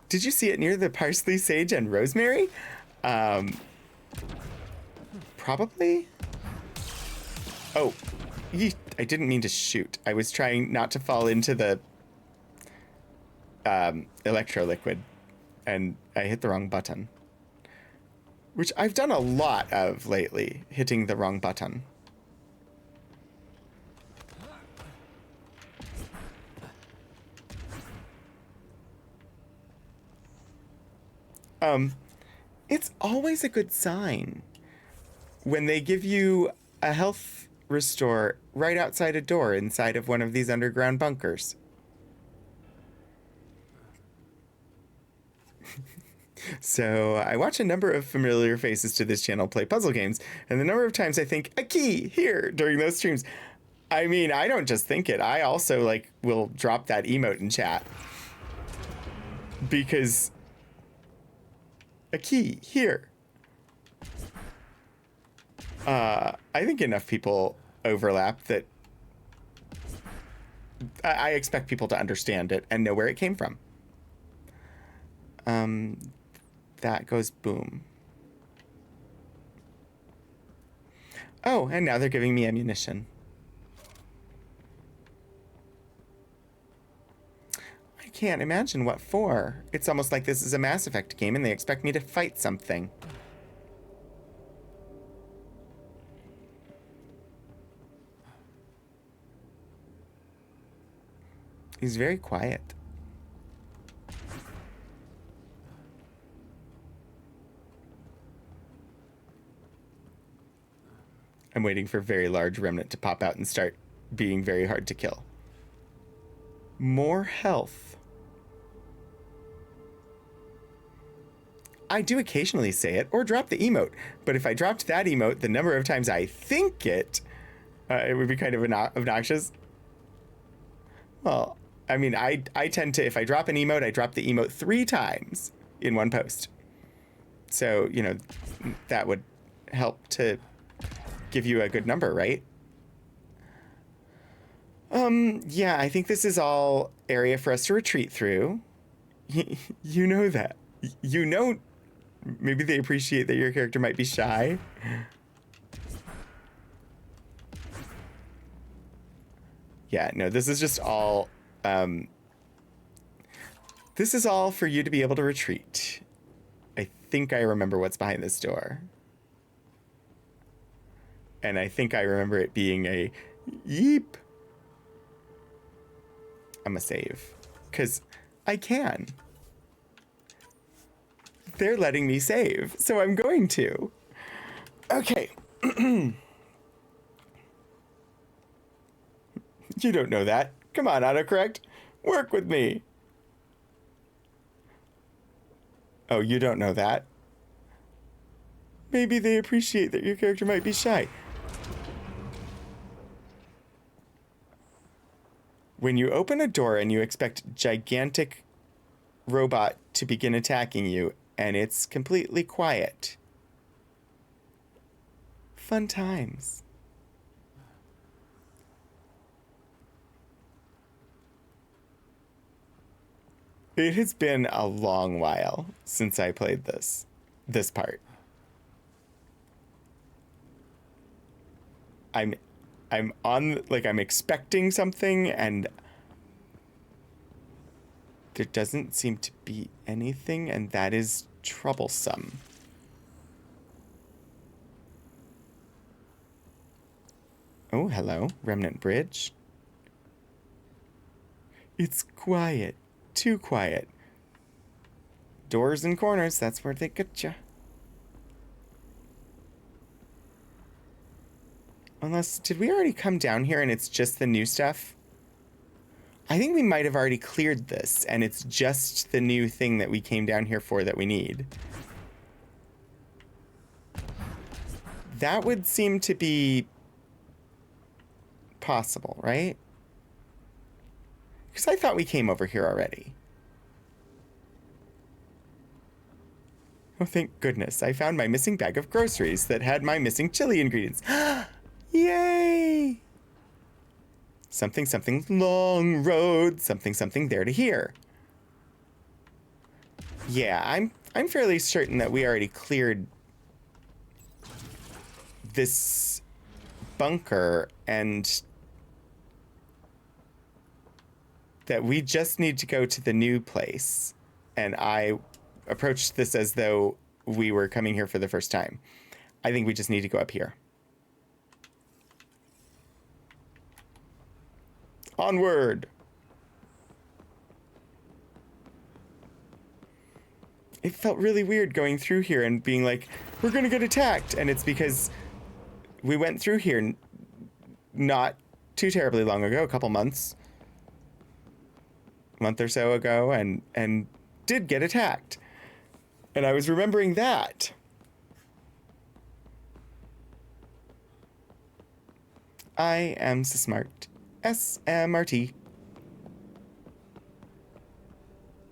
Speaker 1: Did you see it near the parsley, sage, and rosemary? Probably. Oh, I didn't mean to shoot. I was trying not to fall into the electro liquid, and I hit the wrong button. Which I've done a lot of lately, hitting the wrong button. It's always a good sign when they give you a health restore right outside a door inside of one of these underground bunkers. So I watch a number of familiar faces to this channel play puzzle games, and the number of times I think, a key here, during those streams. I mean, I don't just think it. I also, like, will drop that emote in chat. Because a key here. I think enough people overlap that I expect people to understand it and know where it came from. That goes boom. Oh, and now they're giving me ammunition. I can't imagine what for. It's almost like this is a Mass Effect game and they expect me to fight something. He's very quiet. I'm waiting for very large remnant to pop out and start being very hard to kill. More health. I do occasionally say it or drop the emote, but if I dropped that emote the number of times I think it would be kind of obnoxious. Well, I mean, I tend to, if I drop an emote, I drop the emote 3 times in one post. So, you know, that would help to give you a good number, right? Yeah, I think this is all area for us to retreat through. You know that. You know, maybe they appreciate that your character might be shy. Yeah, no, this is just all, this is all for you to be able to retreat. I think I remember what's behind this door. And I think I remember it being a yeep. I'm a save. Because I can. They're letting me save, so I'm going to. Okay. You don't know that. Come on, autocorrect. Work with me. Oh, you don't know that? Maybe they appreciate that your character might be shy. When you open a door and you expect gigantic robot to begin attacking you, and it's completely quiet. Fun times. It has been a long while since I played this part. I'm on, like, I'm expecting something and there doesn't seem to be anything, and that is troublesome. Oh, hello, Remnant Bridge. It's quiet. Too quiet. Doors and corners, that's where they get you. Unless, did we already come down here and it's just the new stuff? I think we might have already cleared this, and it's just the new thing that we came down here for that we need. That would seem to be possible, right? Because I thought we came over here already. Oh, thank goodness. I found my missing bag of groceries that had my missing chili ingredients. Yay! Something, something, long road, something, something there to here. Yeah, I'm fairly certain that we already cleared this bunker and that we just need to go to the new place. And I approached this as though we were coming here for the first time. I think we just need to go up here. Onward! It felt really weird going through here and being like, we're gonna get attacked. And it's because we went through here not too terribly long ago, a couple months, month or so ago, and did get attacked. And I was remembering that. I am so smart. SMRT.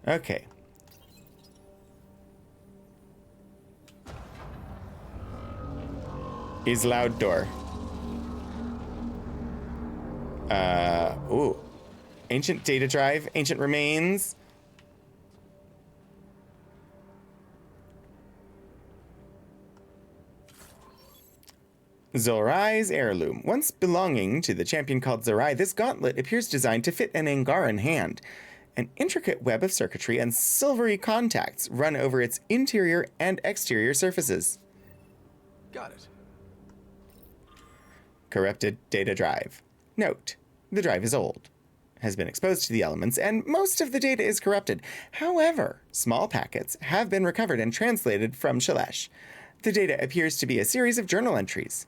Speaker 1: Okay. Is loud door. Ooh. Ancient data drive, ancient remains. Zorai's heirloom. Once belonging to the champion called Zorai, this gauntlet appears designed to fit an Angaran hand. An intricate web of circuitry and silvery contacts run over its interior and exterior surfaces.
Speaker 4: Got it.
Speaker 1: Corrupted data drive. Note, the drive is old, has been exposed to the elements, and most of the data is corrupted. However, small packets have been recovered and translated from Shalesh. The data appears to be a series of journal entries.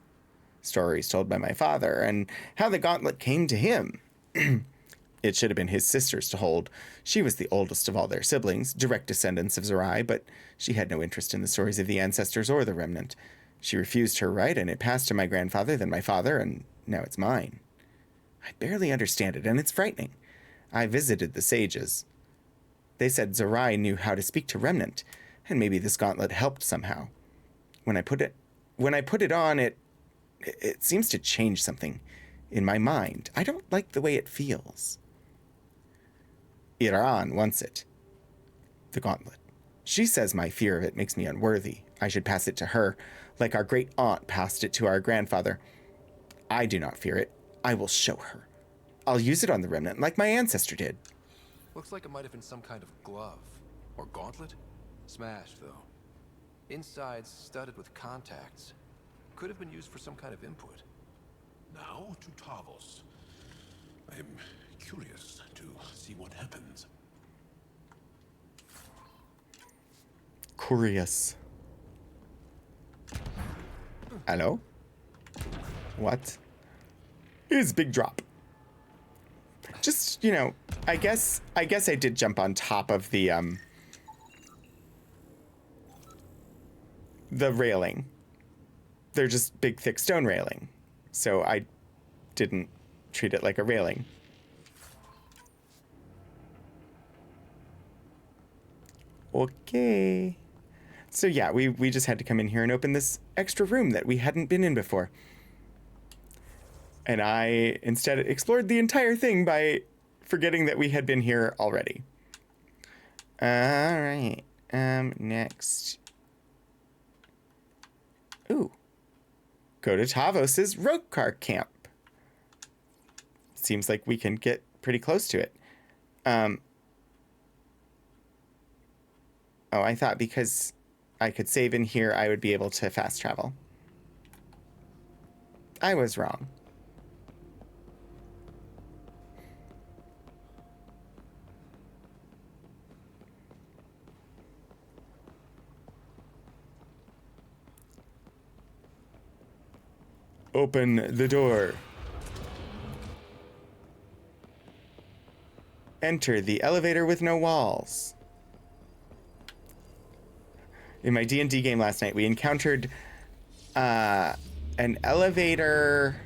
Speaker 1: Stories told by my father, and how the gauntlet came to him. It should have been his sister's to hold. She was the oldest of all their siblings, direct descendants of Zorai, but she had no interest in the stories of the ancestors or the remnant. She refused her right, and it passed to my grandfather, then my father, and now it's mine. I barely understand it, and it's frightening. I visited the sages. They said Zorai knew how to speak to remnant, and maybe this gauntlet helped somehow. When I put it on, it seems to change something in my mind. I don't like the way it feels. Iran wants it. The gauntlet. She says my fear of it makes me unworthy. I should pass it to her, like our great aunt passed it to our grandfather. I do not fear it. I will show her. I'll use it on the remnant, like my ancestor did.
Speaker 4: Looks like it might have been some kind of glove. Or gauntlet? Smashed, though. Inside studded with contacts. Could have been used for some kind of input.
Speaker 6: Now to Tavos. I'm curious to see what happens.
Speaker 1: Curious. Hello? What? Here's a big drop. Just, you know, I guess I did jump on top of the railing. They're just big, thick stone railing. So I didn't treat it like a railing. Okay. So yeah, we just had to come in here and open this extra room that we hadn't been in before. And I instead explored the entire thing by forgetting that we had been here already. All right. Next. Ooh. Go to Tavos's rogue car camp. Seems like we can get pretty close to it. Oh, I thought because I could save in here, I would be able to fast travel. I was wrong. Open the door. Enter the elevator with no walls. In my D&D game last night, we encountered an elevator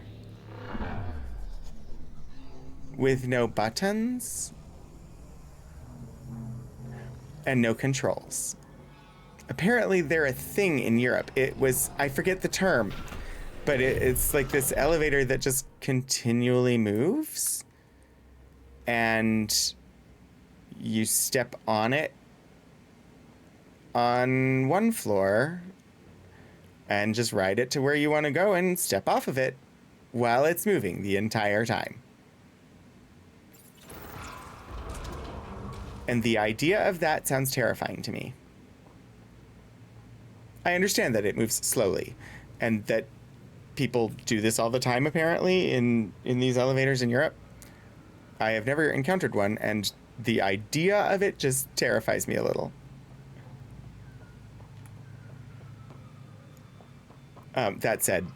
Speaker 1: with no buttons and no controls. Apparently they're a thing in Europe. It was, I forget the term, but it's like this elevator that just continually moves, and you step on it on one floor, and just ride it to where you want to go and step off of it while it's moving the entire time. And the idea of that sounds terrifying to me. I understand that it moves slowly and that people do this all the time, apparently, in these elevators in Europe. I have never encountered one, and the idea of it just terrifies me a little. That said,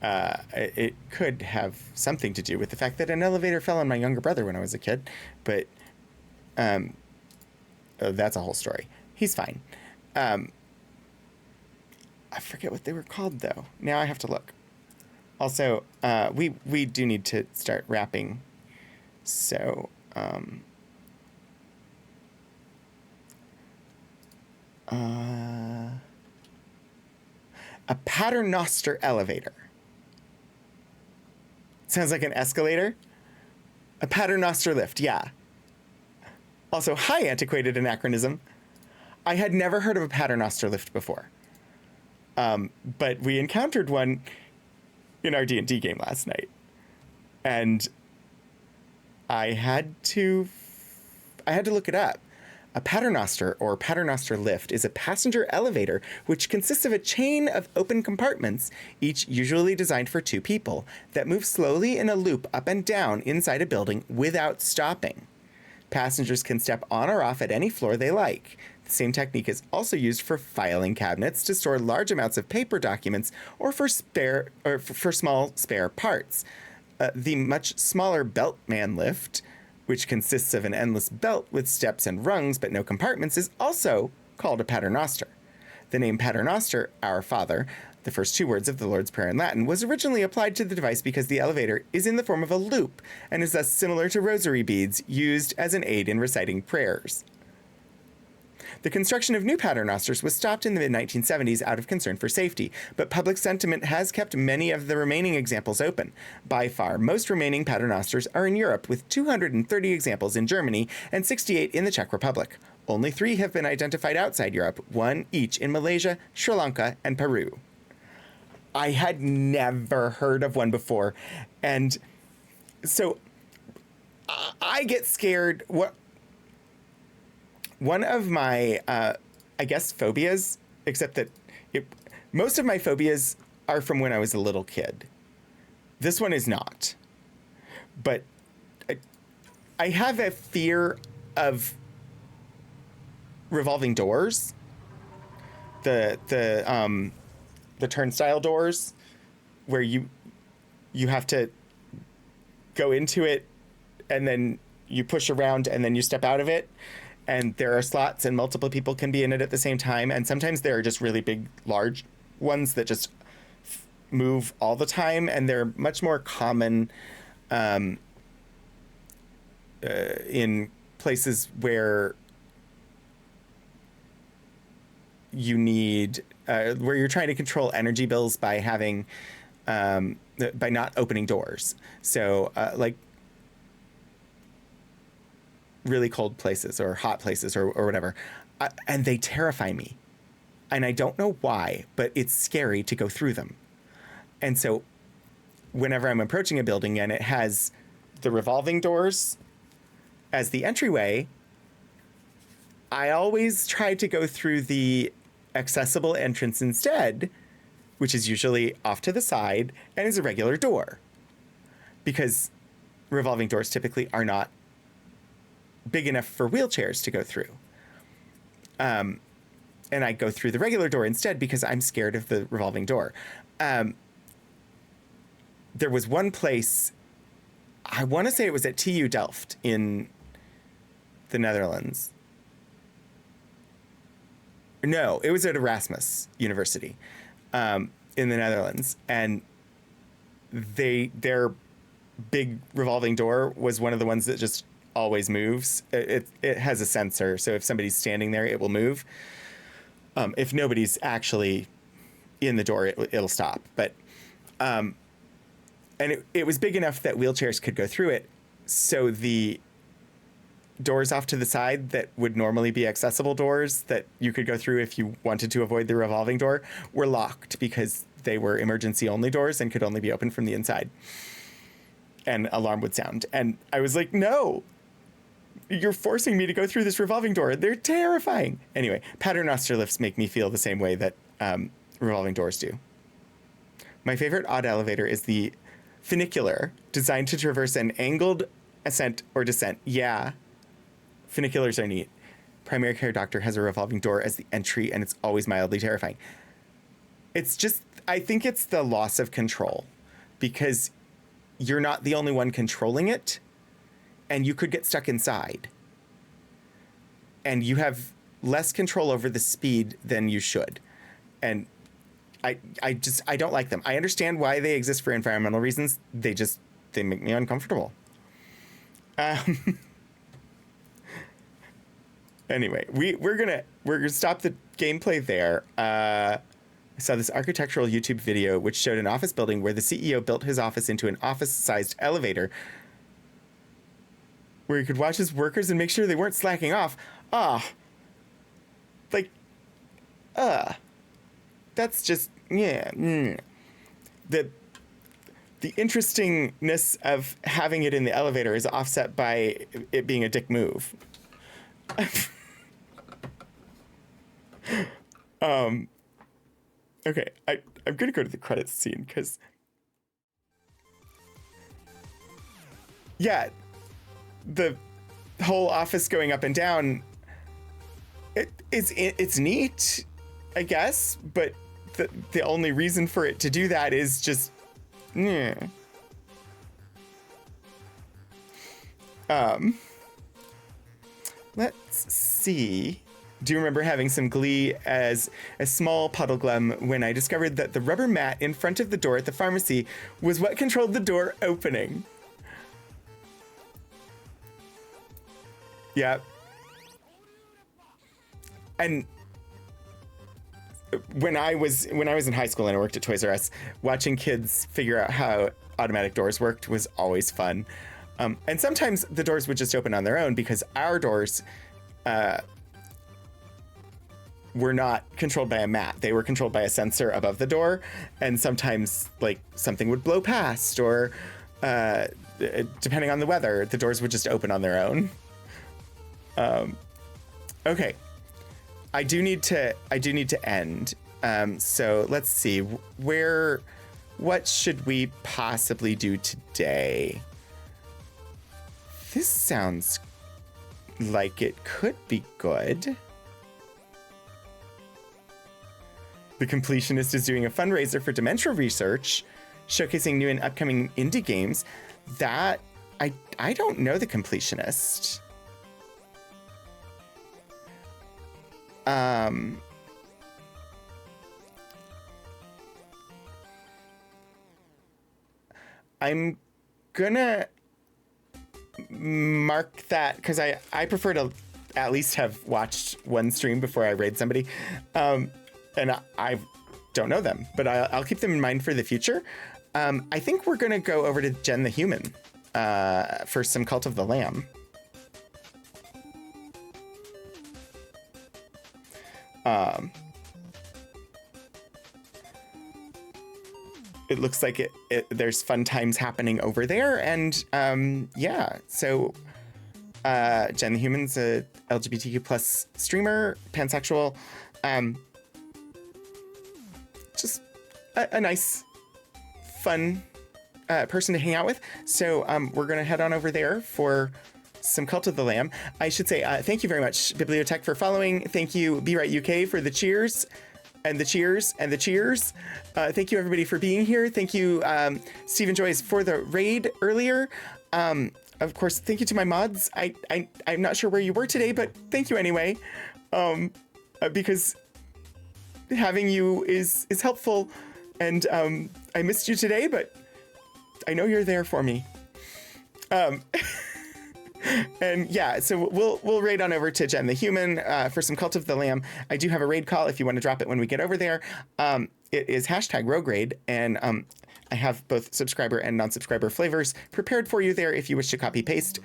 Speaker 1: it could have something to do with the fact that an elevator fell on my younger brother when I was a kid, but that's a whole story. He's fine. I forget what they were called, though. Now I have to look. Also, we do need to start wrapping, so a paternoster elevator. Sounds like an escalator. A paternoster lift, yeah. Also, hi, antiquated anachronism. I had never heard of a paternoster lift before. But we encountered one in our D&D game last night. And I had to look it up. A paternoster, or paternoster lift, is a passenger elevator which consists of a chain of open compartments, each usually designed for 2 people, that move slowly in a loop up and down inside a building without stopping. Passengers can step on or off at any floor they like. The same technique is also used for filing cabinets to store large amounts of paper documents or for small spare parts. The much smaller Beltman lift, which consists of an endless belt with steps and rungs but no compartments, is also called a paternoster. The name paternoster, our Father, the first 2 words of the Lord's Prayer in Latin, was originally applied to the device because the elevator is in the form of a loop and is thus similar to rosary beads used as an aid in reciting prayers. The construction of new paternosters was stopped in the mid-1970s out of concern for safety, but public sentiment has kept many of the remaining examples open. By far, most remaining paternosters are in Europe, with 230 examples in Germany and 68 in the Czech Republic. Only 3 have been identified outside Europe, 1 each in Malaysia, Sri Lanka, and Peru. I had never heard of one before, and so I get scared. One of my, I guess, phobias, except that most of my phobias are from when I was a little kid. This one is not. But I have a fear of revolving doors. The turnstile doors, where you have to go into it and then you push around and then you step out of it. And there are slots and multiple people can be in it at the same time. And sometimes there are just really big, large ones that just move all the time. And they're much more common in places where you need, where you're trying to control energy bills by having, by not opening doors. So like really cold places or hot places or whatever. And they terrify me. And I don't know why, but it's scary to go through them. And so whenever I'm approaching a building and it has the revolving doors as the entryway, I always try to go through the accessible entrance instead, which is usually off to the side and is a regular door. Because revolving doors typically are not big enough for wheelchairs to go through. And I go through the regular door instead because I'm scared of the revolving door. There was one place, I want to say it was at TU Delft in the Netherlands. No, it was at Erasmus University in the Netherlands. And their big revolving door was one of the ones that just always moves. It has a sensor, so if somebody's standing there, it will move. If nobody's actually in the door, it'll stop. But and it was big enough that wheelchairs could go through it. So the doors off to the side that would normally be accessible doors that you could go through if you wanted to avoid the revolving door were locked because they were emergency only doors and could only be opened from the inside. And alarm would sound. And I was like, no, you're forcing me to go through this revolving door. They're terrifying. Anyway, paternoster lifts make me feel the same way that revolving doors do. My favorite odd elevator is the funicular, designed to traverse an angled ascent or descent. Yeah, funiculars are neat. Primary care doctor has a revolving door as the entry, and it's always mildly terrifying. It's just, I think it's the loss of control, because you're not the only one controlling it, and you could get stuck inside. And you have less control over the speed than you should. And I don't like them. I understand why they exist for environmental reasons. They make me uncomfortable. Anyway, we're gonna stop the gameplay there. I saw this architectural YouTube video which showed an office building where the CEO built his office into an office-sized elevator where he could watch his workers and make sure they weren't slacking off. That's just, yeah. The interestingness of having it in the elevator is offset by it being a dick move. Okay, I'm gonna go to the credits scene because, yeah, the whole office going up and down, it's neat, I guess, but the only reason for it to do that is just, yeah. Let's see. Do you remember having some glee as a small puddle glum when I discovered that the rubber mat in front of the door at the pharmacy was what controlled the door opening? Yeah. And when I was in high school and I worked at Toys R Us, watching kids figure out how automatic doors worked was always fun. And sometimes the doors would just open on their own because our doors were not controlled by a mat. They were controlled by a sensor above the door. And sometimes, like, something would blow past, or depending on the weather, the doors would just open on their own. Okay. I do need to end. So let's see. What should we possibly do today? This sounds like it could be good. The Completionist is doing a fundraiser for dementia research, showcasing new and upcoming indie games. That, I don't know The Completionist. I'm gonna mark that because I prefer to at least have watched one stream before I raid somebody. And I don't know them, but I'll keep them in mind for the future. I think we're gonna go over to Jen the Human for some Cult of the Lamb. It looks like there's fun times happening over there, and yeah. So Jen the Human's a LGBTQ plus streamer, pansexual. Just a nice, fun person to hang out with. So we're going to head on over there for some Cult of the Lamb. I should say thank you very much, Bibliotech, for following. Thank you, Be Right UK, for the cheers and the cheers and the cheers. Thank you, everybody, for being here. Thank you, Stephen Joyce, for the raid earlier. Of course, thank you to my mods. I'm not sure where you were today, but thank you anyway, because having you is helpful, and I missed you today, but I know you're there for me. And yeah, so we'll raid on over to Jen the Human for some Cult of the Lamb. I do have a raid call if you want to drop it when we get over there. It is #Rogue Raid, and I have both subscriber and non-subscriber flavors prepared for you there if you wish to copy paste.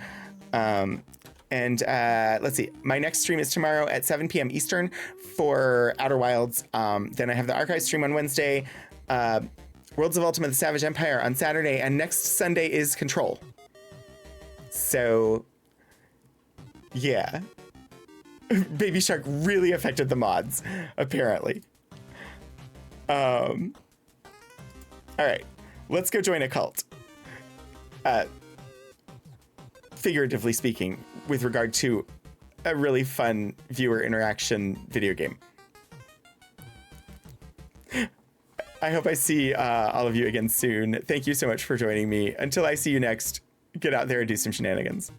Speaker 1: And let's see, my next stream is tomorrow at 7 p.m. Eastern for Outer Wilds. Then I have the archive stream on Wednesday, Worlds of Ultima: The Savage Empire on Saturday, and next Sunday is Control. So, yeah. Baby Shark really affected the mods, apparently. All right, let's go join a cult. Figuratively speaking, with regard to a really fun viewer interaction video game. I hope I see all of you again soon. Thank you so much for joining me. Until I see you next, get out there and do some shenanigans.